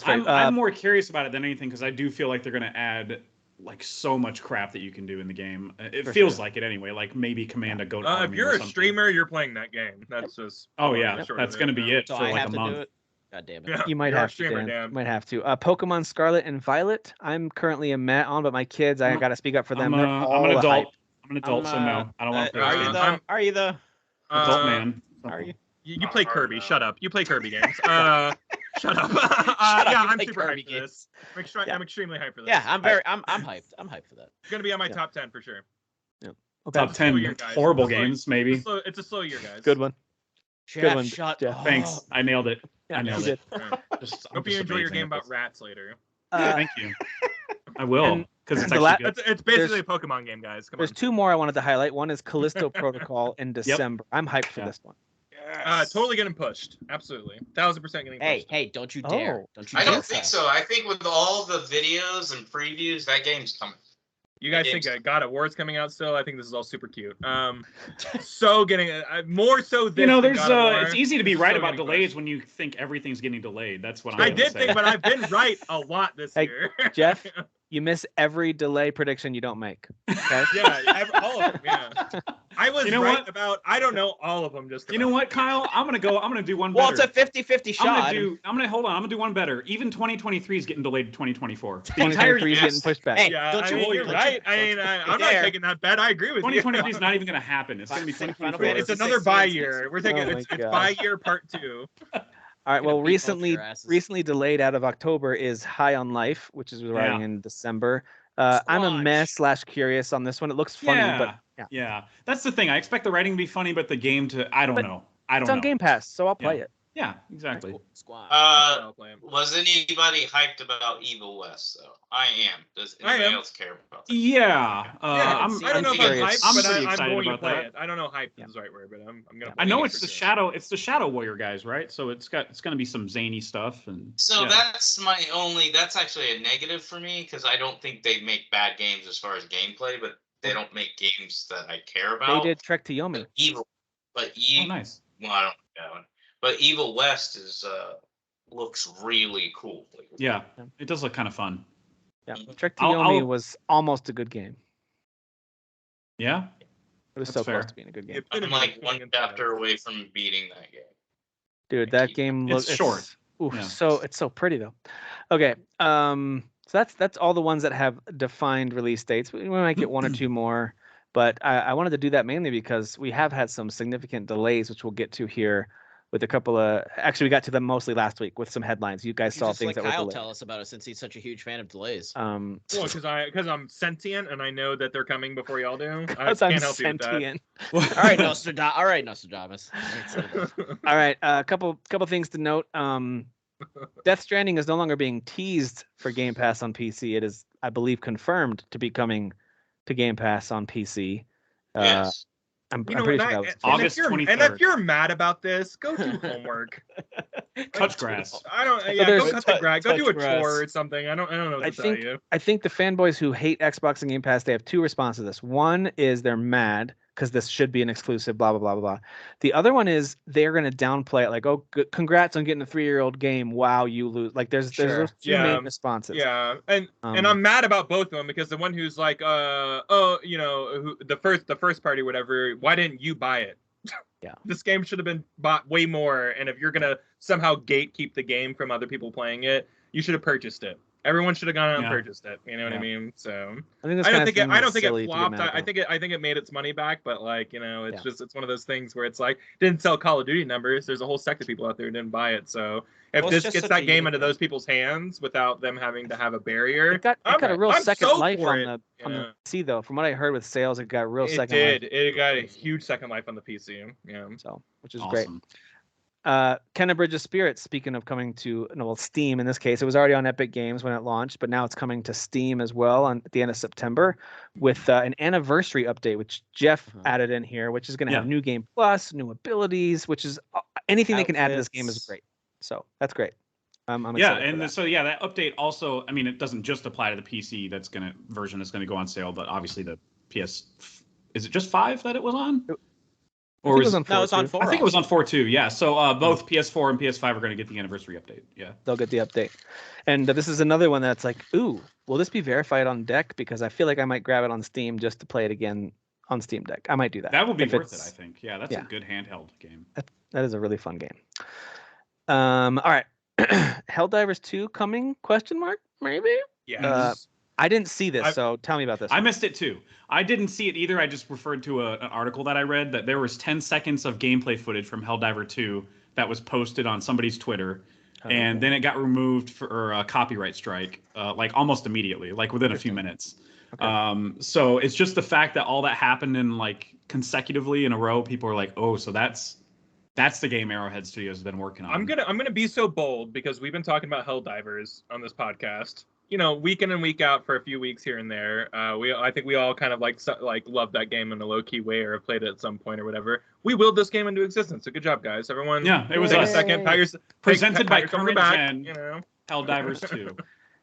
funny. I'm more curious about it than anything because I do feel like they're going to add like so much crap that you can do in the game. It For feels sure. like it anyway. Like maybe command a goat. If army you're or a something. streamer, you're playing that game. That's just. Oh yeah, the short that's of going to be yeah. it So for I like have a to month. do it. God damn it. Yeah, You might you're a have to, streamer, Dan. Dan. You might have to. Pokemon Scarlet and Violet. I'm currently a Met on, but my kids, I I'm a- got to speak up for them. I'm, They're I'm all an a adult. hype. I'm an adult, so no, I don't want to play Are those you games. the? I'm- Are you the? Adult man. Are you? You play Kirby. Shut up. You play Kirby games. Shut up. Shut up, Yeah, you I'm play super Kirby hyped for this. I'm extremely hyped for this. Yeah, I'm hyped. I'm hyped for that. It's gonna be on my Yeah. top 10 for sure. Okay. Top 10 year, guys. horrible It's like- games, maybe. It's a slow year, guys. Good one. Jeff, one, shut Jeff. up. Thanks. I nailed it. Yeah, I nailed you it. did. Alright. I'm Hope you just enjoy your amazing game at about this. rats later. Thank you. I will, and because it's the actually la- good. It's basically a Pokemon game, guys. Come There's on. 2 more I wanted to highlight. One is Callisto Protocol in December. I'm hyped for Yeah. this one. Totally getting pushed. Absolutely. 1000% getting pushed. Hey, don't you dare. Oh. Don't you I dare. don't think so. I think with all the videos and previews, that game's coming. You guys Games. think God of War's coming out still? I think this is all super cute. So getting more so this. You know, than there's God of War. it's easy to be This is right so about getting delays pushed. when you think everything's getting delayed. That's what I'm I gonna did say. think, but I've been right a lot this Hey, year. Jeff, you miss every delay prediction you don't make. Okay? Yeah, all of them. Yeah. I was You know right what? about. I don't know all of them. Just You know what, Kyle? I'm gonna do one Well, better. it's a 50-50 shot. Hold on. I'm gonna do one better. Even 2023 is getting delayed to 2024. The 2023 is entire getting pushed back. Hey, Yeah, don't you I mean, worry, you're don't right. you- I mean, I'm not There. taking that bet. I agree with 2023 you. is not even gonna happen. It's gonna be Final 2024. Fantasy It's another 16. bye year. We're taking Oh my it's God. bye year part 2. All right. Gonna Well, beat both recently your asses. delayed out of October is High on Life, which is arriving in December. I'm a Squash. mess / curious on this one. It looks funny, but yeah. Yeah, that's the thing. I expect the writing to be funny, but the game to I don't But know. I don't it's on know. Game Pass, so I'll play it. Yeah, exactly. Squad. Was anybody hyped about Evil West though? I am. Does I anybody am. else care about that? Yeah, Yeah, I'm. I don't know I'm if I'm curious. hyped, I'm but pretty I'm excited going to about play that. it. I don't know hyped Yeah. is the right word, but I'm gonna. Yeah. Play I know it it's for the sure. Shadow. It's the Shadow Warrior guys, right? So it's gonna be some zany stuff and. So yeah. that's my only. That's actually a negative for me because I don't think they make bad games as far as gameplay, but they don't make games that I care They about. did Trek to Yomi. But Evil, but Oh, nice. well, I don't know that one. But Evil West is looks really cool. Yeah, it does look kind of fun. Yeah, Trek to I'll- Yomi I'll- was almost a good game. Yeah. It was That's so fair. close to being a good game. It could I'm have like been one swinging chapter times. away from beating that game. Dude, that game It's looks short. Oof, Yeah. so it's so pretty though. Okay, so that's all the ones that have defined release dates. We might get 1 or 2 more, but I wanted to do that mainly because we have had some significant delays, which we'll get to here with a couple of. Actually, we got to them mostly last week with some headlines. You guys You saw just things let that Kyle were delayed. tell us about it since he's such a huge fan of delays. Well, because I'm sentient and I know that they're coming before y'all do. I Because I'm can't help you with that. sentient. All right, Nostradamus. All right, Nostradamus. All right, a couple things to note. Death Stranding is no longer being teased for Game Pass on PC. It is, I believe, confirmed to be coming to Game Pass on PC. Yes. I'm You know, pretty and, sure I, that was and, August if you're, 23rd. and if you're mad about this, go do homework. Touch grass. I don't. So Yeah, there's- go cut the grass. Go do a touch grass. chore or something. I don't know what to tell you. I think the fanboys who hate Xbox and Game Pass, they have two responses to this. One is they're mad because this should be an exclusive, blah, blah, blah, blah, blah. The other one is they're going to downplay it like, oh, congrats on getting a 3-year-old game. Wow, you lose. Like there's those two Yeah. main responses. Yeah, and I'm mad about both of them because the one who's like, the first party, whatever. Why didn't you buy it? Yeah. This game should have been bought way more, and if you're gonna somehow gatekeep the game from other people playing it, you should have purchased it. Everyone should have gone out and purchased it. You know what I mean? So I think I don't think it flopped. I think it made its money back, but like, you know, it's one of those things where it's like didn't sell Call of Duty numbers. There's a whole sect of people out there who didn't buy it. So if this gets that game into those people's hands without them having to have a barrier, it got a real second life on the PC though. From what I heard with sales, it got a real second life. It got a huge second life on the PC. Yeah. So which is Awesome. great. Kenna Bridge of Spirits, speaking of coming to Steam in this case, it was already on Epic Games when it launched, but now it's coming to Steam as well at the end of September with an anniversary update, which Jeff added in here, which is going to have new game plus, new abilities, which is anything they can add to this game is great. So that's great. I'm excited for that. So that update also, I mean, it doesn't just apply to the PC version that's going to go on sale, but obviously the PS, is it just 5 that it was on? Or was it on 4. I think it was on 4 too. Yeah. So both PS4 and PS5 are going to get the anniversary update. Yeah. They'll get the update. And this is another one that's like, ooh, will this be verified on Deck? Because I feel like I might grab it on Steam just to play it again on Steam Deck. I might do that. That would be worth it, I think. Yeah, that's a good handheld game. That is a really fun game. All right. Helldivers 2 coming? Question mark? Maybe? Yes. I didn't see this, so tell me about this. I missed it too. I didn't see it either. I just referred to an article that I read that there was 10 seconds of gameplay footage from Helldiver 2 that was posted on somebody's Twitter, and then it got removed for a copyright strike, like almost immediately, like within a few minutes. Okay. So it's just the fact that all that happened in like consecutively in a row. People are like, oh, so that's the game Arrowhead Studios has been working on. I'm gonna be so bold because we've been talking about Helldivers on this podcast. You know, week in and week out for a few weeks here and there. I think we all kind of like love that game in a low key way or have played it at some point or whatever. We willed this game into existence. So good job, guys. Everyone. Yeah, it was a second. Presented by Courage and you know, Helldivers 2.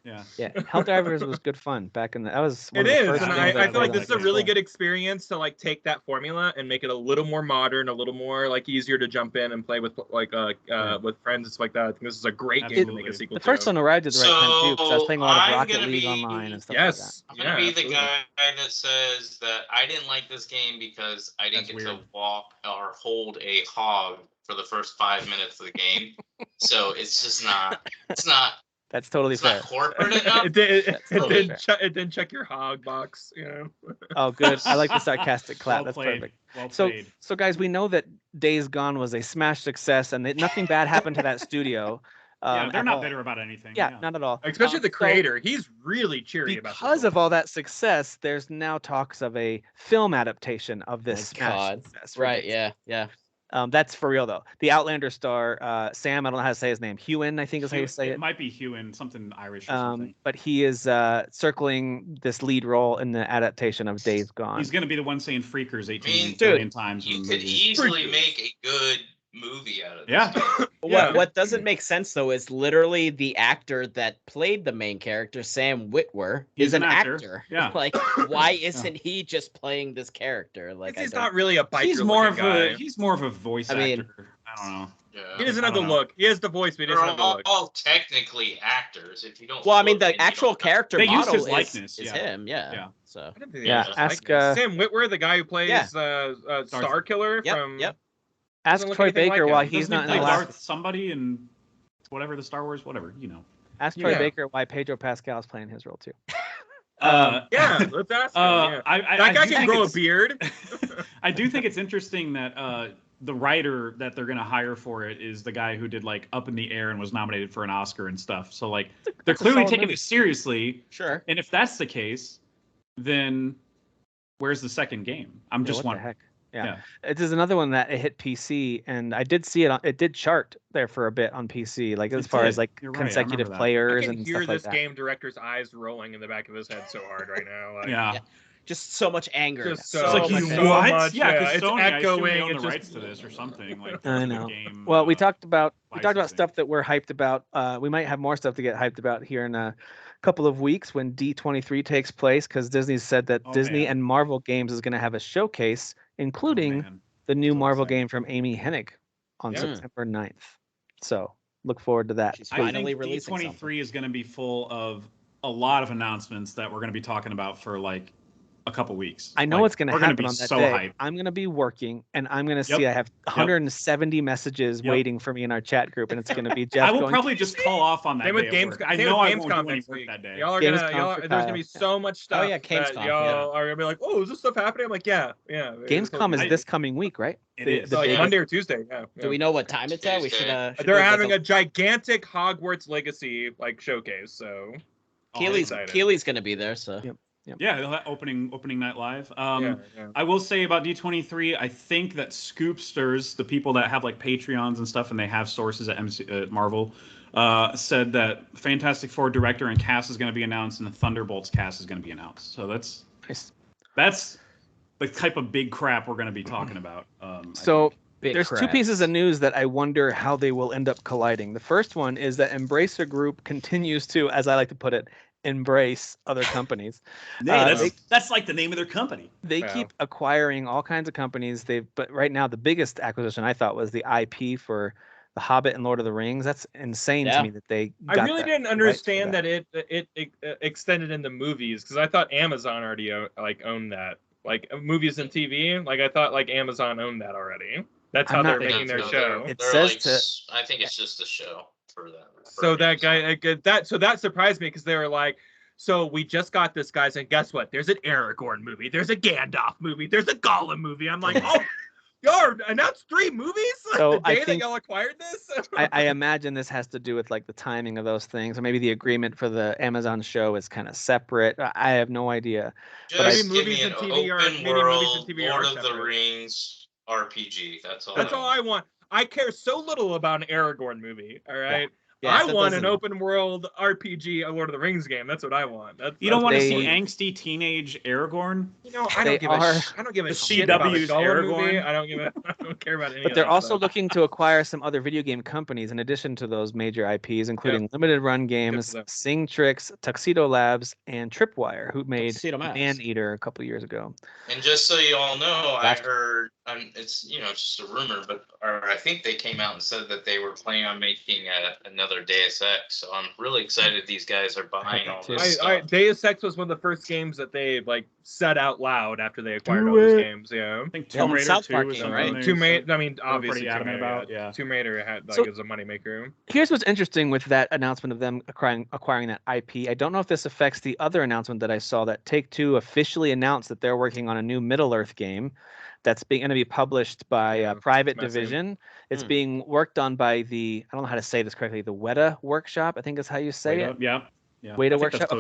Yeah. Helldivers was good fun back in the. That was. It is, and I feel like this is a really good experience to like take that formula and make it a little more modern, a little more like easier to jump in and play with with friends and stuff like that. I think this is a great game to make a sequel. The first one arrived at the right time too, because I was playing a lot of Rocket League online and stuff like that. I'm gonna be the guy that says that I didn't like this game because I didn't get to walk or hold a hog for the first 5 minutes of the game. So it's just not. It's not. That's totally fair. Not corporate enough. It didn't check your hog box, you know. Oh, good. I like the sarcastic clap. That's perfect. Well played. So guys, we know that Days Gone was a smash success, and that nothing bad happened to that studio. They're not bitter about anything. Yeah, not at all. Especially the creator. He's really cheery about this. Because of all that success, there's now talks of a film adaptation of this smash success. Right? Yeah. That's for real though. The Outlander star, Sam, I don't know how to say his name. Hewen, I think is how you say it. It might be Hewen, something Irish or something. But he is circling this lead role in the adaptation of Days Gone. He's going to be the one saying "freakers" 18 billion times. You could easily make a good movie out of this. Yeah. What doesn't make sense though is literally the actor that played the main character, Sam Witwer, is an actor. Yeah. Like, why isn't he just playing this character? Like, he's not really a biker. He's more of a voice actor. I don't know. Yeah. He doesn't have the look. He has the voice, but he doesn't have the look. All technically actors. If you don't. Well, I mean, the actual character they model used his likeness, is him. Yeah. So. Ask Sam Witwer, the guy who plays Star Killer from. Yep. Ask Troy Baker why he's not in the last. Darth somebody and whatever the Star Wars, whatever, you know. Ask Troy Baker why Pedro Pascal is playing his role too. Let's ask him. That guy can grow a beard. I do think it's interesting that the writer that they're gonna hire for it is the guy who did like Up in the Air and was nominated for an Oscar and stuff. So like they're clearly taking it seriously. Sure. And if that's the case, then where's the second game? I'm just wondering. Yeah. It is another one that it hit PC, and I did see it. It did chart there for a bit on PC, like as far as like consecutive players and stuff like that. I can hear this game director's eyes rolling in the back of his head so hard right now. Like, yeah. Just so much anger. Just so much what? Yeah, it's Sony, echoing. I assume they own It's the rights to this or something. Like, I know. Game, well, we talked about licensing. stuff that we're hyped about. We might have more stuff to get hyped about here in a couple of weeks when D23 takes place, because Disney said that Disney and Marvel Games is going to have a showcase, including the new Marvel game from Amy Hennig on September 9th. So look forward to that. She's I finally think releasing D23 something. is going to be full of a lot of announcements that we're going to be talking about for like a couple weeks. I know like, what's going to happen on that so day. Hyped. I'm going to be working, and I'm going to see I have 170 messages waiting for me in our chat group, and it's going to be Jeff. I will probably just call off on that. Same with Gamescom. I know I won't do any work that day. Y'all are gonna. There's gonna be so much stuff. Oh yeah, Gamescom. That y'all are gonna be like, oh, is this stuff happening? I'm like, yeah. Gamescom is this coming week, right? It is. Like Monday or Tuesday. Yeah. Do we know what time it's at? We should. They're having a gigantic Hogwarts Legacy like showcase. So Keely's gonna be there. So. Yep. Yeah, they'll have opening night live. I will say about D23, I think that Scoopsters, the people that have like Patreons and stuff, and they have sources at Marvel, said that Fantastic Four director and cast is going to be announced, and the Thunderbolts cast is going to be announced. So that's the type of big crap we're going to be talking about. There's two pieces of news that I wonder how they will end up colliding. The first one is that Embracer Group continues to, as I like to put it, embrace other companies. That's like the name of their company. They keep acquiring all kinds of companies. But right now the biggest acquisition I thought was the IP for The Hobbit and Lord of the Rings. That's insane to me that they got I really didn't understand that it extended into movies, because I thought Amazon already owned that. Like movies and TV, like I thought like Amazon owned that already. That's how they're making their show. It says I think it's just a show. For them. So that guy, that surprised me, because they were like, so we just got this, guys, and guess what? There's an Aragorn movie, there's a Gandalf movie, there's a Gollum movie. I'm like, oh, y'all announced 3 movies so the day that y'all acquired this. I imagine this has to do with like the timing of those things, or maybe the agreement for the Amazon show is kind of separate. I have no idea. Just give me an open world Lord of the Rings RPG. That's all I want. I care so little about an Aragorn movie. All right. Yeah, I want an open world RPG, a Lord of the Rings game. That's what I want. You don't want to see angsty teenage Aragorn? I don't give a shit about the Aragorn movie. I don't care about any. But they're also looking to acquire some other video game companies in addition to those major IPs, including Limited Run Games, Sing Tricks, Tuxedo Labs, and Tripwire, who made Maneater a couple years ago. And just so you all know, I heard it's just a rumor, but I think they came out and said that they were planning on making another Deus Ex. So I'm really excited these guys are buying all this stuff. Deus Ex was one of the first games that they like said out loud after they acquired all those games. Yeah, I think Tomb Raider 2 was right. Tomb Raider. I mean, obviously, Tomb Raider. Tomb Raider had is a moneymaker. Here's what's interesting with that announcement of them acquiring that IP. I don't know if this affects the other announcement that I saw that Take-Two officially announced that they're working on a new Middle-earth game that's going to be published by Private Division. It's being worked on by I don't know how to say this correctly, the Weta Workshop, I think is how you say it. Yeah. Weta Workshop.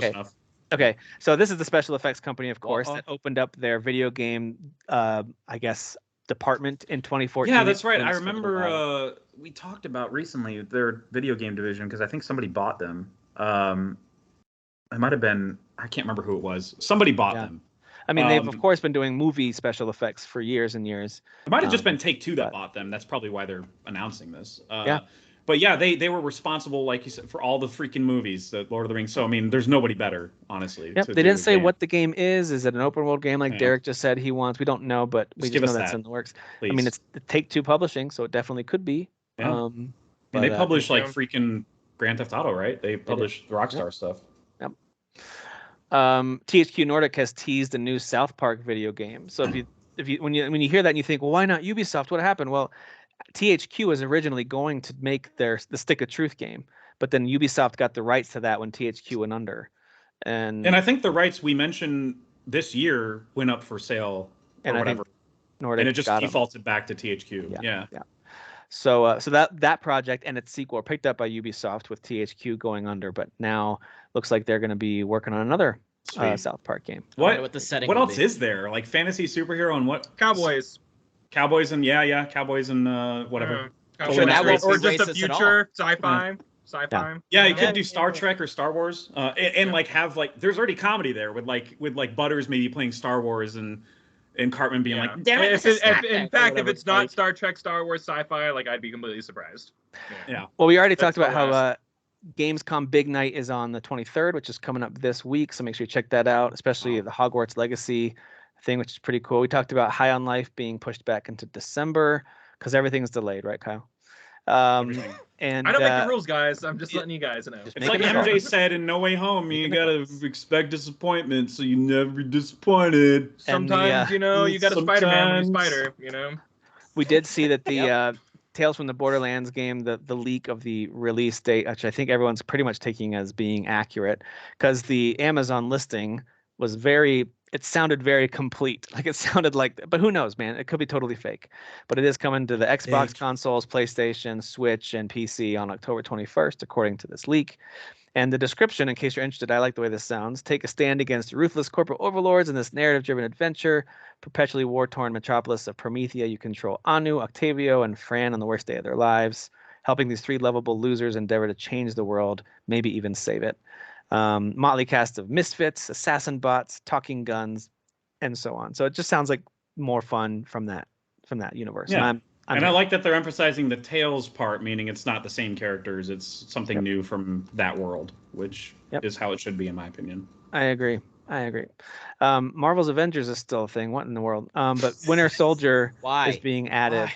Okay. So this is the special effects company, of course, that opened up their video game, I guess, department in 2014. Yeah, that's right. I remember we talked about recently their video game division, because I think somebody bought them. It might have been, I can't remember who it was. Somebody bought them. I mean, they've, of course, been doing movie special effects for years and years. It might have just been Take-Two that bought them. That's probably why they're announcing this. But yeah, they were responsible, like you said, for all the freaking movies, the Lord of the Rings. So, I mean, there's nobody better, honestly. Yep, they didn't say what the game is. Is it an open world game like Derek just said he wants? We don't know, but we just know that's in the works. Please. I mean, it's Take-Two Publishing, so it definitely could be. Yeah. But they publish like freaking Grand Theft Auto, right? They publish the Rockstar stuff. Yep. THQ Nordic has teased a new South Park video game. So when you hear that and you think, well, why not Ubisoft? What happened? Well, THQ was originally going to make the Stick of Truth game, but then Ubisoft got the rights to that when THQ went under. And I think the rights we mentioned this year went up for sale or whatever. Nordic and it just defaulted back to THQ. Yeah. So that project and its sequel are picked up by Ubisoft with THQ going under, but now looks like they're going to be working on another South Park game. What the setting? What else is there? Like fantasy superhero and what? Cowboys. Cowboys and Cowboys and whatever. I'm sure that won't or be just the racist at all. future sci-fi. Sci-fi. Yeah, you could do Star Trek or Star Wars, and like have like there's already comedy there with like Butters maybe playing Star Wars and Cartman being like, damn it, in fact, if it's not Star Trek, Star Wars, sci-fi, like I'd be completely surprised. Yeah. Well, we already talked about how Gamescom Big Night is on the 23rd, which is coming up this week. So make sure you check that out, especially the Hogwarts Legacy thing, which is pretty cool. We talked about High on Life being pushed back into December because everything's delayed, right, Kyle? And I don't make the rules, guys. I'm just letting you guys know. It's like MJ said in No Way Home, you gotta expect disappointment, so you never be disappointed. Sometimes, you got a Spider-Man when you spider, you know. We did see that the Tales from the Borderlands game, the leak of the release date, which I think everyone's pretty much taking as being accurate, because the Amazon listing was it sounded very complete. Like it sounded like, but who knows, man? It could be totally fake. But it is coming to the Xbox consoles, PlayStation, Switch, and PC on October 21st, according to this leak. And the description, in case you're interested, I like the way this sounds. Take a stand against ruthless corporate overlords in this narrative-driven adventure. Perpetually war-torn metropolis of Promethea, you control Anu, Octavio, and Fran on the worst day of their lives, helping these three lovable losers endeavor to change the world, maybe even save it. Motley cast of misfits, assassin bots, talking guns, and so on. So it just sounds like more fun from that universe. Yeah. And I like that they're emphasizing the Tales part, meaning it's not the same characters. It's something new from that world, which is how it should be, in my opinion. I agree. Marvel's Avengers is still a thing. What in the world? But Winter Soldier is being added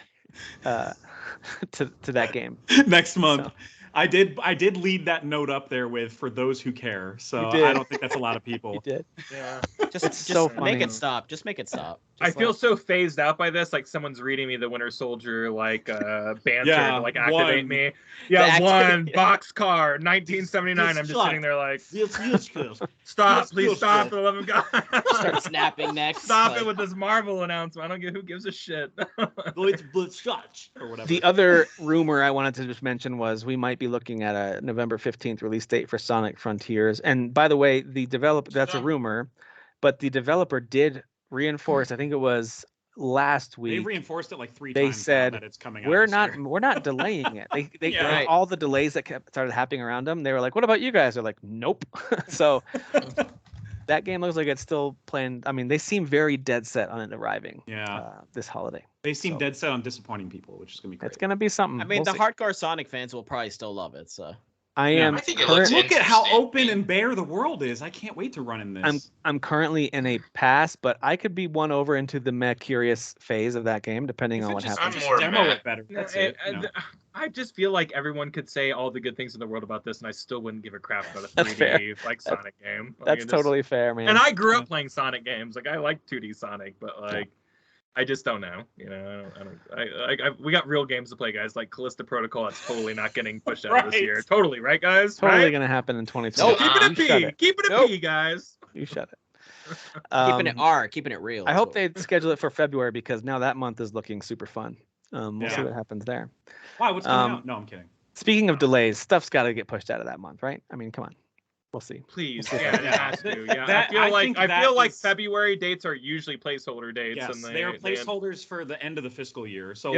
to that game next month. So. I did lead that note up there with for those who care. So I don't think that's a lot of people. You did. Yeah. Just so funny. Make it stop. Just make it stop. I feel so phased out by this. Like someone's reading me the Winter Soldier banter to like activate me. Yeah, one boxcar, 1979. I'm just sitting there like, stop, please stop for the love of God. Start snapping next. Stop it with this Marvel announcement. I don't get who gives a shit. Or whatever. The other rumor I wanted to just mention was we might be looking at a November 15th release date for Sonic Frontiers. And by the way, that's a rumor, but the developer did reinforce, I think it was last week. They reinforced it like 3 they times said that it's coming out. we're not delaying it. They all the delays that started happening around them, they were like, what about you guys? They're like, nope. So that game looks like it's still playing. I mean, they seem very dead set on it arriving this holiday. They seem dead set on disappointing people, which is going to be great. It's going to be something. I mean, the hardcore Sonic fans will probably still love it. So I think it looks look at how open and bare the world is. I can't wait to run in this. I'm currently in a pass, but I could be won over into the meh curious phase of that game, depending on what happens. I'm more demo it better. That's it. I just feel like everyone could say all the good things in the world about this, and I still wouldn't give a crap about a 3D Sonic game. That's totally fair, man. And I grew up playing Sonic games. Like I like 2D Sonic, but I just don't know. We got real games to play, guys. Like Callisto Protocol, that's totally not getting pushed out this year. Totally, right, guys? Totally gonna happen in 2020. No, keep it a P, guys. You shut it. Keeping it real. I hope they schedule it for February because now that month is looking super fun. We'll see what happens there. Why? What's coming out? No, I'm kidding. Speaking of delays, stuff's got to get pushed out of that month, right? I mean, come on. We'll see. Please, it has to. Yeah, I feel like February dates are usually placeholder dates, and they are placeholders for the end of the fiscal year. So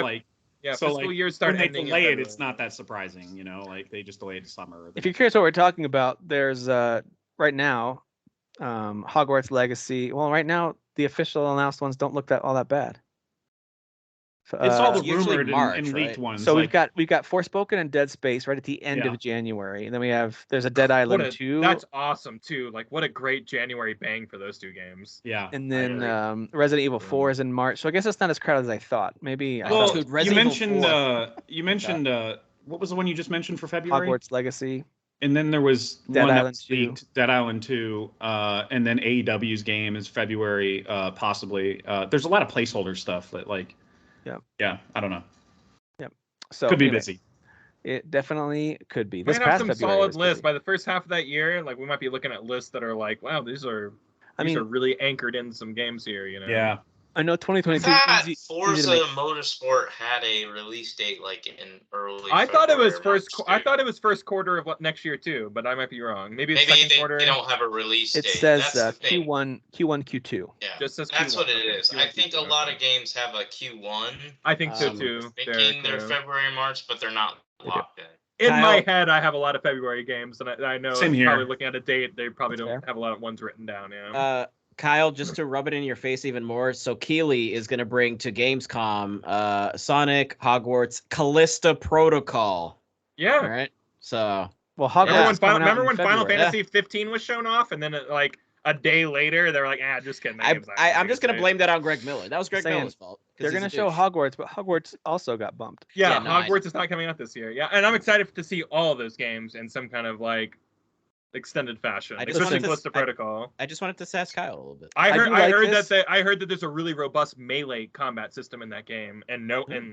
fiscal years start when they ending. Delay it, it's not that surprising, Like they just delay it to summer. If you're curious what we're talking about, there's right now, Hogwarts Legacy. Well, right now the official announced ones don't look all that bad. It's all the rumored March, and leaked ones. So we've got Forspoken and Dead Space right at the end of January, and then there's a Dead Island 2. That's awesome too. Like what a great January bang for those two games. Yeah. And then Resident Evil 4 is in March. So I guess it's not as crowded as I thought. Maybe. You mentioned what was the one you just mentioned for February? Hogwarts Legacy. And then there was Dead one Island that 2. leaked, Dead Island 2, and then AEW's game is February, possibly. There's a lot of placeholder stuff that Yeah, I don't know. Yep. So could be busy. It definitely could be. We This have past some February solid lists by the first half of that year. Like we might be looking at lists that are like, wow, these are really anchored in some games here. Yeah. I know I 2022 thought easy to Forza make. Motorsport had a release date like in early. I thought it was February, first. March, I too. thought it was first quarter of next year too, but I might be wrong. Maybe it's Maybe second quarter. they don't have a release It date. says That's the thing. Q1, Q2. Yeah, Just says that's Q1, what it okay, is. Q1, I think a Q2, lot okay. of games have a Q1. I think so Um, too. Thinking they're Derek, February, March, but they're not They do. locked in. In my Kyle- head, I have a lot of February games, and I know Same here. probably looking at a date, they probably That's don't fair. have a lot of ones written down. Yeah. Kyle, just to rub it in your face even more, so Keeley is going to bring to Gamescom Sonic, Hogwarts, Callista Protocol. Yeah. All right. So Well, Hogwarts Remember when, is coming out Final in February. Fantasy 15 was shown off, and then like a day later, they're like, just kidding. That game's not I'm gonna just get going to made." blame that on Greg Miller. That was Greg Saying, Miller's fault. 'cause They're he's going a to show douche. Hogwarts, but Hogwarts also got bumped. Yeah, Yeah, no, I- Hogwarts is not coming out this year. Yeah, and I'm excited to see all of those games in some kind of like extended fashion, I just especially wanted to- Callisto Protocol. I just wanted to sass Kyle a little bit. I do heard like this. I heard that there's a really robust melee combat system in that game, and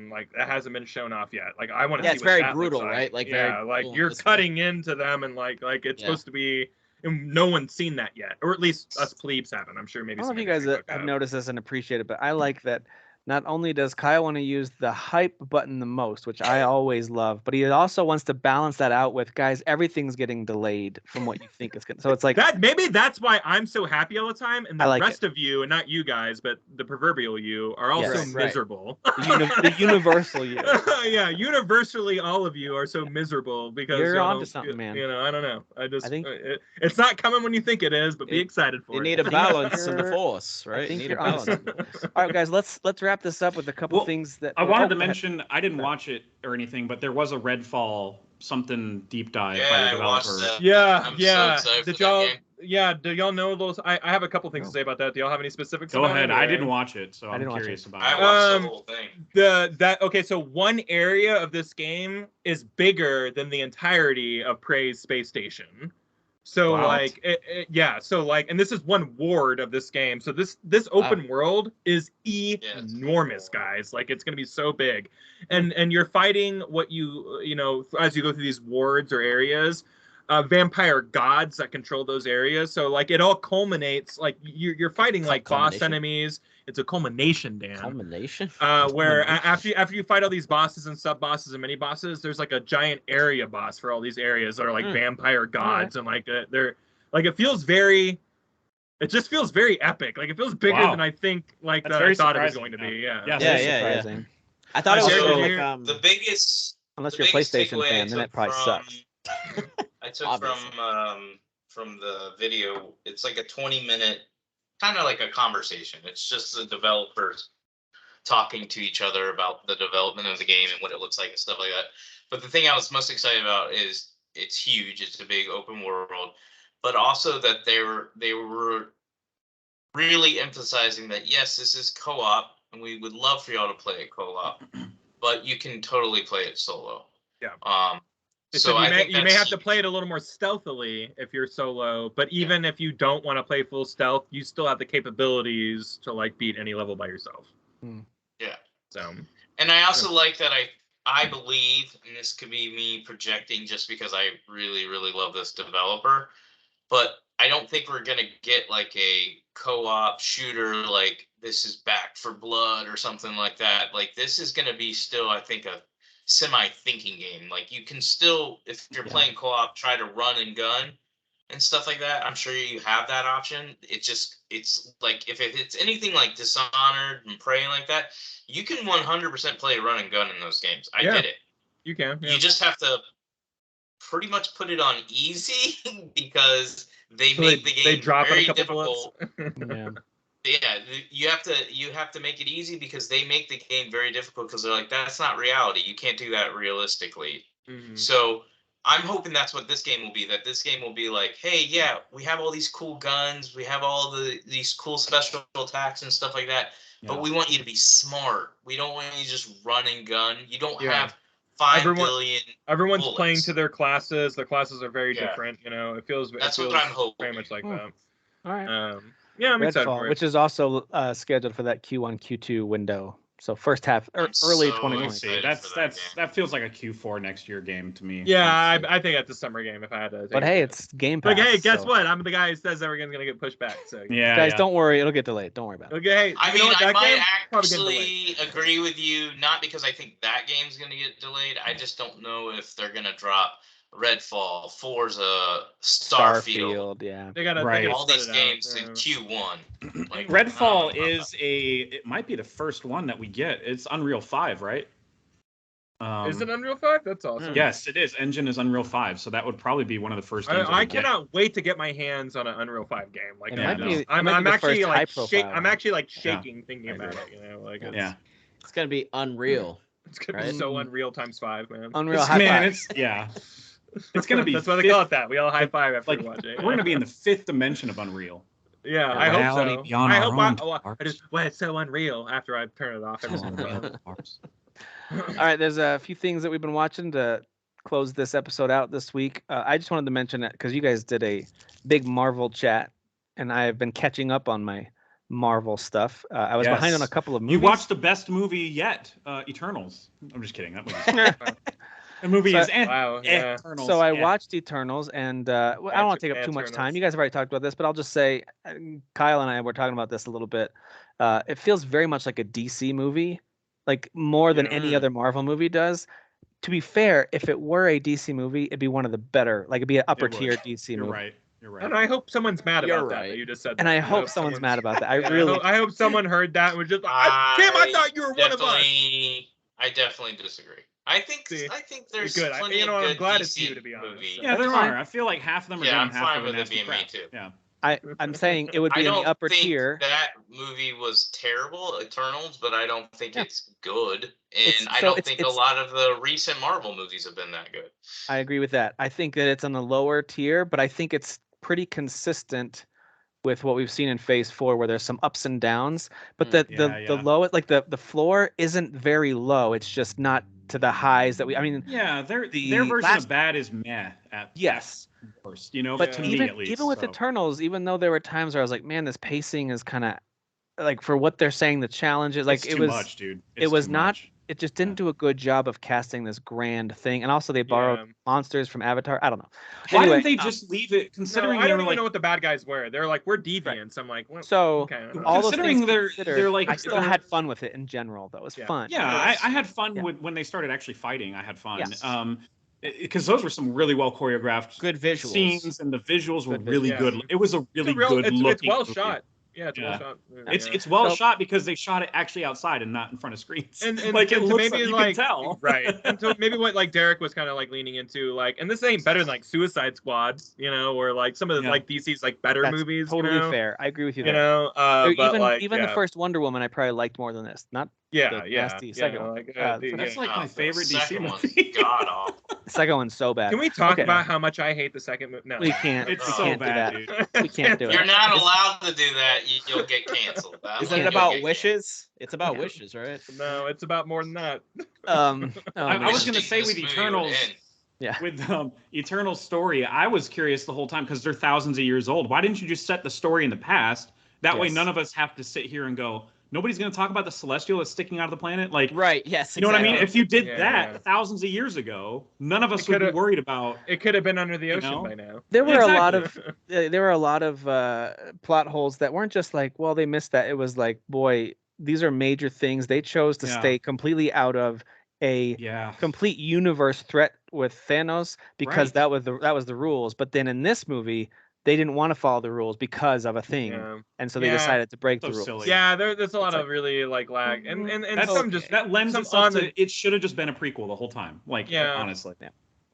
like that hasn't been shown off yet. Like I want to Yeah, see. it's what very that looks brutal, like. right? Like, yeah, very like brutal. you're It's cutting into them, and like it's Yeah. supposed to be. And no one's seen that yet, or at least us plebes haven't. I'm sure maybe. I don't know if you some guys industry folk have noticed this and appreciate it, but I like that not only does Kyle want to use the hype button the most, which I always love, but he also wants to balance that out with, guys, everything's getting delayed from what you think it's going to. So it's like, That maybe that's why I'm so happy all the time, and I the like rest of you, and not you guys, but the proverbial you, are also Yes. Right. miserable. the universal you. Yeah, universally, all of you are so miserable because You're y'all onto don't- something, man. You know, I don't know. I think- it's not coming when you think it is, but be It- excited for You it. need a balance in the you're- force, right? think You need you're a onto balance. All right, guys, let's wrap this up with a couple Well, things that I wanted to go ahead. mention, I didn't watch it or anything, but there was a Redfall something deep dive by Yeah, the I watched developer. that. Yeah, I'm so yeah. excited Did for that y'all? game. Yeah, do y'all know those? I have a couple things Go. to say about that. Do y'all have any specifics? Go about ahead. it, I or- didn't watch it, so I I'm didn't watch curious it. about I it. watched the whole thing. Okay, so one area of this game is bigger than the entirety of Prey's space station. So Wow. like and this is one ward of this game. So this open world is enormous, guys. Like it's gonna be so big, and you're fighting what you know as you go through these wards or areas, vampire gods that control those areas. So like it all culminates like you're fighting like boss Culmination? enemies. It's a culmination, Dan. Culmination? Where Culmination? after you fight all these bosses and sub bosses and mini bosses, there's like a giant area boss for all these areas that are like vampire gods, and like they're like it just feels very epic. Like it feels bigger Wow. than I think like That's I very thought it was surprising, going to be. yeah. Yeah. Yeah, Yeah, surprising. I thought it was Also, more did like you- The biggest, Unless the you're a biggest PlayStation takeaway fan, then it probably sucks. I took Obviously. from the video. It's like a 20-minute, kind of like a conversation. It's just the developers talking to each other about the development of the game and what it looks like and stuff like that. But the thing I was most excited about is it's huge. It's a big open world, but also that they were really emphasizing that yes, this is co-op, and we would love for y'all to play it co-op, but you can totally play it solo. Yeah. So I think you may that's have to huge. play it a little more stealthily if you're solo, but even if you don't want to play full stealth, you still have the capabilities to like beat any level by yourself. Yeah. So And I also like that I believe, and this could be me projecting just because I really, really love this developer, but I don't think we're gonna get like a co-op shooter like this is Back for Blood or something like that. Like this is gonna be still, I think, a semi-thinking game. Like you can still, if you're playing co-op, try to run and gun and stuff like that. I'm sure you have that option. It's like if it's anything like Dishonored and Prey like that, you can 100% play run and gun in those games. I did it. you can. Yeah. You just have to pretty much put it on easy because they make the game they drop very it a couple difficult. bullets. Yeah. Yeah, you have to make it easy because they make the game very difficult because they're like, that's not reality. You can't do that realistically. Mhm. So I'm hoping that's what this game will be. That this game will be like, hey, yeah, we have all these cool guns, we have all these cool special attacks and stuff like that. But we want you to be smart. We don't want you to just run and gun. You don't have 5 billion. Everyone's bullets. playing to their classes. The classes are very Yeah. different. You know, it feels. That's it what feels I'm hoping. very much like that. All right. Yeah, I'm excited Redfall, for it. which is also scheduled for that Q1, Q2 window. So first half or I'm early so 2020. We'll see. excited for that game. That feels like a Q4 next year game to me. Yeah, honestly. I think that's a summer game if I had to. But hey, it's Game Pass. Like, hey, guess so- what? I'm the guy who says everything's gonna get pushed back. So Yeah, Guys, yeah. don't worry, it'll get delayed. Don't worry about it. Okay, hey, I you know mean, what, I that might game probably getting delayed. actually agree with you, not because I think that game's going to get delayed. I just don't know if they're going to drop Redfall, Forza, Starfield, yeah. They gotta Right. all spread these it out, games yeah. in Q1. Like, Redfall I don't know about is it might be the first one that we get. It's Unreal 5, right? Is it Unreal 5? That's awesome. Yes, it is. Engine is Unreal 5, so that would probably be one of the first games. that I we get. cannot wait to get my hands on an Unreal 5 game. Like It Yeah, might no. be, it I'm might be the actually first like high-profile I'm one. actually like shaking thinking I about agree. it. You know, like it's, Yeah. It's gonna be unreal. it's gonna be Right? so Unreal times 5, man. Unreal It's, High man, Five. it's yeah. It's gonna be. That's why they fifth- call it that. We all high five after like we watch it. we're gonna be in the fifth dimension of Unreal. Yeah, I hope Reality so. beyond I our hope own, I just well, it's so unreal after I turn it off every single time. All right, there's a few things that we've been watching to close this episode out this week. I just wanted to mention it because you guys did a big Marvel chat, and I have been catching up on my Marvel stuff. I was behind on a Yes. couple of movies. You watched the best movie yet, Eternals. I'm just kidding. That movie. The movie So- is Wow, yeah. Eternals. So I eh. watched Eternals, and I don't want to take up too much time. You guys have already talked about this, but I'll just say, Kyle and I were talking about this a little bit. It feels very much like a DC movie, like more than Yeah. any other Marvel movie does. To be fair, if it were a DC movie, it'd be one of the better, like it'd be an upper would. tier DC You're movie. right. You're right. And I hope someone's mad You're about that right. that you just said. And that. I hope someone's mad about that. I Yeah, really. I hope someone heard that and was just like, Tim, I thought you were one of us. I definitely disagree. I think See, there's good. plenty You know, of I'm good glad DC it's you, to be honest. movies. Yeah, there That's fine. are. I feel like half of them are Yeah, good I'm and half fine of them with are it nasty being me crap. too. Yeah. I'm saying it would I be in don't the upper think tier. that movie was terrible, Eternals, but I don't think Yeah. it's good. It's- And I so don't it's- think a it's- lot of the recent Marvel movies have been that good. I agree with that. I think that it's on the lower tier, but I think it's pretty consistent with what we've seen in Phase 4, where there's some ups and downs. But the Yeah. lowest, like the floor isn't very low. It's just not to the highs that we. I mean, Yeah, their The version last- of bad is meh at yes. worst. You know, But to me even at least. even with so. Eternals, even though there were times where I was like, man, this pacing is kind of like for what they're saying the challenge is like It's it too was much, dude. it It's was too not much. it just didn't do a good job of casting this grand thing. And also they borrowed Yeah. monsters from Avatar. I don't know. Why Anyway, didn't they just leave it? Considering No, I they don't were even like, know what the bad guys were. They're like, we're deviants. I'm like, well, so okay. all those Considering things they're considered, like I still they're- had fun with it in general, though. It was Yeah. fun. yeah, I had fun Yeah. when they started actually fighting. I had fun. Yes. Because those were some really well choreographed Good visuals. scenes, and the visuals were Good really visuals. good. It was a really good it's looking. well movie. shot. Yeah, it's Yeah. well shot. It's well So- shot because they shot it actually outside and not in front of screens. and like it to looks maybe like, you like can tell. right. And so maybe what like Derek was kind of like leaning into, like, and this ain't better than like Suicide Squad, you know, or like some of the Yeah. like DC's like better That's movies. totally you know? fair. I agree with you You there. know, Or but even like even yeah. the first Wonder Woman, I probably liked more than this. Not yeah, the yeah, nasty yeah, second one. like, That's yeah. like my Oh, favorite the DC second one's movie. god awful. the second one's so bad. Can we talk Okay. about how much I hate the second movie? No, We can't. It's we so can't bad, do dude. that. We can't do it. You're not allowed to do that. You'll get canceled. That Isn't one it you'll about get wishes? It's about Yeah. wishes, right? No, it's about more than that. Oh, I man. was gonna canceled. say This with movie would Eternals, end. Yeah. with Eternal story, I was curious the whole time because they're thousands of years old. Why didn't you just set the story in the past? That way, Yes. none of us have to sit here and go, nobody's going to talk about the celestial that's sticking out of the planet. Like, Right. Yes. you know what I mean? exactly. If you did Yeah, that yeah. thousands of years ago, none of us It would be coulda- worried about. It could have been under the ocean know? by now. There were Yeah, a lot exactly. of there were a lot of plot holes that weren't just like, well, they missed that. It was like, boy, these are major things. They chose to Yeah. stay completely out of a Yeah. complete universe threat with Thanos because Right. that was the rules. But then in this movie, they didn't want to follow the rules because of a thing, Yeah. and so they Yeah. decided to break So the rules. silly. Yeah, there's a lot It's of like- really like lag, and That's some just that lends some itself on to the it should have just been a prequel the whole time. Like, Yeah. honestly.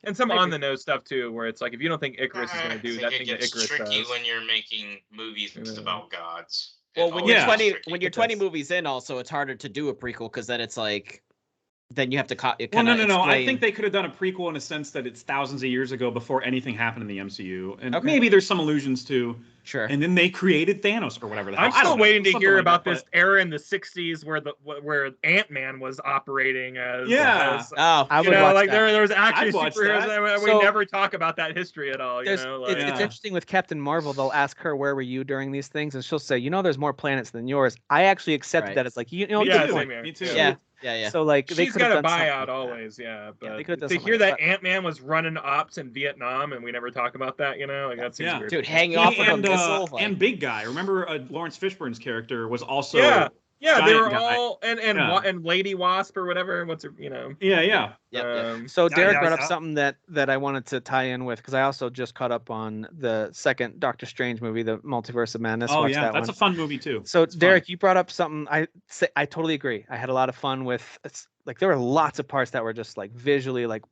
and some I on agree. the nose stuff too, where it's like if you don't think Icarus is I going to do think that it thing that gets Icarus tricky does. when you're making movies Yeah. about gods. Well, It when always you're Yeah. gets 20, tricky. when you're It 20 does. movies in, also it's harder to do a prequel because then it's like, then you have to Well, no. I think they could have done a prequel in a sense that it's thousands of years ago before anything happened in the MCU, and maybe there's some allusions to. Sure. And then they created Thanos or whatever. I'm still waiting to hear about this era in the '60s where Ant-Man was operating as. Yeah. I would watch that. There was actually superheroes. We never talk about that history at all. It's interesting with Captain Marvel. They'll ask her, "Where were you during these things?" And she'll say, "There's more planets than yours." I actually accepted that. It's like me too. Yeah. So like she's got a buyout always, But to hear that Ant-Man was running ops in Vietnam and we never talk about that, like that seems weird. Dude, hanging off of a missile. And Big Guy. Remember Lawrence Fishburne's character was also they were all and Lady Wasp or whatever. What's her, Yeah. So Derek brought up something that I wanted to tie in with because I also just caught up on the second Doctor Strange movie, the Multiverse of Madness. Oh yeah, that's a fun movie too. So Derek, you brought up something. I totally agree. I had a lot of fun with. There were lots of parts that were just like visually like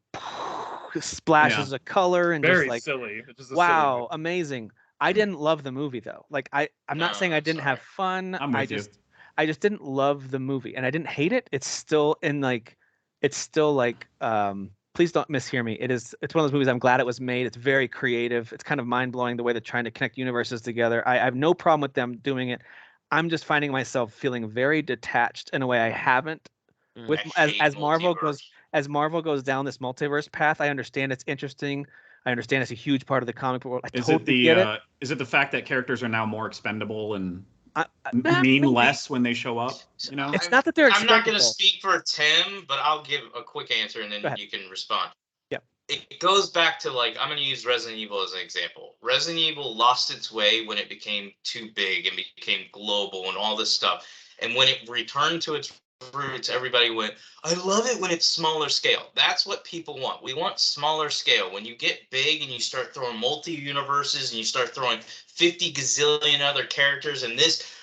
splashes of color and very just like silly. Wow, silly amazing. I didn't love the movie though. Like I'm not saying I didn't have fun. I just didn't love the movie, and I didn't hate it. It's still please don't mishear me. It's one of those movies I'm glad it was made. It's very creative. It's kind of mind-blowing the way they're trying to connect universes together. I have no problem with them doing it. I'm just finding myself feeling very detached in a way I haven't with as Marvel goes down this multiverse path. I understand it's interesting. I understand it's a huge part of the comic book world. Is it the fact that characters are now more expendable and mean less when they show up? It's not that they're expendable. I'm not going to speak for Tim, but I'll give a quick answer and then you can respond. Yeah. It goes back to I'm going to use Resident Evil as an example. Resident Evil lost its way when it became too big and became global and all this stuff. And when it returned to its roots, everybody went, I love it when it's smaller scale. That's what people want. We want smaller scale. When you get big and you start throwing multi-universes and you start throwing 50 gazillion other characters and this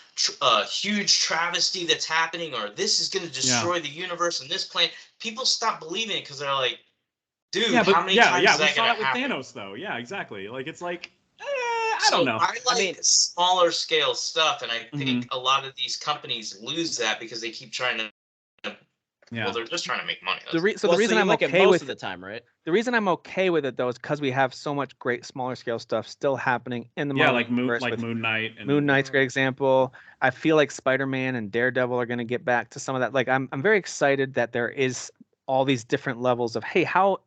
huge travesty that's happening, or this is going to destroy the universe and this planet, people stop believing it because they're like, dude, how many times is that going to happen? We saw it with Thanos, though. Yeah, exactly. It's like, I don't know. I like smaller scale stuff, and I think a lot of these companies lose that because they keep trying to. Well, they're just trying to make money. The reason I'm okay with it the time, right? The reason I'm okay with it though is because we have so much great smaller scale stuff still happening in the like Moon Knight. Moon Knight's a great example. I feel like Spider-Man and Daredevil are going to get back to some of that. Like I'm very excited that there is all these different levels of how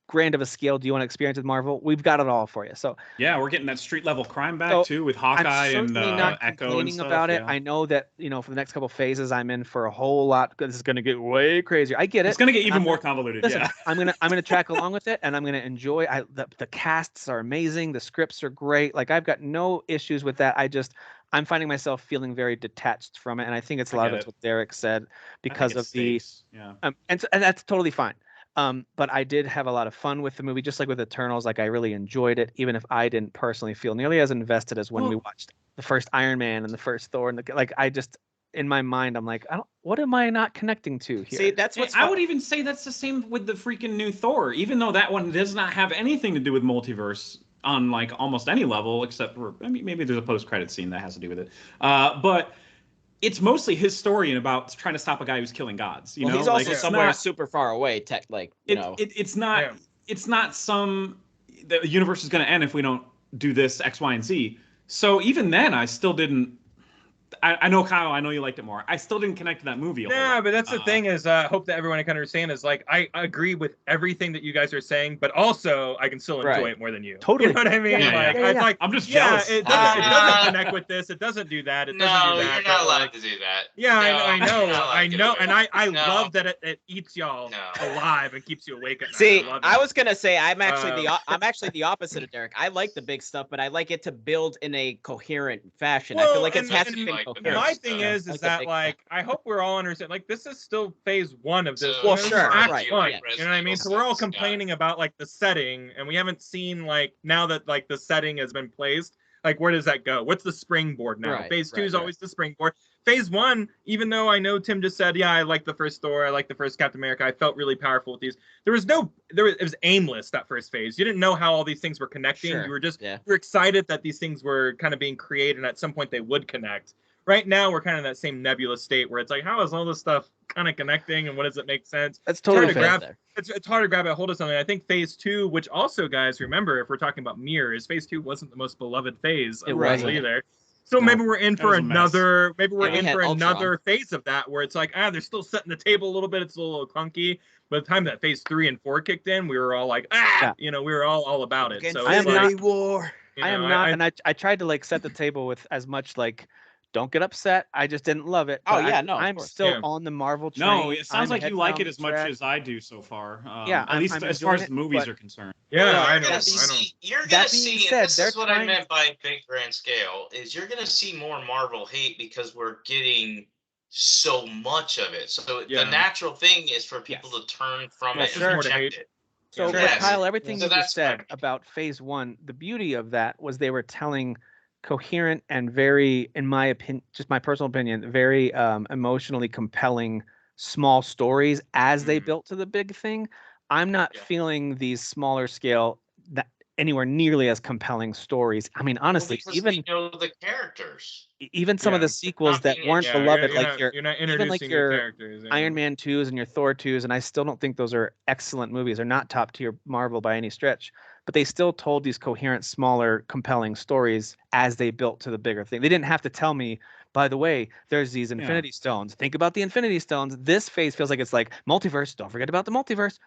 grand of a scale do you want to experience with Marvel? We've got it all for you. So yeah, we're getting that street level crime back too with Hawkeye and Echo and stuff. About it. I know that for the next couple phases I'm in for a whole lot. This is going to get way crazier. I get it. It's going to get even more convoluted. Listen, I'm gonna track along with it, and I'm gonna enjoy. The casts are amazing. The scripts are great. Like I've got no issues with that. I'm finding myself feeling very detached from it, and I think it's a lot of it's what Derek said because of the and that's totally fine. But I did have a lot of fun with the movie, just like with Eternals. Like I really enjoyed it, even if I didn't personally feel nearly as invested as when we watched the first Iron Man and the first Thor. And I just, in my mind, I'm like, what am I not connecting to here? See, that's what I would even say that's the same with the freaking new Thor, even though that one does not have anything to do with multiverse on almost any level, except for maybe there's a post-credit scene that has to do with it. But it's mostly his story and about trying to stop a guy who's killing gods. He's also somewhere super far away. It's not some the universe is going to end if we don't do this X, Y, and Z. So even then, I still didn't. I know, Kyle, I know you liked it more. I still didn't connect to that movie. Yeah, but that's the thing is, I hope that everyone can understand is I agree with everything that you guys are saying, but also I can still enjoy it more than you. Totally. You know what I mean? I'm just jealous. It doesn't connect with this. It doesn't do that. It doesn't do that. You're not allowed to do that. Yeah, I know, and I love that it eats y'all alive and keeps you awake at night. See, I was gonna say I'm actually the opposite of Derek. I like the big stuff, but I like it to build in a coherent fashion. I feel like it has to be coherent. My thing is that I hope we're all understand. This is still phase one of this. Well, sure, right. You know what I mean? So we're all complaining about the setting, and we haven't seen now that the setting has been placed. Where does that go? What's the springboard now? Right, phase 2 is always the springboard. Phase 1, even though I know Tim just said, I like the first Thor, I like the first Captain America, I felt really powerful with these. It was aimless, that first phase. You didn't know how all these things were connecting. Sure. You were just you were excited that these things were kind of being created, and at some point they would connect. Right now, we're kind of in that same nebulous state where it's how is all this stuff kind of connecting and what does it make sense. That's totally It's hard to fair. grab. It's hard to grab a hold of something. I think phase 2, which also, guys, remember, if we're talking about mirrors, phase 2 wasn't the most beloved phase of wasn't. either. So No, maybe we're in for another. Maybe we're Yeah, we in had for another Ultron. phase of that where it's like, they're still setting the table a little bit. It's a little clunky. By the time that phase 3 and 4 kicked in, we were all like, we were all about it. So I am not. War. I am not, and I tried to like set the table with as much like, don't get upset. I just didn't love it. Oh but yeah, no. I'm still on the Marvel train. No, it sounds I'm like you head like down it as the much track. as I do so far. Yeah, at least I'm as far as enjoying the movies it, are concerned. Yeah, I You're know. gonna see, That being said, and this they're is what I trying- meant by big grand scale, is you're gonna see more Marvel hate because we're getting so much of it. So Yeah. the natural thing is for people to turn from Yeah, it sure. and More to reject hate. it. So, but Yes. Kyle, everything So you just that's said fine. about phase 1, the beauty of that was they were telling coherent and very, in my opinion, just my personal opinion, very emotionally compelling small stories as they built to the big thing. I'm not feeling these smaller scale that anywhere nearly as compelling stories. I mean, honestly, Because even we know the characters. even some of Yeah. the sequels Not that being weren't interesting. beloved, you're like not, your you're not even introducing like new your characters. Iron Man 2s and your Thor 2s, and I still don't think those are excellent movies. They're not top tier Marvel by any stretch, but they still told these coherent, smaller, compelling stories as they built to the bigger thing. They didn't have to tell me, by the way, there's these Infinity Stones. Think about the Infinity Stones. This phase feels like it's like multiverse. Don't forget about the multiverse.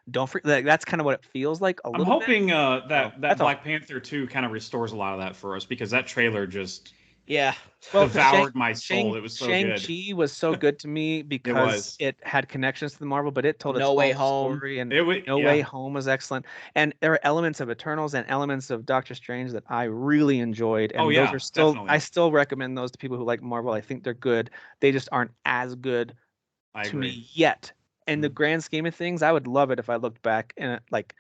That's kind of what it feels like a I'm little bit. hoping that that's Black Panther 2 kind of restores a lot of that for us, because that trailer just Yeah. devoured my soul. It was so good. Shang-Chi was so good to me because it had connections to the Marvel, but it told its No Way own Home. story, and No Way Home was excellent. And there are elements of Eternals and elements of Doctor Strange that I really enjoyed. And those are still, definitely. I still recommend those to people who like Marvel. I think they're good. They just aren't as good I to agree. me yet. In the grand scheme of things, I would love it if I looked back and like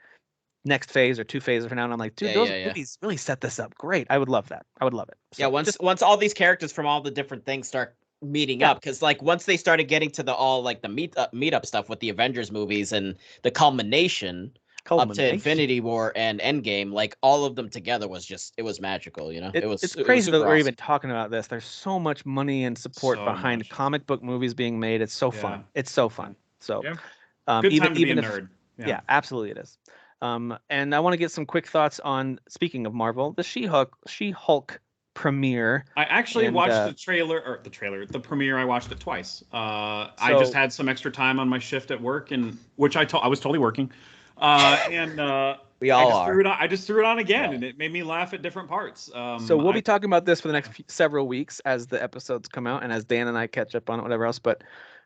next phase or 2 phases from now, and I'm like, dude, those movies really set this up great. I would love that. I would love it. So once all these characters from all the different things start meeting up, because like once they started getting to the meetup stuff with the Avengers movies and the culmination up to Infinity War and Endgame, like all of them together was just, it was magical, it's crazy that we're even talking about this. There's so much money and support behind comic book movies being made. It's so fun. It's so fun. So good time to be a nerd. Yeah, absolutely it is. And I want to get some quick thoughts on, speaking of Marvel, the She-Hulk premiere. I actually watched the premiere. I watched it twice. I just had some extra time on my shift at work, and which I was totally working. We all are. I just threw it on again, and it made me laugh at different parts. So we'll be talking about this for the next several weeks as the episodes come out and as Dan and I catch up on it, whatever else. But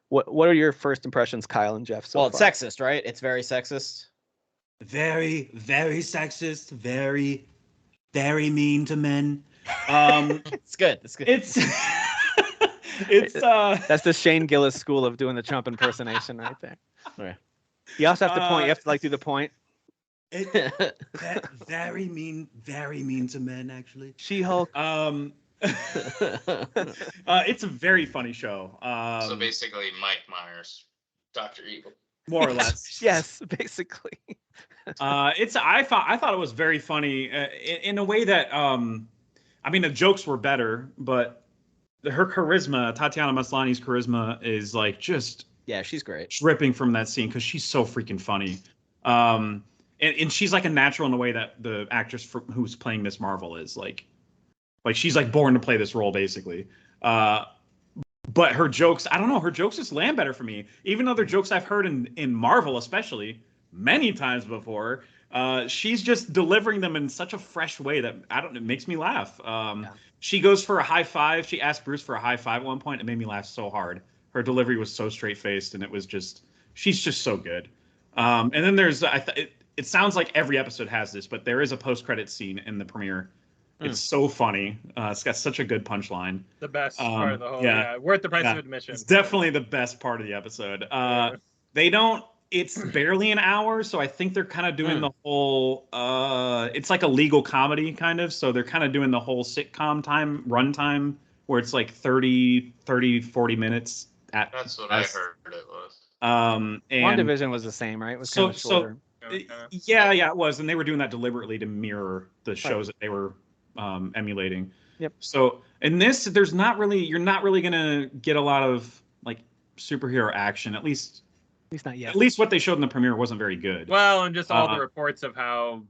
what are your first impressions, Kyle and Jeff? It's sexist, right? It's very sexist. Very, very sexist. Very, very mean to men. It's good. It's good. It's that's the Shane Gillis school of doing the Trump impersonation right there. Right. You also have to point. You have to like do the point. Very mean to men, actually. She-Hulk. It's a very funny show. So basically, Mike Myers, Dr. Evil. More or less. Yes, basically. I thought it was very funny in a way that I mean, the jokes were better, but her charisma, Tatiana Maslany's charisma, is like just she's great, dripping from that scene because she's so freaking funny. And she's like a natural in the way that the actress who's playing Miss Marvel is like she's like born to play this role basically. But her jokes, I don't know, her jokes just land better for me. Even though they're jokes I've heard in Marvel, especially many times before, she's just delivering them in such a fresh way that it makes me laugh. She goes for a high five. She asked Bruce for a high five at one point. It made me laugh so hard. Her delivery was so straight faced, and it was just, she's just so good. And then there's, it sounds like every episode has this, but there is a post credit scene in the premiere. It's so funny. It's got such a good punchline. The best part of the whole, worth the price of admission. It's definitely the best part of the episode. It's barely an hour, so I think they're kind of doing the whole, it's like a legal comedy kind of, so they're kind of doing the whole sitcom runtime, where it's like 30, 40 minutes. That's what I heard it was. And WandaVision was the same, right? It was kind of shorter. Yeah, it was, and they were doing that deliberately to mirror the shows that they were emulating. Yep. So in this, you're not really gonna get a lot of like superhero action. At least not yet. At least what they showed in the premiere wasn't very good. Well, and just all the reports of how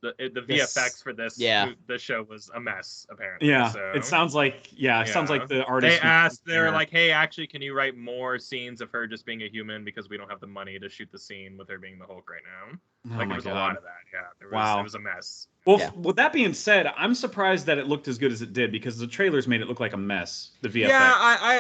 the This- VFX for this the show was a mess, apparently. Yeah, So, it sounds like it sounds like the artist. They were like, hey, actually, can you write more scenes of her just being a human because we don't have the money to shoot the scene with her being the Hulk right now. Oh Like my there was God. a lot of that. Yeah, it was a mess. Well, Yeah. with that being said, I'm surprised that it looked as good as it did because the trailers made it look like a mess. The VFX. Yeah,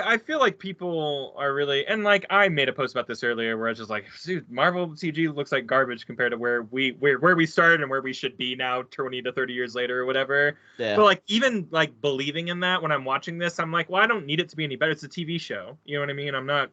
I feel like people are really, and like I made a post about this earlier where I was just like, dude, Marvel CG looks like garbage compared to where we started and where we should be now 20 to 30 years later or whatever. Yeah. But like even like believing in that when I'm watching this, I'm like, well, I don't need it to be any better. It's a TV show. You know what I mean? I'm not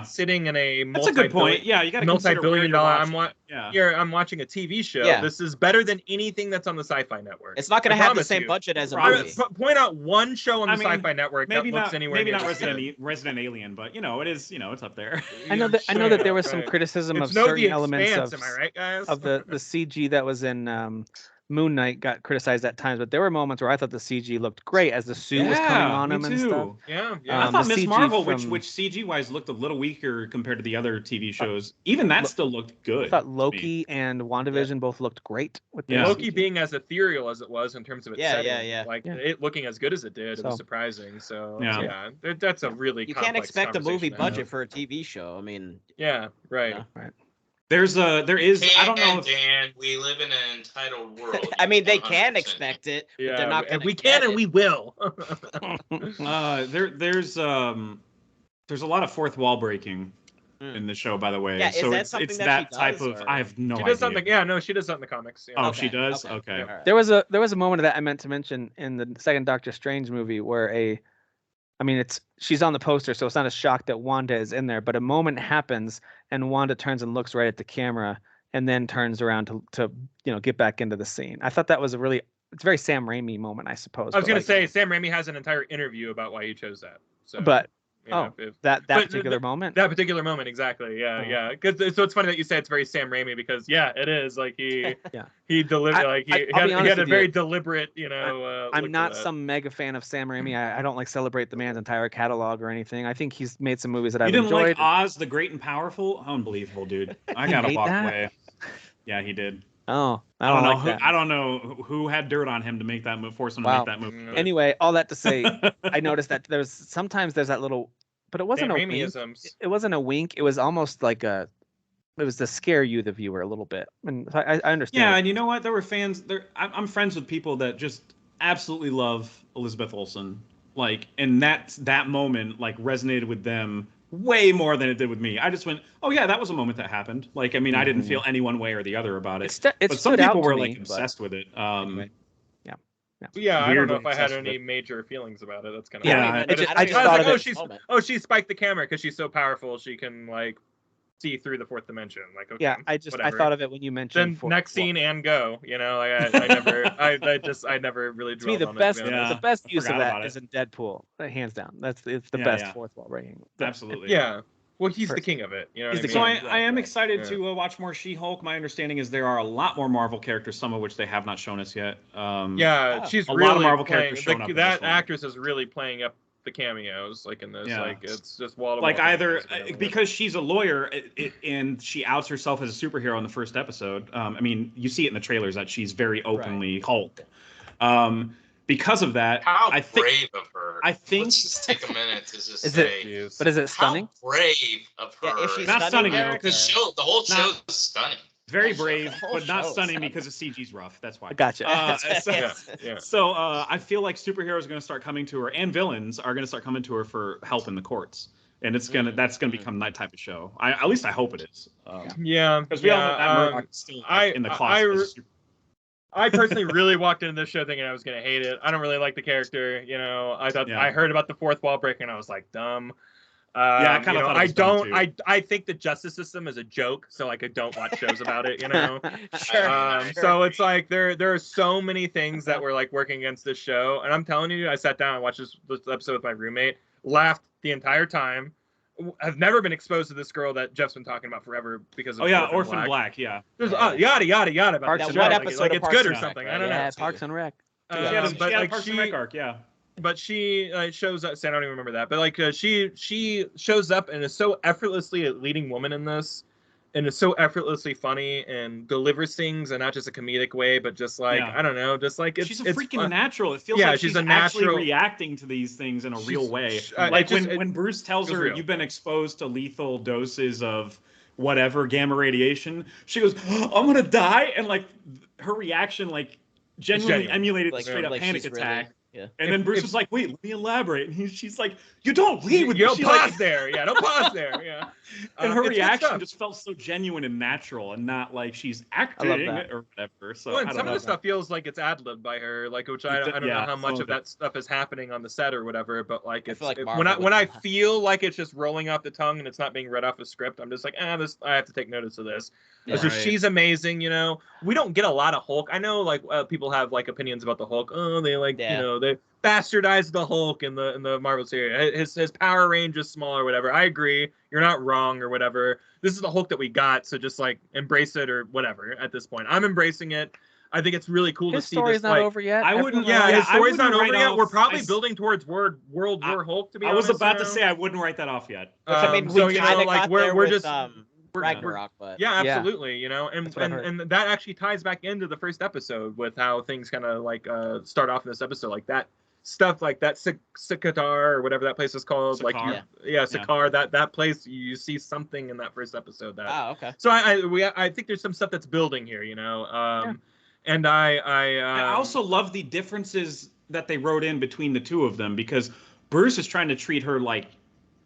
sitting in a That's a good point. Yeah, you got to multi-billion dollar. I'm watching a TV show. Yeah. This is better than anything that's on the Sci-Fi Network. It's not going I to have the promise same you. budget as a Promise. movie. Point out one show on the I mean, Sci-Fi Network that maybe looks not anywhere maybe near not this good. Resident Alien, but it is it's up there. I know that there was some criticism It's of no certain The elements Expanse, of am I right, guys? of the CG that was in Moon Knight got criticized at times, but there were moments where I thought the CG looked great as the suit was coming on him and stuff. Yeah. I thought the Miss CG Marvel, from- which CG wise looked a little weaker compared to the other TV shows, even that still looked good. I thought to me. Loki and WandaVision both looked great with their Yeah. Loki CG. being as ethereal as it was in terms of its Yeah, setting, yeah. like Yeah. it looking as good as it did, it was So- surprising. So Yeah. that's a really You can't complex expect a movie conversation to have. budget for a TV show. I mean, Yeah, right. Yeah. There is I don't know if, Dan, we live in an entitled world. I mean, they can 100%. expect it, but Yeah, they're not and going to. we can and we will. there's a lot of fourth wall breaking in the show, by the way. Yeah, is so that it's something it's that that she type does, of or- I have no She idea. does something. Yeah, no, she does that in the comics. Yeah. Oh, Okay, she does? okay. Okay. All right. There was a moment of that I meant to mention in the second Doctor Strange movie where she's on the poster, so it's not a shock that Wanda is in there, but a moment happens and Wanda turns and looks right at the camera and then turns around to get back into the scene. I thought that was it's a very Sam Raimi moment, I suppose. I was but, gonna say Sam Raimi has an entire interview about why he chose that. So, but yeah, that but particular moment. that particular moment, exactly. Yeah, Oh. yeah. Because so it's funny that you say it's very Sam Raimi because it is like he Yeah. he delivered I'll be he honest had a with very you. deliberate look I'm to not that. some mega fan of Sam Raimi. I don't like celebrate the man's entire catalog or anything. I think he's made some movies that You I've didn't enjoyed. like Oz the Great and Powerful? Unbelievable, dude. I gotta hate walk that? away. Yeah, he did. Oh, I don't know. like that. I don't know who had dirt on him to make that move, force him to Wow. make that move. but- Anyway, all that to say, I noticed that sometimes there's that little, but it wasn't Sam a wink. Raimi-isms. It wasn't a wink. It was almost like it was to scare you, the viewer, a little bit. And so I understand. Yeah, and you know what? There were fans. I'm friends with people that just absolutely love Elizabeth Olsen. Like, and that moment like resonated with them way more than it did with me. I just went, oh yeah, that was a moment that happened. Like, I mean, I didn't feel any one way or the other about it. It But some stood out people to were me, like but- obsessed with it. Anyway. Yeah, I don't know if I had obsessed with any it. major feelings about it. That's kind of Yeah, I just thought of it. oh, she spiked the camera because she's so powerful she can like see through the fourth dimension. Like, okay, Yeah, I whatever. thought of it when you mentioned. Then next scene and go. Like I never, I never really. To me, dwelled the on it, best, to be honest. the best I use of forgot that about is it. in Deadpool, hands down. It's the Yeah, best yeah. fourth wall breaking. Absolutely. Yeah. Well, he's the First. king of it. You know He's what the I king. mean? So I am Right. excited Yeah. to watch more She-Hulk. My understanding is there are a lot more Marvel characters, some of which they have not shown us yet. Yeah, she's a really lot of Marvel playing, characters showing up in that this one. actress is really playing up the cameos, like in this. Yeah. Like it's just wall to Like wall either cameos, whatever. because she's a lawyer and she outs herself as a superhero in the first episode. I mean, you see it in the trailers that she's very openly Hulk. Because of that, How I think brave of her. I think- Let's just take a minute to just Is say. Jeez. But is it stunning? How brave of her. Yeah, if she's Not stunning, there, though, the because show, the whole Not- show is stunning. very The brave, whole but not show is stunning stunning. because the CG's rough. That's why. Gotcha. So, Yeah. so I feel like superheroes are going to start coming to her, and villains are going to start coming to her for help in the courts, and that's going to become that type of show. At least I hope it is. Yeah, Because we all know that Murdoch is still in the closet. I personally really walked into this show thinking I was gonna hate it. I don't really like the character. I thought Yeah. I heard about the fourth wall breaking and I was like, dumb. Yeah, I kind of thought it I was dumb, don't. too. I think the justice system is a joke, so like I don't watch shows about it. Sure. So it's like there are so many things that were like working against this show, and I'm telling you, I sat down and watched this episode with my roommate, laughed the entire time. I've never been exposed to this girl that Jeff's been talking about forever because of Orphan Black. Yeah. There's yada yada yada about Parks that and show. Rec. Like, Episode like of it's Parks good or and Rec, something. right? I don't know. Yeah, Parks and Rec. She had a But like Parks and Rec arc. Yeah. but she shows up. I don't even remember that, but like she shows up and is so effortlessly a leading woman in this, and is so effortlessly funny and delivers things in not just a comedic way, but just like I don't know, just like she's a freaking natural. It feels Yeah, like she's she's a actually natural- reacting to these things in a real way. it just- when Bruce tells feels her real. you've been exposed to lethal doses of whatever gamma radiation, she goes, I'm gonna die, and like her reaction like genuinely genuine. emulated Like, the straight up like panic she's attack. really, yeah. And then Bruce was like, wait, let me elaborate. And she's like, you don't lead with You don't She's pause like, there. Yeah, don't pause there. Yeah. and her It's good reaction stuff. just felt so genuine and natural, and not like she's I love acting that. or whatever. So Well, I and don't some know. of the stuff feels like it's ad-libbed by her, like which I don't know how much some of that stuff is happening on the set or whatever, but like I it's feel like when I Marvel would- feel like it's just rolling off the tongue and it's not being read off a script, I'm just like, this I have to take notice of this. Yeah. So Right. she's amazing, you know. We don't get a lot of Hulk. I know like people have like opinions about the Hulk. Oh, they like Yeah. you know they bastardized the Hulk in the Marvel series. His power range is small or whatever. I agree. You're not wrong or whatever. This is the Hulk that we got, so just like embrace it or whatever. At this point, I'm embracing it. I think it's really cool His to see story's this. not Like, over yet. I wouldn't- yeah, Yeah, his I story's not wouldn't over write yet. We're off- probably I s- building towards World War Hulk. To be I honest, was about you to know? say I wouldn't write that off yet. Which, I mean, so we you kind know, of like got we're there we're with just Ragnarok, but yeah, Yeah. absolutely, you know, and That's what I heard. and that actually ties back into the first episode with how things kind of like start off in this episode, like that stuff, like that Sikatar or whatever that place is called, like Sakaar. yeah, Sakaar, that place, you see something in that first episode that. okay. So I think there's some stuff that's building here, you know, and I also love the differences that they wrote in between the two of them, because Bruce is trying to treat her like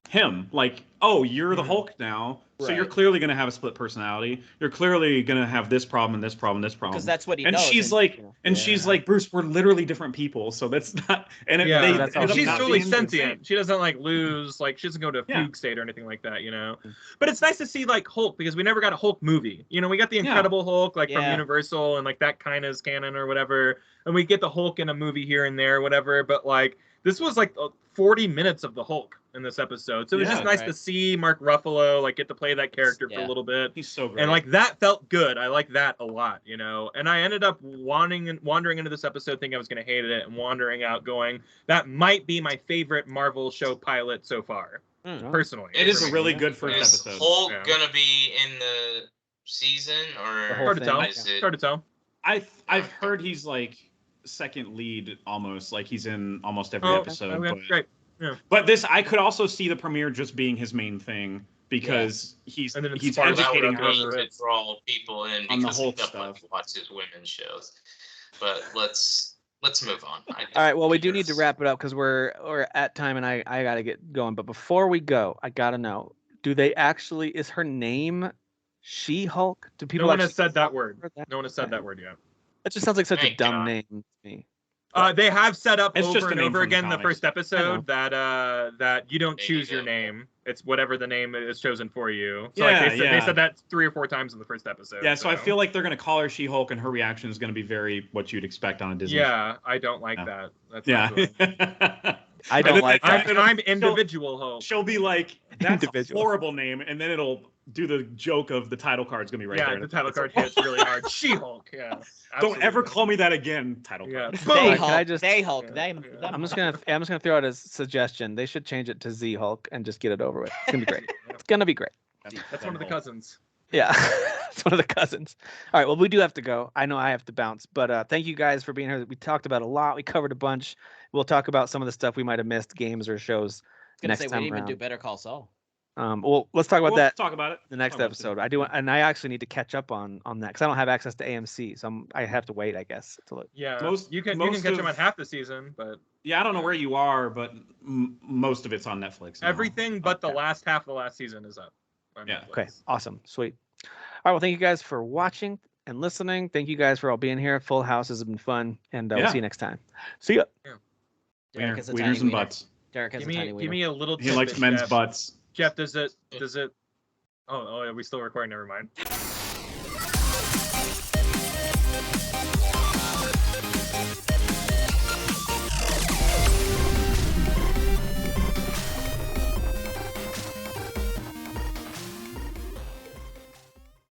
him, like, oh, you're the Hulk now, so you're Right. clearly going to have a split personality. You're clearly going to have this problem and this problem and this problem. Because that's what he and knows. she's like, and she's like, Bruce, we're literally different people, so that's not. And yeah, they that's end all up she's not totally being the sentient. same. She doesn't like lose, like she doesn't go to a fugue state or anything like that, you know. But it's nice to see like Hulk, because we never got a Hulk movie. You know, we got the Incredible Hulk like from Yeah. Universal, and like that kind of is canon or whatever. And we get the Hulk in a movie here and there, whatever. But like this was like 40 minutes of the Hulk in this episode, so it was Yeah, just nice right. to see Mark Ruffalo like get to play that character for a Yeah. little bit. He's so great. And like that felt good. I like that a lot, you know. And I ended up wandering into this episode thinking I was going to hate it, and wandering out going, that might be my favorite Marvel show pilot so far, personally. it is for a me. really good first Is episode. Hulk Yeah. gonna be in the season or whole Hard to thing. tell. is it? Hard to tell. I've heard he's like second lead almost, like he's in almost every Oh, episode. okay, great. But this, I could also see the premiere just being his main thing, because he's And then it's he's sparked That educating would her. be to draw people in On the because he Hulk definitely stuff. watches women's shows. But let's move on. All right. Well, we do need to wrap it up because we're at time, and I gotta get going. But before we go, I gotta know: do they actually? Is her name She-Hulk? Do people? No one has actually said that call word. her that? No one has said Okay. that word yet. That just sounds like such a Thank dumb God. name to me. They have set up It's just over a and name over from the again in the comics. first episode that you don't There choose you your go. name. It's whatever the name is chosen for you. So Yeah, like they yeah. said that 3 or 4 times in the first episode. Yeah, so I feel like they're gonna call her She-Hulk, and her reaction is gonna be very what you'd expect on a Disney. Yeah, I don't like Yeah. that. That's Yeah. not good. I don't like that. I'm individual Hulk. She'll be like, "That's Individual. a horrible name," and then it'll do the joke of the title card's gonna be right Yeah, there. the title It's card like, hits really hard. She-Hulk. Yeah. Don't ever absolutely. call me that again. Title Yeah. card. They Boom. Can Hulk. I just- They Hulk. Yeah. Them. Yeah. them I'm just Hulk. gonna throw out a suggestion. They should change it to Z-Hulk and just get it over with. It's gonna be great. It's gonna be great. That's one of the cousins. Yeah, it's one of the cousins. All right, well, we do have to go. I know I have to bounce, but thank you guys for being here. We talked about a lot. We covered a bunch. We'll talk about some of the stuff we might have missed, games or shows, I was gonna next say we time didn't even around. do Better Call Saul. Well, let's talk about We'll that talk about it. the next Talk about it episode. I do, and I actually need to catch up on that because I don't have access to AMC, so I have to wait, I guess. To look. Yeah. Most- you can most catch them of- on half the season, but Yeah, I don't know where you are, but most of it's on Netflix. now. everything but the Okay. last half of the last season is up. On Yeah. Netflix. Okay, awesome, sweet. All right, well, thank you guys for watching and listening. Thank you guys for all being here. Full House has been fun, and we'll Yeah. see you next time. See ya. Derek has a tiny Wieners and wiener. butts. Derek has Give a tiny me wiener. a little. He likes tidbit, men's Jeff. butts. Jeff, does it? Oh, are we still recording? Never mind.